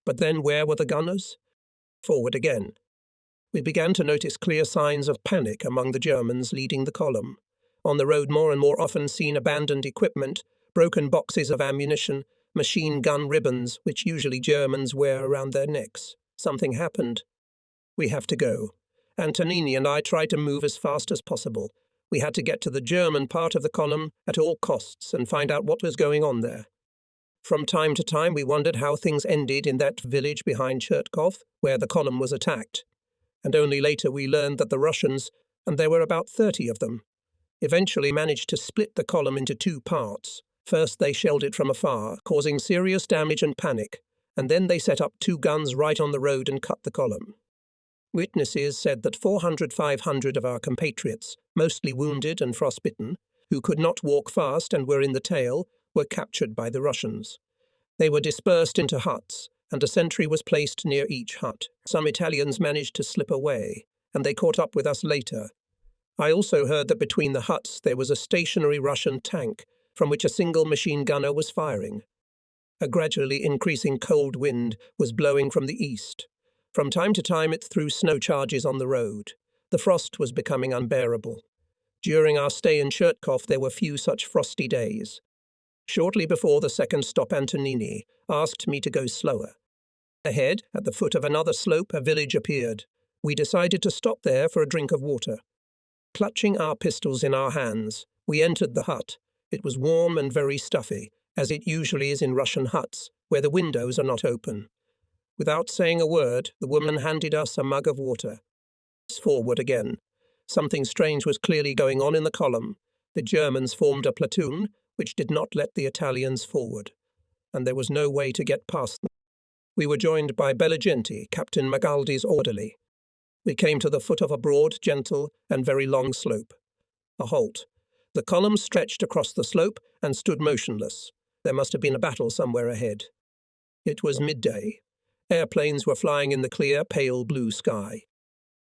But then where were the gunners? Forward again. We began to notice clear signs of panic among the Germans leading the column. On the road, more and more often seen abandoned equipment, broken boxes of ammunition, machine gun ribbons, which usually Germans wear around their necks. Something happened. We have to go. Antonini and I tried to move as fast as possible. We had to get to the German part of the column at all costs and find out what was going on there. From time to time, we wondered how things ended in that village behind Chertkov, where the column was attacked. And only later we learned that the Russians, and there were about 30 of them, eventually managed to split the column into two parts. First, they shelled it from afar, causing serious damage and panic, and then they set up two guns right on the road and cut the column. Witnesses said that 400–500 of our compatriots, mostly wounded and frostbitten, who could not walk fast and were in the tail, were captured by the Russians. They were dispersed into huts, and a sentry was placed near each hut. Some Italians managed to slip away, and they caught up with us later. I also heard that between the huts there was a stationary Russian tank, from which a single machine gunner was firing. A gradually increasing cold wind was blowing from the east. From time to time it threw snow charges on the road. The frost was becoming unbearable. During our stay in Chertkov there were few such frosty days. Shortly before the second stop, Antonini asked me to go slower. Ahead, at the foot of another slope, a village appeared. We decided to stop there for a drink of water. Clutching our pistols in our hands, we entered the hut. It was warm and very stuffy, as it usually is in Russian huts, where the windows are not open. Without saying a word, the woman handed us a mug of water. Forward again. Something strange was clearly going on in the column. The Germans formed a platoon, which did not let the Italians forward, and there was no way to get past them. We were joined by Belligenti, Captain Magaldi's orderly. We came to the foot of a broad, gentle, and very long slope. A halt. The column stretched across the slope and stood motionless. There must have been a battle somewhere ahead. It was midday. Airplanes were flying in the clear, pale blue sky.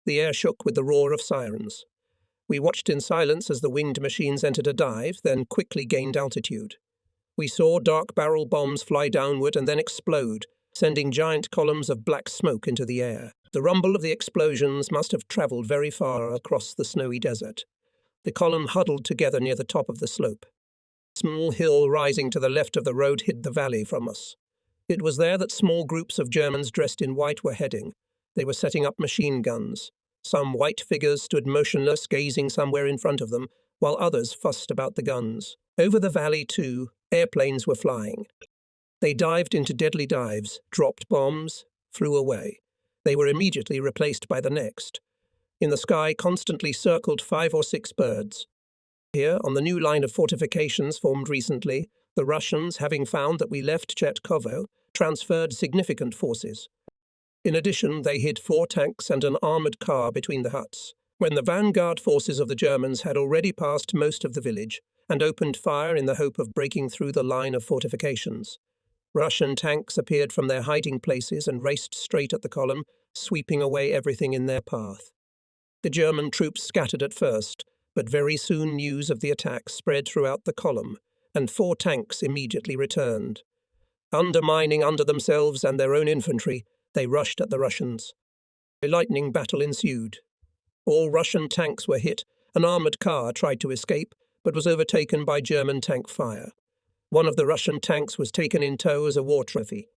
The air shook with the roar of sirens. We watched in silence as the winged machines entered a dive, then quickly gained altitude. We saw dark barrel bombs fly downward and then explode, sending giant columns of black smoke into the air. The rumble of the explosions must have travelled very far across the snowy desert. The column huddled together near the top of the slope. A small hill rising to the left of the road hid the valley from us. It was there that small groups of Germans dressed in white were heading. They were setting up machine guns. Some white figures stood motionless, gazing somewhere in front of them, while others fussed about the guns. Over the valley, too, airplanes were flying. They dived into deadly dives, dropped bombs, flew away. They were immediately replaced by the next. In the sky constantly circled 5 or 6 birds. Here, on the new line of fortifications formed recently, the Russians, having found that we left Chertkovo, transferred significant forces. In addition, they hid 4 tanks and an armoured car between the huts. When the vanguard forces of the Germans had already passed most of the village and opened fire in the hope of breaking through the line of fortifications, Russian tanks appeared from their hiding places and raced straight at the column, sweeping away everything in their path. The German troops scattered at first, but very soon news of the attack spread throughout the column, and 4 tanks immediately returned. Undermining under themselves and their own infantry, they rushed at the Russians. A lightning battle ensued. All Russian tanks were hit. An armoured car tried to escape, but was overtaken by German tank fire. One of the Russian tanks was taken in tow as a war trophy.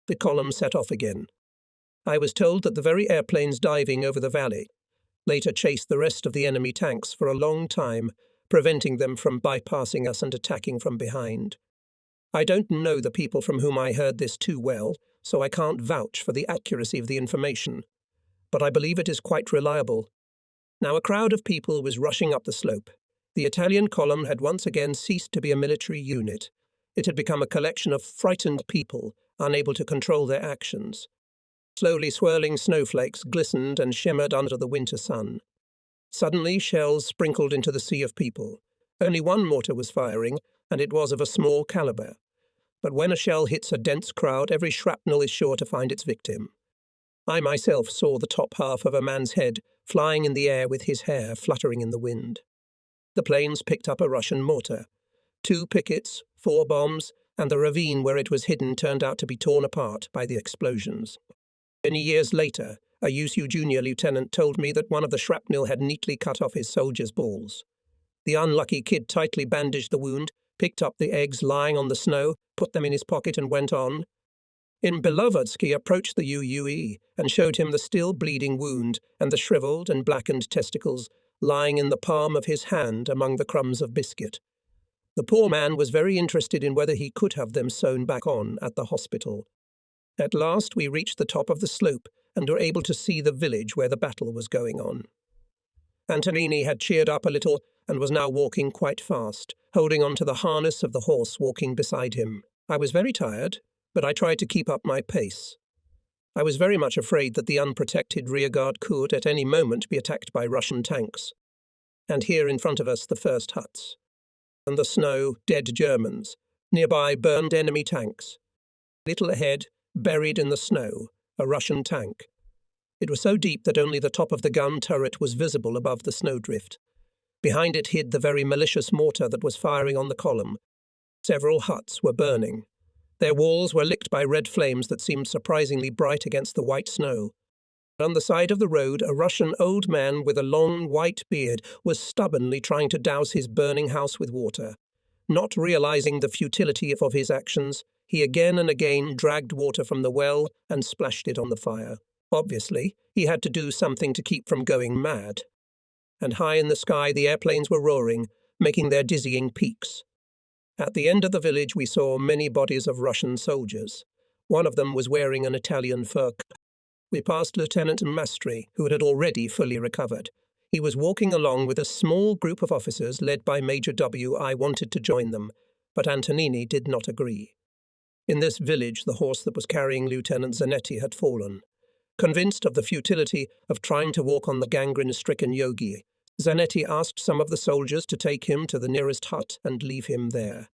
The column set off again. I was told that the very airplanes diving over the valley later chased the rest of the enemy tanks for a long time, preventing them from bypassing us and attacking from behind. I don't know the people from whom I heard this too well, so I can't vouch for the accuracy of the information, but I believe it is quite reliable. Now a crowd of people was rushing up the slope. The Italian column had once again ceased to be a military unit. It had become a collection of frightened people, unable to control their actions. Slowly swirling snowflakes glistened and shimmered under the winter sun. Suddenly shells sprinkled into the sea of people. Only one mortar was firing, and it was of a small caliber. But when a shell hits a dense crowd, every shrapnel is sure to find its victim. I myself saw the top half of a man's head flying in the air with his hair fluttering in the wind. The planes picked up a Russian mortar. 2 pickets, 4 bombs, and the ravine where it was hidden turned out to be torn apart by the explosions. Many years later, a USU junior lieutenant told me that one of the shrapnel had neatly cut off his soldier's balls. The unlucky kid tightly bandaged the wound, picked up the eggs lying on the snow, put them in his pocket and went on. In Belovodsky approached the UUE and showed him the still bleeding wound and the shriveled and blackened testicles lying in the palm of his hand among the crumbs of biscuit. The poor man was very interested in whether he could have them sewn back on at the hospital. At last we reached the top of the slope and were able to see the village where the battle was going on. Antonini had cheered up a little and was now walking quite fast, holding on to the harness of the horse walking beside him. I was very tired, but I tried to keep up my pace. I was very much afraid that the unprotected rearguard could at any moment be attacked by Russian tanks. And here in front of us the first huts. And the snow, dead Germans. Nearby burned enemy tanks. Little ahead, buried in the snow, a Russian tank. It was so deep that only the top of the gun turret was visible above the snowdrift. Behind it hid the very malicious mortar that was firing on the column. Several huts were burning. Their walls were licked by red flames that seemed surprisingly bright against the white snow. On the side of the road, a Russian old man with a long white beard was stubbornly trying to douse his burning house with water. Not realizing the futility of his actions, he again and again dragged water from the well and splashed it on the fire. Obviously, he had to do something to keep from going mad. And high in the sky the airplanes were roaring, making their dizzying peaks. At the end of the village we saw many bodies of Russian soldiers. One of them was wearing an Italian fur coat. We passed Lieutenant Mastri, who had already fully recovered. He was walking along with a small group of officers led by Major W. I wanted to join them, but Antonini did not agree. In this village the horse that was carrying Lieutenant Zanetti had fallen. Convinced of the futility of trying to walk on the gangrene-stricken Yogi, Zanetti asked some of the soldiers to take him to the nearest hut and leave him there.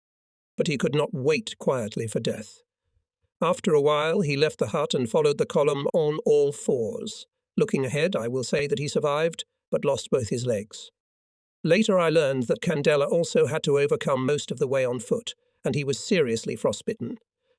But he could not wait quietly for death. After a while he left the hut and followed the column on all fours. Looking ahead, I will say that he survived, but lost both his legs. Later I learned that Candela also had to overcome most of the way on foot, and he was seriously frostbitten.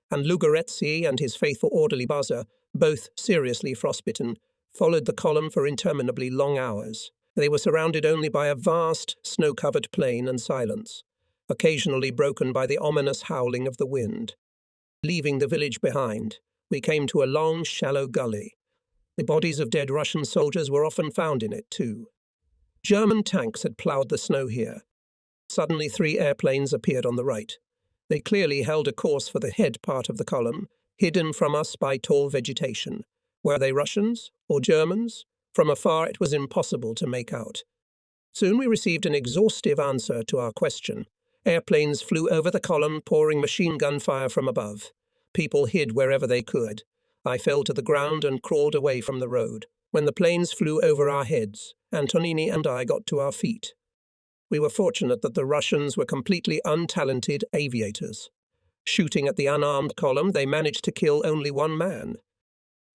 And Lugarezzi and his faithful orderly Baza, both seriously frostbitten, followed the column for interminably long hours. They were surrounded only by a vast, snow-covered plain and silence, occasionally broken by the ominous howling of the wind. Leaving the village behind, we came to a long, shallow gully. The bodies of dead Russian soldiers were often found in it, too. German tanks had ploughed the snow here. Suddenly 3 airplanes appeared on the right. They clearly held a course for the head part of the column, hidden from us by tall vegetation. Were they Russians or Germans? From afar it was impossible to make out. Soon we received an exhaustive answer to our question. Airplanes flew over the column, pouring machine gun fire from above. People hid wherever they could. I fell to the ground and crawled away from the road. When the planes flew over our heads, Antonini and I got to our feet. We were fortunate that the Russians were completely untalented aviators. Shooting at the unarmed column, they managed to kill only 1 man.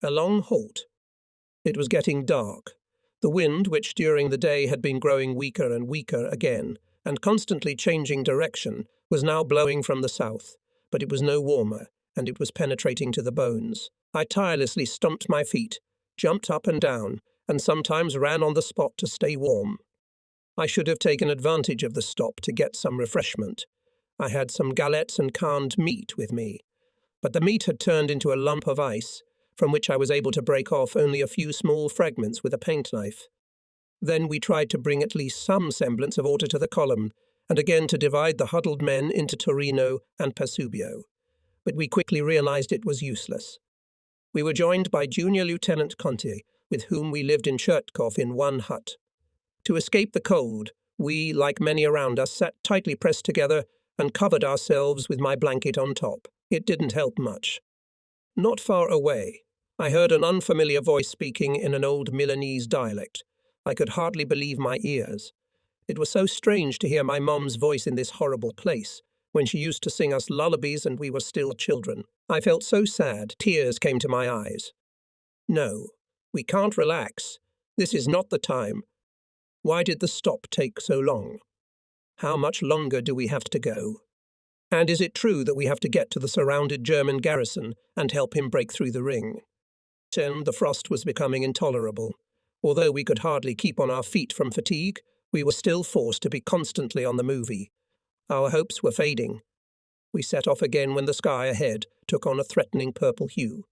A long halt. It was getting dark. The wind, which during the day had been growing weaker and weaker again, and constantly changing direction, was now blowing from the south, but it was no warmer, and it was penetrating to the bones. I tirelessly stomped my feet, jumped up and down, and sometimes ran on the spot to stay warm. I should have taken advantage of the stop to get some refreshment. I had some galettes and canned meat with me, but the meat had turned into a lump of ice, from which I was able to break off only a few small fragments with a paint knife. Then we tried to bring at least some semblance of order to the column, and again to divide the huddled men into Torino and Pasubio. But we quickly realized it was useless. We were joined by Junior Lieutenant Conti, with whom we lived in Chertkov in one hut. To escape the cold, we, like many around us, sat tightly pressed together and covered ourselves with my blanket on top. It didn't help much. Not far away, I heard an unfamiliar voice speaking in an old Milanese dialect. I could hardly believe my ears. It was so strange to hear my mom's voice in this horrible place, when she used to sing us lullabies and we were still children. I felt so sad, tears came to my eyes. No, we can't relax. This is not the time. Why did the stop take so long? How much longer do we have to go? And is it true that we have to get to the surrounded German garrison and help him break through the ring? Soon the frost was becoming intolerable. Although we could hardly keep on our feet from fatigue, We were still forced to be constantly on the move. Our hopes were fading. We set off again when the sky ahead took on a threatening purple hue.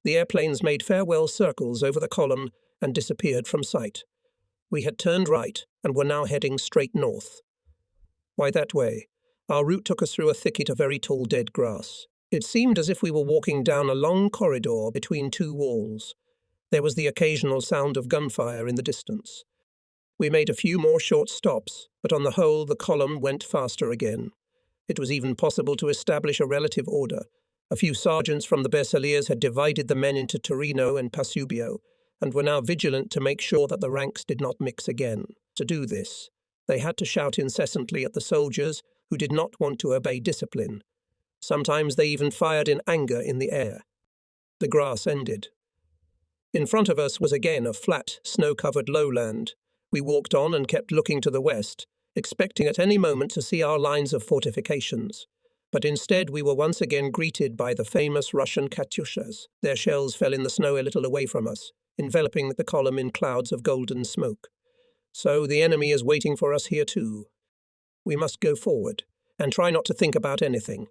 The airplanes made farewell circles over the column and disappeared from sight. We had turned right and were now heading straight north. Why that way? Our route took us through a thicket of very tall dead grass. It seemed as if we were walking down a long corridor between two walls. There was the occasional sound of gunfire in the distance. We made a few more short stops, but on the whole the column went faster again. It was even possible to establish a relative order. A few sergeants from the Bersagliers had divided the men into Torino and Pasubio, and were now vigilant to make sure that the ranks did not mix again. To do this, they had to shout incessantly at the soldiers who did not want to obey discipline. Sometimes they even fired in anger in the air. The grass ended. In front of us was again a flat, snow-covered lowland. We walked on and kept looking to the west, expecting at any moment to see our lines of fortifications. But instead we were once again greeted by the famous Russian Katyushas. Their shells fell in the snow a little away from us, enveloping the column in clouds of golden smoke. So the enemy is waiting for us here too. We must go forward, and try not to think about anything.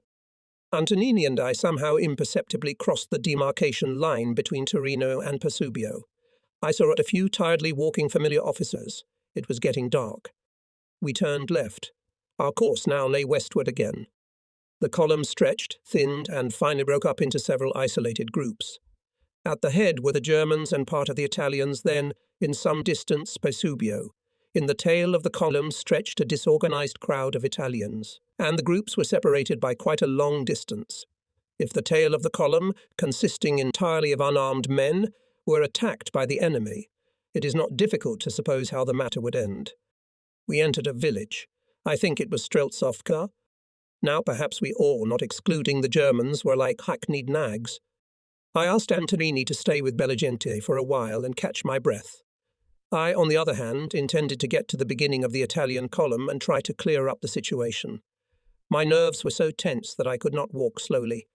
Antonini and I somehow imperceptibly crossed the demarcation line between Torino and Pasubio. I saw a few tiredly walking familiar officers. It was getting dark. We turned left. Our course now lay westward again. The column stretched, thinned, and finally broke up into several isolated groups. At the head were the Germans and part of the Italians, then, in some distance, Pasubio. In the tail of the column stretched a disorganized crowd of Italians, and the groups were separated by quite a long distance. If the tail of the column, consisting entirely of unarmed men, were attacked by the enemy, it is not difficult to suppose how the matter would end. We entered a village. I think it was Streltsovka. Now perhaps we all, not excluding the Germans, were like hackneyed nags. I asked Antonini to stay with Belligente for a while and catch my breath. I, on the other hand, intended to get to the beginning of the Italian column and try to clear up the situation. My nerves were so tense that I could not walk slowly.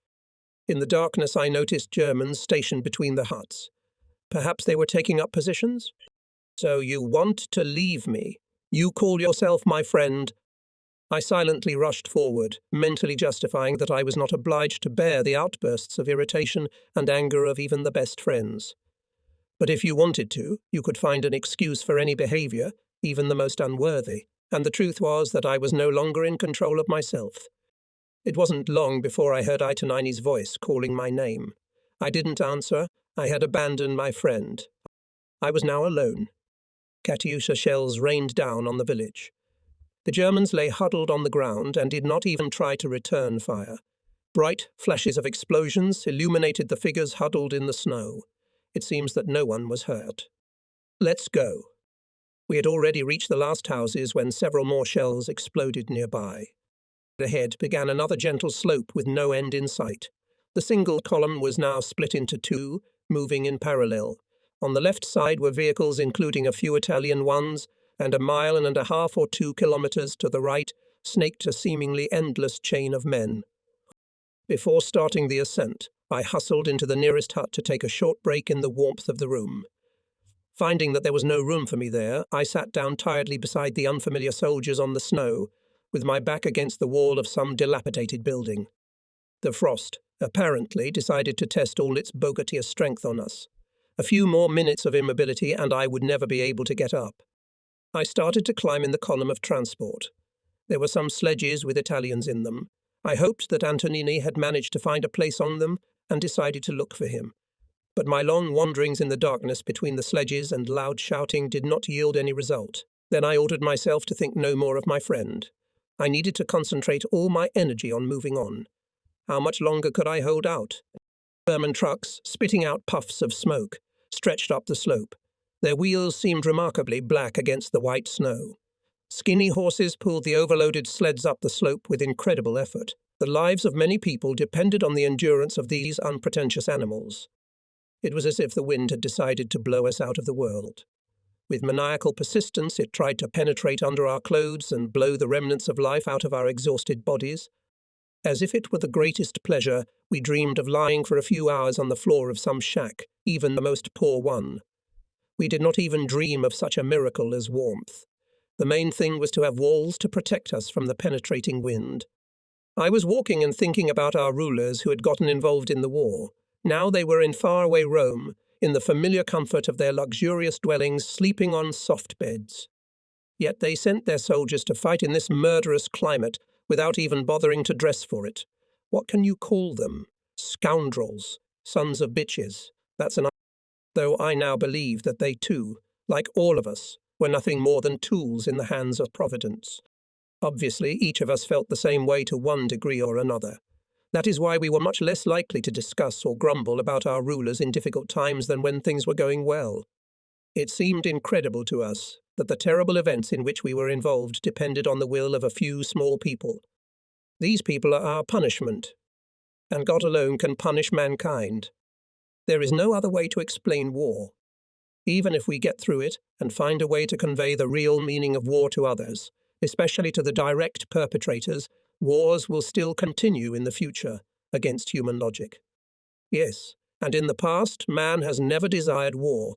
In the darkness I noticed Germans stationed between the huts. Perhaps they were taking up positions? "So you want to leave me? You call yourself my friend?" I silently rushed forward, mentally justifying that I was not obliged to bear the outbursts of irritation and anger of even the best friends. But if you wanted to, you could find an excuse for any behaviour, even the most unworthy, and the truth was that I was no longer in control of myself. It wasn't long before I heard Antonini's voice calling my name. I didn't answer. I had abandoned my friend. I was now alone. Katyusha shells rained down on the village. The Germans lay huddled on the ground and did not even try to return fire. Bright flashes of explosions illuminated the figures huddled in the snow. It seems that no one was hurt. "Let's go." We had already reached the last houses when several more shells exploded nearby. Ahead began another gentle slope with no end in sight. The single column was now split into two, moving in parallel. On the left side were vehicles including a few Italian ones, and a mile and a half or 2 kilometers to the right snaked a seemingly endless chain of men. Before starting the ascent, I hustled into the nearest hut to take a short break in the warmth of the room. Finding that there was no room for me there, I sat down tiredly beside the unfamiliar soldiers on the snow, with my back against the wall of some dilapidated building. The frost, apparently, decided to test all its bogateer strength on us. A few more minutes of immobility and I would never be able to get up. I started to climb in the column of transport. There were some sledges with Italians in them. I hoped that Antonini had managed to find a place on them and decided to look for him. But my long wanderings in the darkness between the sledges and loud shouting did not yield any result. Then I ordered myself to think no more of my friend. I needed to concentrate all my energy on moving on. How much longer could I hold out? German trucks, spitting out puffs of smoke, stretched up the slope. Their wheels seemed remarkably black against the white snow. Skinny horses pulled the overloaded sleds up the slope with incredible effort. The lives of many people depended on the endurance of these unpretentious animals. It was as if the wind had decided to blow us out of the world. With maniacal persistence, it tried to penetrate under our clothes and blow the remnants of life out of our exhausted bodies. As if it were the greatest pleasure, we dreamed of lying for a few hours on the floor of some shack, even the most poor one. We did not even dream of such a miracle as warmth. The main thing was to have walls to protect us from the penetrating wind. I was walking and thinking about our rulers who had gotten involved in the war. Now they were in faraway Rome, in the familiar comfort of their luxurious dwellings, sleeping on soft beds. Yet they sent their soldiers to fight in this murderous climate without even bothering to dress for it. What can you call them? Scoundrels, sons of bitches. That's an... Though I now believe that they too, like all of us, were nothing more than tools in the hands of Providence. Obviously, each of us felt the same way to one degree or another. That is why we were much less likely to discuss or grumble about our rulers in difficult times than when things were going well. It seemed incredible to us that the terrible events in which we were involved depended on the will of a few small people. These people are our punishment, and God alone can punish mankind. There is no other way to explain war. Even if we get through it and find a way to convey the real meaning of war to others, especially to the direct perpetrators, wars will still continue in the future against human logic. Yes, and in the past, man has never desired war.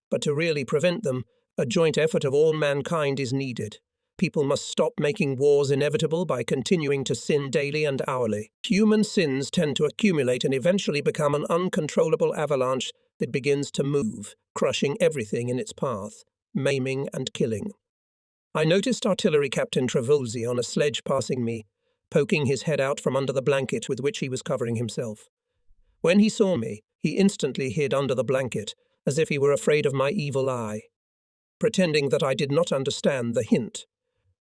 But to really prevent them, a joint effort of all mankind is needed. People must stop making wars inevitable by continuing to sin daily and hourly. Human sins tend to accumulate and eventually become an uncontrollable avalanche that begins to move, crushing everything in its path, maiming and killing. I noticed Artillery Captain Trevulzi on a sledge passing me, poking his head out from under the blanket with which he was covering himself. When he saw me, he instantly hid under the blanket, as if he were afraid of my evil eye. Pretending that I did not understand the hint,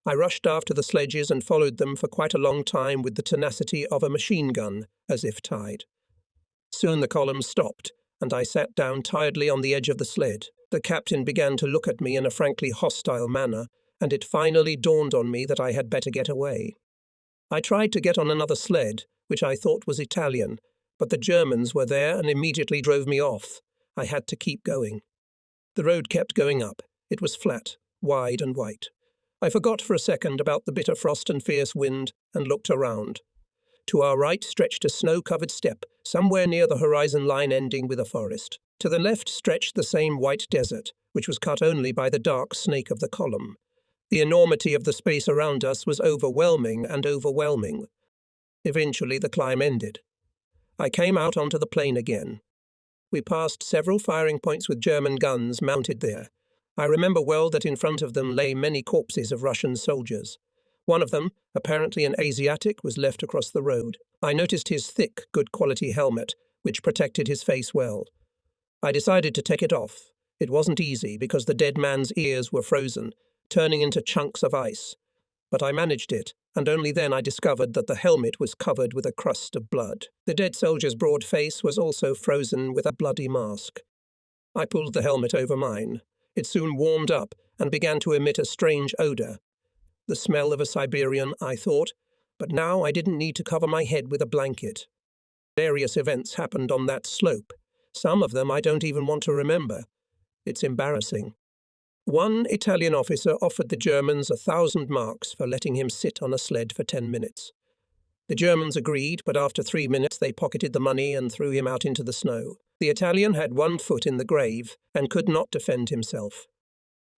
I rushed after the sledges and followed them for quite a long time with the tenacity of a machine gun, as if tied. Soon the column stopped, and I sat down tiredly on the edge of the sled. The captain began to look at me in a frankly hostile manner, and it finally dawned on me that I had better get away. I tried to get on another sled, which I thought was Italian, but the Germans were there and immediately drove me off. I had to keep going. The road kept going up. It was flat, wide and white. I forgot for a second about the bitter frost and fierce wind and looked around. To our right stretched a snow-covered steppe, somewhere near the horizon line ending with a forest. To the left stretched the same white desert, which was cut only by the dark snake of the column. The enormity of the space around us was overwhelming and overwhelming. Eventually the climb ended. I came out onto the plain again. We passed several firing points with German guns mounted there. I remember well that in front of them lay many corpses of Russian soldiers. One of them, apparently an Asiatic, was left across the road. I noticed his thick, good-quality helmet, which protected his face well. I decided to take it off. It wasn't easy because the dead man's ears were frozen, turning into chunks of ice. But I managed it, and only then I discovered that the helmet was covered with a crust of blood. The dead soldier's broad face was also frozen with a bloody mask. I pulled the helmet over mine. It soon warmed up and began to emit a strange odour. The smell of a Siberian, I thought, but now I didn't need to cover my head with a blanket. Various events happened on that slope. Some of them I don't even want to remember. It's embarrassing. One Italian officer offered the Germans 1,000 marks for letting him sit on a sled for 10 minutes. The Germans agreed, but after 3 minutes they pocketed the money and threw him out into the snow. The Italian had one foot in the grave and could not defend himself.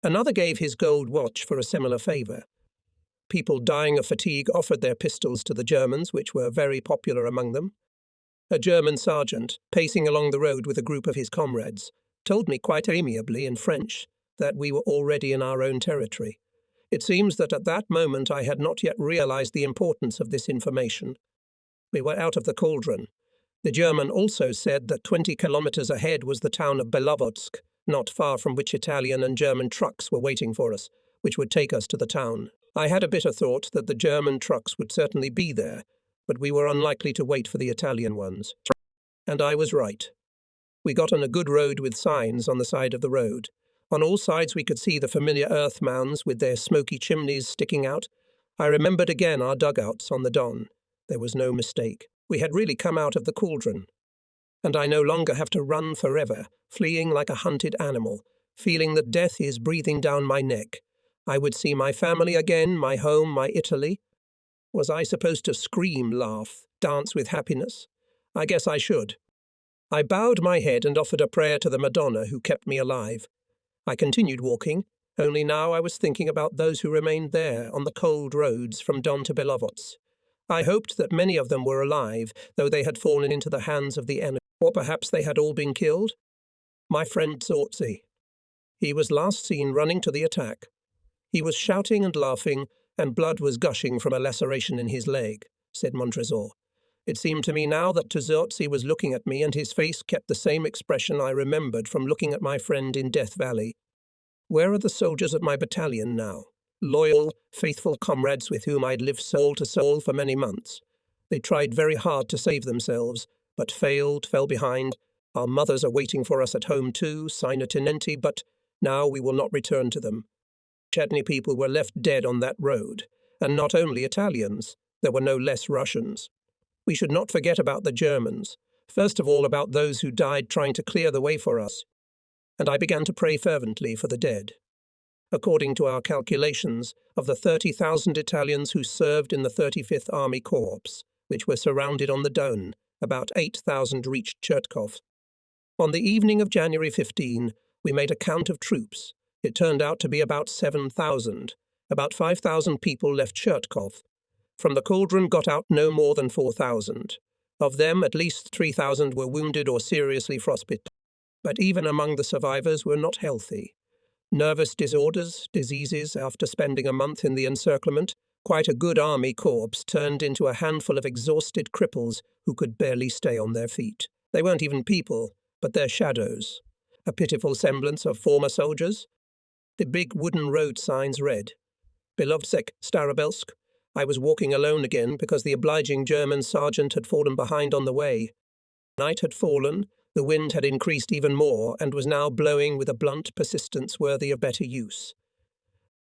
Another gave his gold watch for a similar favour. People dying of fatigue offered their pistols to the Germans, which were very popular among them. A German sergeant, pacing along the road with a group of his comrades, told me quite amiably in French that we were already in our own territory. It seems that at that moment I had not yet realized the importance of this information. We were out of the cauldron. The German also said that 20 kilometers ahead was the town of Belovodsk, not far from which Italian and German trucks were waiting for us, which would take us to the town. I had a bitter thought that the German trucks would certainly be there, but we were unlikely to wait for the Italian ones. And I was right. We got on a good road with signs on the side of the road. On all sides we could see the familiar earth mounds with their smoky chimneys sticking out. I remembered again our dugouts on the Don. There was no mistake. We had really come out of the cauldron. And I no longer have to run forever, fleeing like a hunted animal, feeling that death is breathing down my neck. I would see my family again, my home, my Italy. Was I supposed to scream, laugh, dance with happiness? I guess I should. I bowed my head and offered a prayer to the Madonna who kept me alive. I continued walking. Only now I was thinking about those who remained there on the cold roads from Don to Belovots. I hoped that many of them were alive, though they had fallen into the hands of the enemy, or perhaps they had all been killed. My friend Zorzi. He was last seen running to the attack. He was shouting and laughing, and blood was gushing from a laceration in his leg, said Montresor. It seemed to me now that Zorzi was looking at me, and his face kept the same expression I remembered from looking at my friend in Death Valley. Where are the soldiers of my battalion now? Loyal, faithful comrades with whom I'd lived soul to soul for many months. They tried very hard to save themselves, but failed, fell behind. Our mothers are waiting for us at home too, sine tenenti, but now we will not return to them. Chutney people were left dead on that road, and not only Italians, there were no less Russians. We should not forget about the Germans, first of all about those who died trying to clear the way for us. And I began to pray fervently for the dead. According to our calculations, of the 30,000 Italians who served in the 35th Army Corps, which were surrounded on the Don, about 8,000 reached Chertkov. On the evening of January 15, we made a count of troops. It turned out to be about 7,000. About 5,000 people left Chertkov. From the cauldron got out no more than 4,000. Of them, at least 3,000 were wounded or seriously frostbitten. But even among the survivors were not healthy. Nervous disorders, diseases after spending a month in the encirclement, quite a good army corps turned into a handful of exhausted cripples who could barely stay on their feet. They weren't even people, but their shadows. A pitiful semblance of former soldiers. The big wooden road signs read, Belovsek, Starobelsk. I was walking alone again because the obliging German sergeant had fallen behind on the way. Night had fallen, the wind had increased even more and was now blowing with a blunt persistence worthy of better use.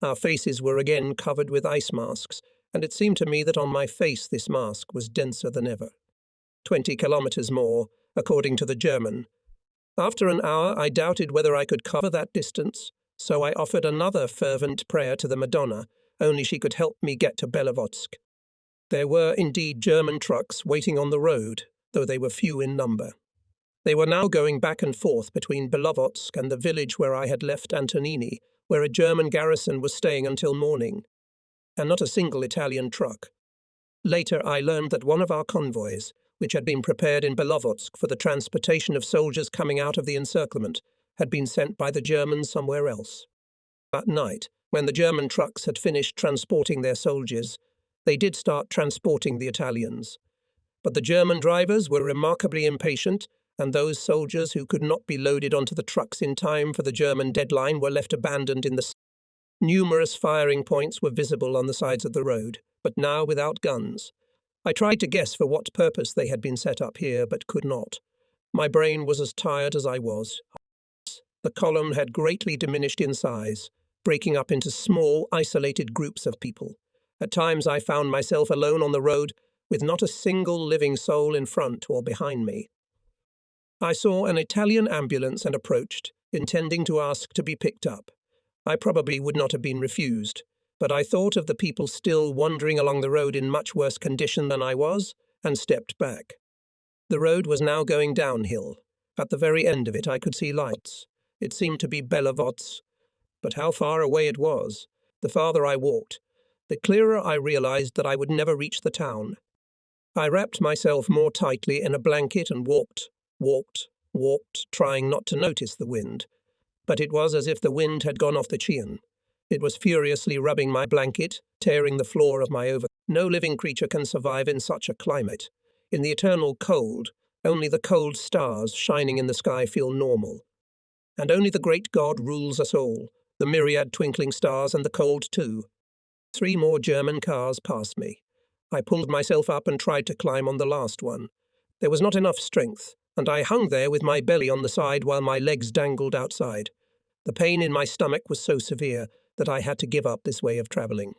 Our faces were again covered with ice masks, and it seemed to me that on my face this mask was denser than ever. 20 kilometers more, according to the German. After an hour, I doubted whether I could cover that distance, so I offered another fervent prayer to the Madonna, only she could help me get to Belovodsk. There were indeed German trucks waiting on the road, though they were few in number. They were now going back and forth between Belovodsk and the village where I had left Antonini, where a German garrison was staying until morning, and not a single Italian truck. Later I learned that one of our convoys, which had been prepared in Belovodsk for the transportation of soldiers coming out of the encirclement, had been sent by the Germans somewhere else. That night, when the German trucks had finished transporting their soldiers, they did start transporting the Italians. But the German drivers were remarkably impatient, and those soldiers who could not be loaded onto the trucks in time for the German deadline were left abandoned in the Numerous firing points were visible on the sides of the road, but now without guns. I tried to guess for what purpose they had been set up here, but could not. My brain was as tired as I was. The column had greatly diminished in size, breaking up into small, isolated groups of people. At times I found myself alone on the road, with not a single living soul in front or behind me. I saw an Italian ambulance and approached, intending to ask to be picked up. I probably would not have been refused, but I thought of the people still wandering along the road in much worse condition than I was, and stepped back. The road was now going downhill. At the very end of it I could see lights. It seemed to be Belovots, but how far away it was. The farther I walked, the clearer I realized that I would never reach the town. I wrapped myself more tightly in a blanket and walked, trying not to notice the wind. But it was as if the wind had gone off the Chian. It was furiously rubbing my blanket, tearing the floor of my overcoat. No living creature can survive in such a climate. In the eternal cold, only the cold stars shining in the sky feel normal. And only the great God rules us all, the myriad twinkling stars and the cold too. 3 more German cars passed me. I pulled myself up and tried to climb on the last one. There was not enough strength, and I hung there with my belly on the side while my legs dangled outside. The pain in my stomach was so severe that I had to give up this way of travelling.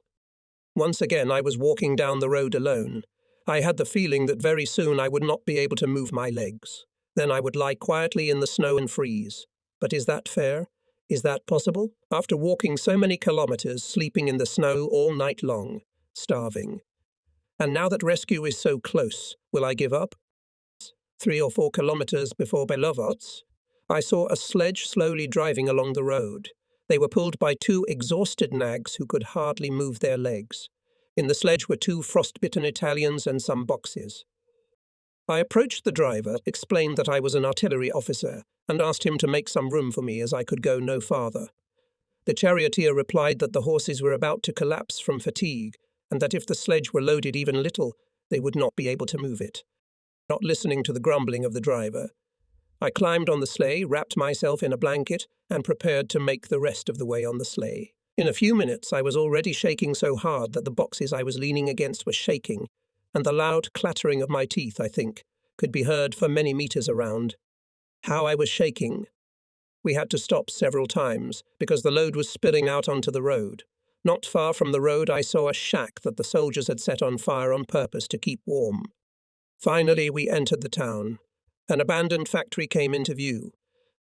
Once again I was walking down the road alone. I had the feeling that very soon I would not be able to move my legs. Then I would lie quietly in the snow and freeze. But is that fair? Is that possible? After walking so many kilometers, sleeping in the snow all night long, starving. And now that rescue is so close, will I give up? 3 or 4 kilometers before Belovots, I saw a sledge slowly driving along the road. They were pulled by two exhausted nags who could hardly move their legs. In the sledge were two frostbitten Italians and some boxes. I approached the driver, explained that I was an artillery officer, and asked him to make some room for me as I could go no farther. The charioteer replied that the horses were about to collapse from fatigue, and that if the sledge were loaded even little, they would not be able to move it. Not listening to the grumbling of the driver, I climbed on the sleigh, wrapped myself in a blanket, and prepared to make the rest of the way on the sleigh. In a few minutes I was already shaking so hard that the boxes I was leaning against were shaking, and the loud clattering of my teeth, I think, could be heard for many meters around. How I was shaking! We had to stop several times, because the load was spilling out onto the road. Not far from the road I saw a shack that the soldiers had set on fire on purpose to keep warm. Finally we entered the town. An abandoned factory came into view.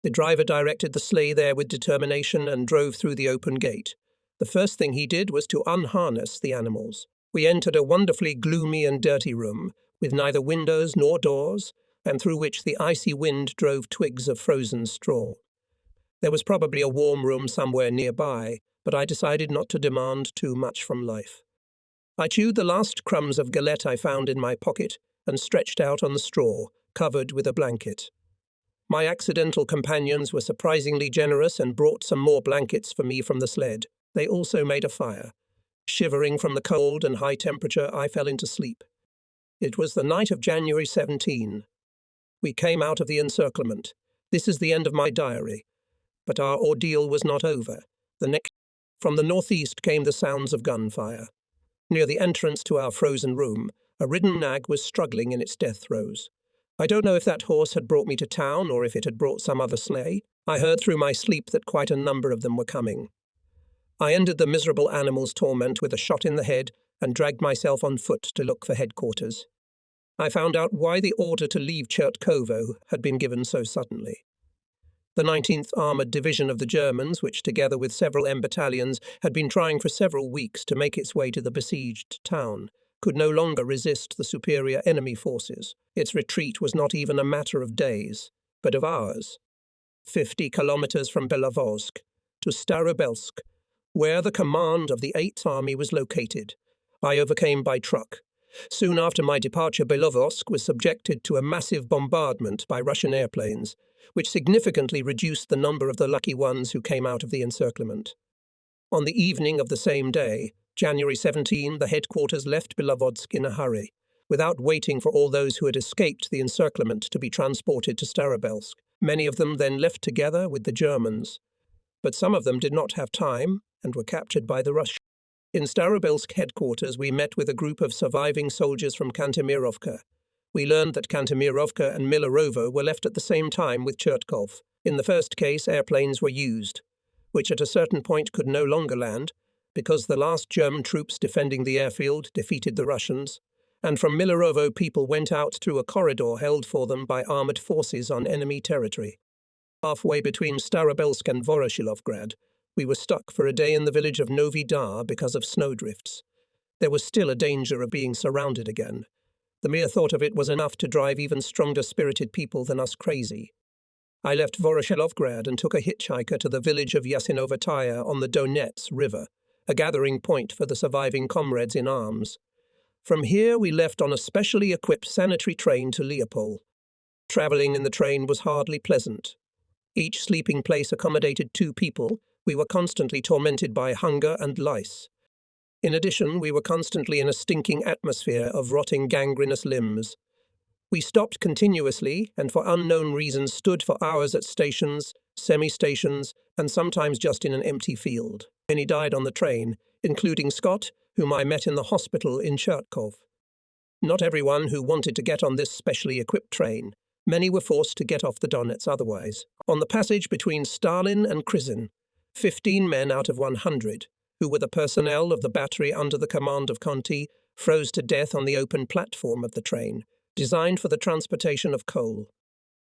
The driver directed the sleigh there with determination and drove through the open gate. The first thing he did was to unharness the animals. We entered a wonderfully gloomy and dirty room, with neither windows nor doors, and through which the icy wind drove twigs of frozen straw. There was probably a warm room somewhere nearby, but I decided not to demand too much from life. I chewed the last crumbs of galette I found in my pocket and stretched out on the straw, covered with a blanket. My accidental companions were surprisingly generous and brought some more blankets for me from the sled. They also made a fire. Shivering from the cold and high temperature, I fell into sleep. It was the night of January 17. We came out of the encirclement. This is the end of my diary. But our ordeal was not over. From the northeast came the sounds of gunfire. Near the entrance to our frozen room, a ridden nag was struggling in its death throes. I don't know if that horse had brought me to town or if it had brought some other sleigh. I heard through my sleep that quite a number of them were coming. I ended the miserable animal's torment with a shot in the head and dragged myself on foot to look for headquarters. I found out why the order to leave Chertkovo had been given so suddenly. The 19th Armoured Division of the Germans, which together with several M battalions had been trying for several weeks to make its way to the besieged town, could no longer resist the superior enemy forces. Its retreat was not even a matter of days, but of hours. 50 kilometers from Belovorsk to Starobelsk, where the command of the 8th Army was located, I overcame by truck. Soon after my departure, Belovorsk was subjected to a massive bombardment by Russian airplanes, which significantly reduced the number of the lucky ones who came out of the encirclement. On the evening of the same day, January 17, the headquarters left Belovodsk in a hurry, without waiting for all those who had escaped the encirclement to be transported to Starobelsk. Many of them then left together with the Germans, but some of them did not have time and were captured by the Russians. In Starobelsk headquarters, we met with a group of surviving soldiers from Kantemirovka. We learned that Kantemirovka and Milarovo were left at the same time with Chertkov. In the first case, airplanes were used, which at a certain point could no longer land, because the last German troops defending the airfield defeated the Russians, and from Milarovo people went out through a corridor held for them by armoured forces on enemy territory. Halfway between Starobelsk and Voroshilovgrad, we were stuck for a day in the village of Novi Dar because of snowdrifts. There was still a danger of being surrounded again. The mere thought of it was enough to drive even stronger-spirited people than us crazy. I left Voroshilovgrad and took a hitchhiker to the village of Yasinovataya on the Donets River, a gathering point for the surviving comrades in arms. From here we left on a specially equipped sanitary train to Leopold. Travelling in the train was hardly pleasant. Each sleeping place accommodated 2 people. We were constantly tormented by hunger and lice. In addition, we were constantly in a stinking atmosphere of rotting gangrenous limbs. We stopped continuously and for unknown reasons stood for hours at stations, semi-stations, and sometimes just in an empty field. Many died on the train, including Scott, whom I met in the hospital in Chertkov. Not everyone who wanted to get on this specially equipped train. Many were forced to get off the Donets otherwise. On the passage between Stalin and Krizin, 15 men out of 100, who were the personnel of the battery under the command of Conti, froze to death on the open platform of the train, designed for the transportation of coal.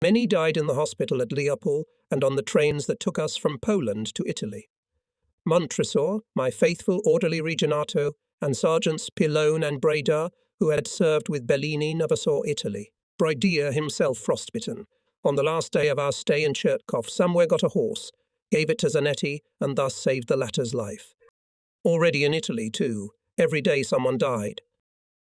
Many died in the hospital at Leopold and on the trains that took us from Poland to Italy. Montresor, my faithful orderly Reginato, and Sergeants Pilone and Breda, who had served with Bellini, never saw Italy. Braidia himself frostbitten. On the last day of our stay in Chertkov, somewhere got a horse, gave it to Zanetti, and thus saved the latter's life. Already in Italy, too, every day someone died.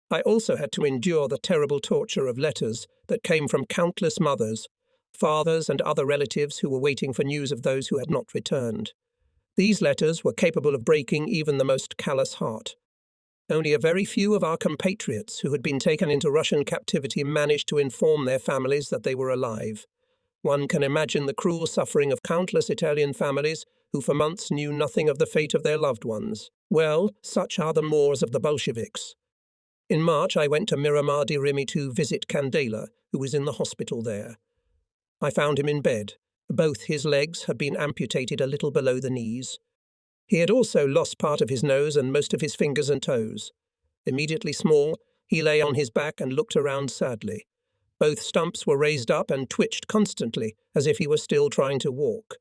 I also had to endure the terrible torture of letters that came from countless mothers, fathers, and other relatives who were waiting for news of those who had not returned. These letters were capable of breaking even the most callous heart. Only a very few of our compatriots who had been taken into Russian captivity managed to inform their families that they were alive. One can imagine the cruel suffering of countless Italian families who for months knew nothing of the fate of their loved ones. Well, such are the mores of the Bolsheviks. In March, I went to Miramar di Rimini to visit Candela, who was in the hospital there. I found him in bed. Both his legs had been amputated a little below the knees. He had also lost part of his nose and most of his fingers and toes. Immediately small, he lay on his back and looked around sadly. Both stumps were raised up and twitched constantly, as if he were still trying to walk.